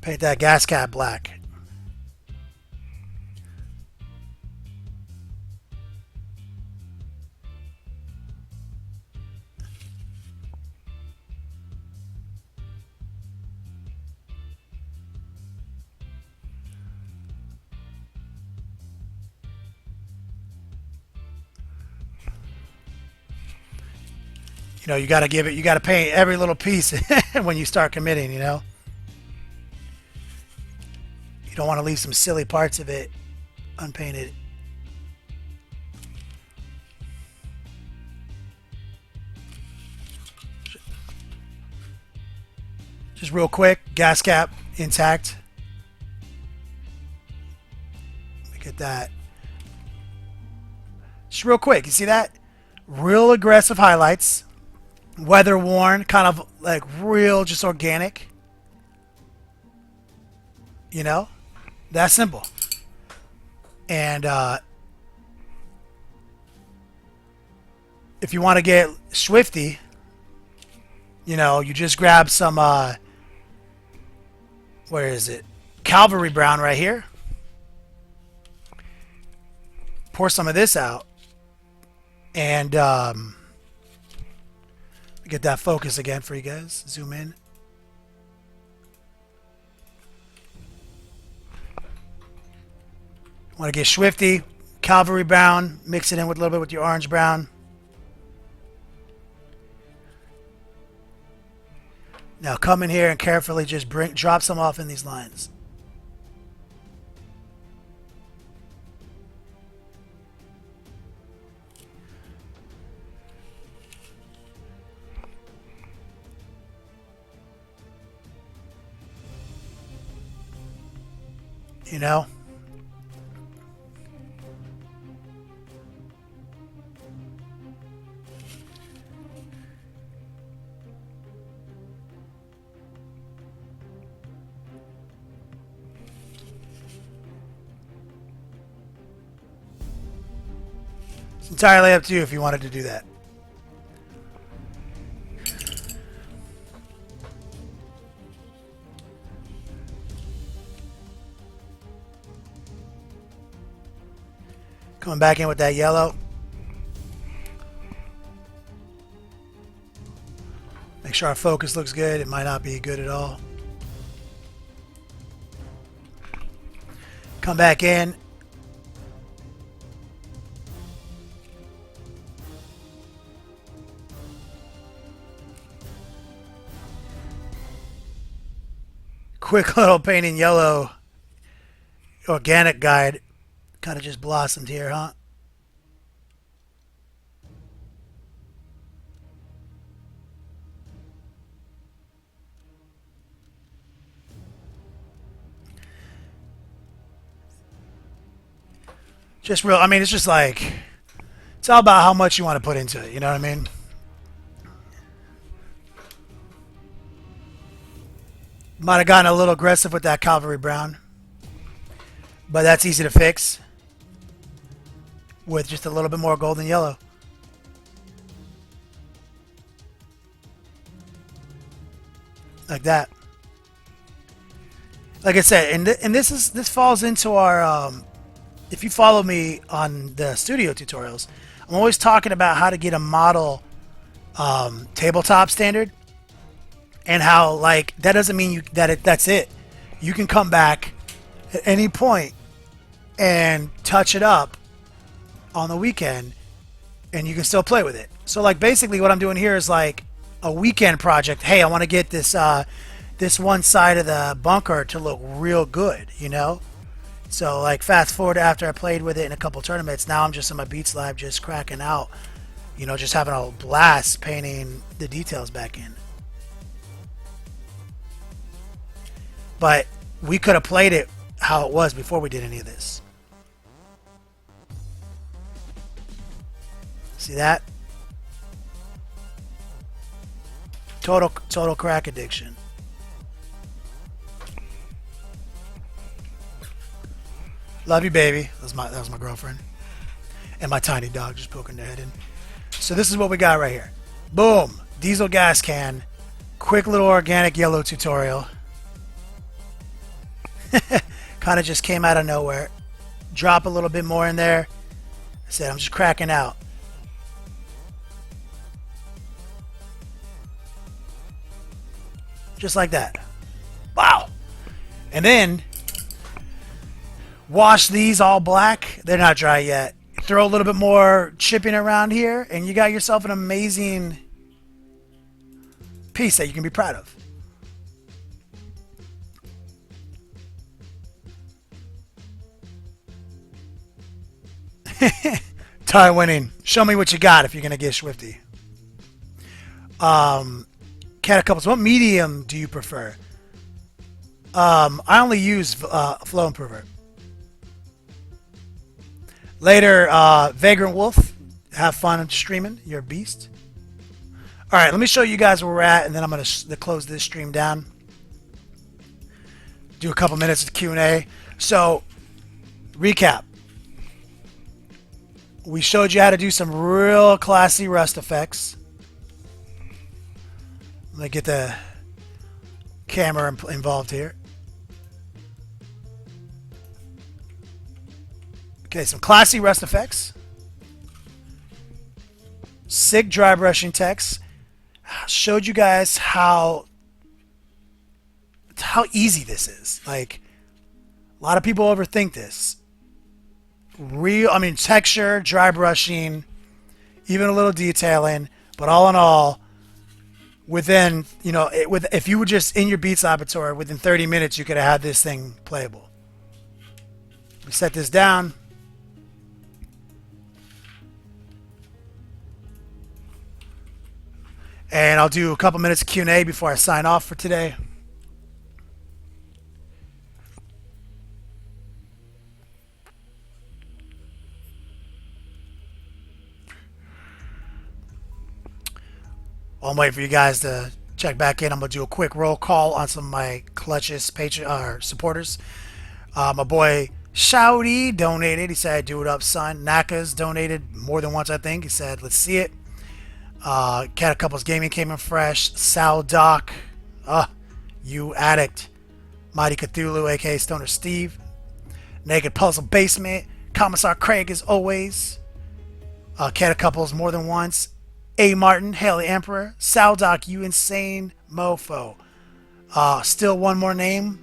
Paint that gas cap black. You know, you got to give it, you got to paint every little piece when you start committing, you know. You don't want to leave some silly parts of it unpainted. Just real quick, gas cap intact. Look at that. Just real quick, you see that? Real aggressive highlights. Weather worn, kind of like real, just organic. You know? That simple. And if you want to get swifty, you know, you just grab some, where is it? Cavalry brown right here. Pour some of this out. And get that focus again for you guys. Zoom in. Want to get swifty, cavalry brown, mix it in with a little bit with your orange brown. Now come in here and carefully just drop some off in these lines. You know? It's entirely up to you if you wanted to do that. Coming back in with that yellow. Make sure our focus looks good. It might not be good at all. Come back in. Quick little paint in yellow organic guide. Kind of just blossomed here, huh? Just real, I mean, it's just like, it's all about how much you want to put into it, you know what I mean? Might have gotten a little aggressive with that cavalry brown, but that's easy to fix with just a little bit more golden yellow. Like that. Like I said, and this falls into our if you follow me on the studio tutorials, I'm always talking about how to get a model tabletop standard, and how, like, that doesn't mean that's it. You can come back at any point and touch it up on the weekend, and you can still play with it. So, like, basically what I'm doing here is like a weekend project. Hey, I want to get this this one side of the bunker to look real good, you know? So, like, fast forward after I played with it in a couple tournaments, now I'm just in my Beats Lab just cracking out, you know, just having a blast painting the details back in. But we could have played it how it was before we did any of this. See that? Total crack addiction. Love you, baby. That was my girlfriend. And my tiny dog just poking their head in. So this is what we got right here. Boom. Diesel gas can. Quick little organic yellow tutorial. Kind of just came out of nowhere. Drop a little bit more in there. I said, I'm just cracking out. Just like that. Wow. And then wash these all black. They're not dry yet. Throw a little bit more chipping around here, and you got yourself an amazing piece that you can be proud of. Tie winning. Show me what you got if you're going to get swifty. Cat couples. What medium do you prefer? I only use Flow Improver. Later, Vagrant Wolf. Have fun streaming. You're a beast. Alright, let me show you guys where we're at, and then I'm going to close this stream down. do a couple minutes of Q&A. So, recap. We showed you how to do some real classy rust effects. Let me get the camera involved here. Okay, some classy rust effects. Sick dry brushing text. Showed you guys how easy this is. Like, a lot of people overthink this. Texture, dry brushing, even a little detailing, but all in all, within, if you were just in your Beats laboratory, within 30 minutes, you could have had this thing playable. We set this down. And I'll do a couple minutes of Q&A before I sign off for today. I'm waiting for you guys to check back in. I'm going to do a quick roll call on some of my clutches supporters. My boy Shouty donated. He said, do it up, son. Naka's donated more than once, I think. He said, let's see it. Cat Couples Gaming came in fresh. Sal Doc. You Addict. Mighty Cthulhu, aka Stoner Steve. Naked Puzzle Basement. Commissar Craig, as always. Cat Couples more than once. A. Martin, Haley Emperor, Sal Doc, you insane mofo. Still one more name.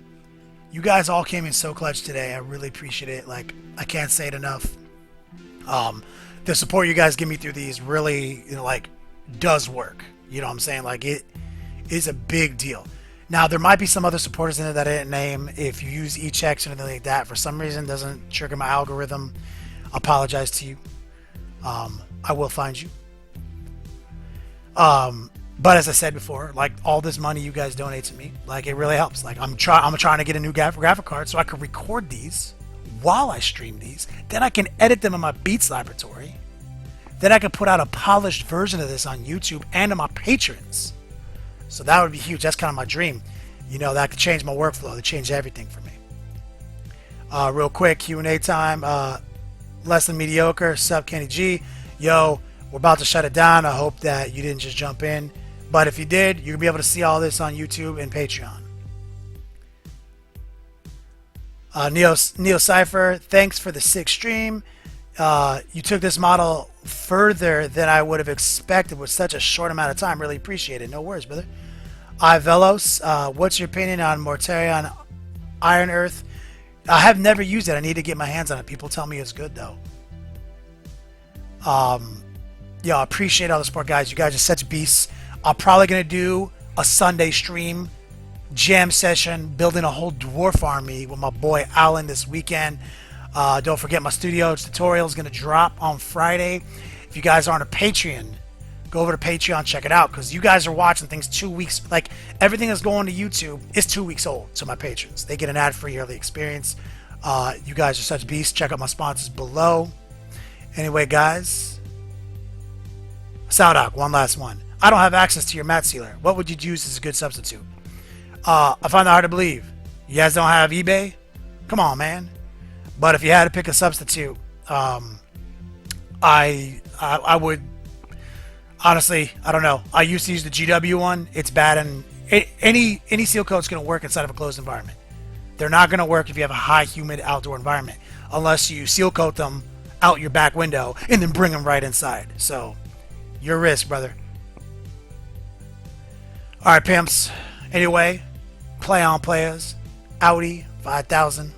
You guys all came in so clutch today. I really appreciate it. Like, I can't say it enough. The support you guys give me through these really, does work. You know what I'm saying? Like, it is a big deal. Now, there might be some other supporters in there that I didn't name. If you use e-checks or anything like that, for some reason, doesn't trigger my algorithm, I apologize to you. I will find you. But as I said before, like, all this money you guys donate to me, like, it really helps. Like, I'm trying to get a new graphic card so I can record these while I stream these. Then I can edit them in my Beats laboratory. Then I can put out a polished version of this on YouTube and to my patrons. So that would be huge. That's kind of my dream. That could change my workflow. That change everything for me. Real quick, Q&A time. Less than mediocre. Sup, Kenny G. Yo, we're about to shut it down. I hope that you didn't just jump in. But if you did, you'll be able to see all this on YouTube and Patreon. Neo Cypher, thanks for the sick stream. You took this model further than I would have expected with such a short amount of time. Really appreciate it. No worries, brother. Velos, what's your opinion on Mortarion Iron Earth? I have never used it. I need to get my hands on it. People tell me it's good, though. Yeah, I appreciate all the support, guys. You guys are such beasts. I'm probably going to do a Sunday stream, jam session, building a whole dwarf army with my boy Alan this weekend. Don't forget my studio tutorial is going to drop on Friday. If you guys aren't a Patreon, go over to Patreon, check it out, because you guys are watching things 2 weeks. Like, everything that's going to YouTube is 2 weeks old to my patrons. They get an ad-free early experience. You guys are such beasts. Check out my sponsors below. Anyway, guys, Saudoc, one last one. I don't have access to your matte sealer. What would you use as a good substitute? I find that hard to believe. You guys don't have eBay? Come on, man. But if you had to pick a substitute, I would honestly, I don't know. I used to use the GW one. It's bad, and any seal coat's going to work inside of a closed environment. They're not going to work if you have a high humid outdoor environment, unless you seal coat them out your back window and then bring them right inside. So, your risk, brother. All right, pimps. Anyway, play on players. Audi 5000.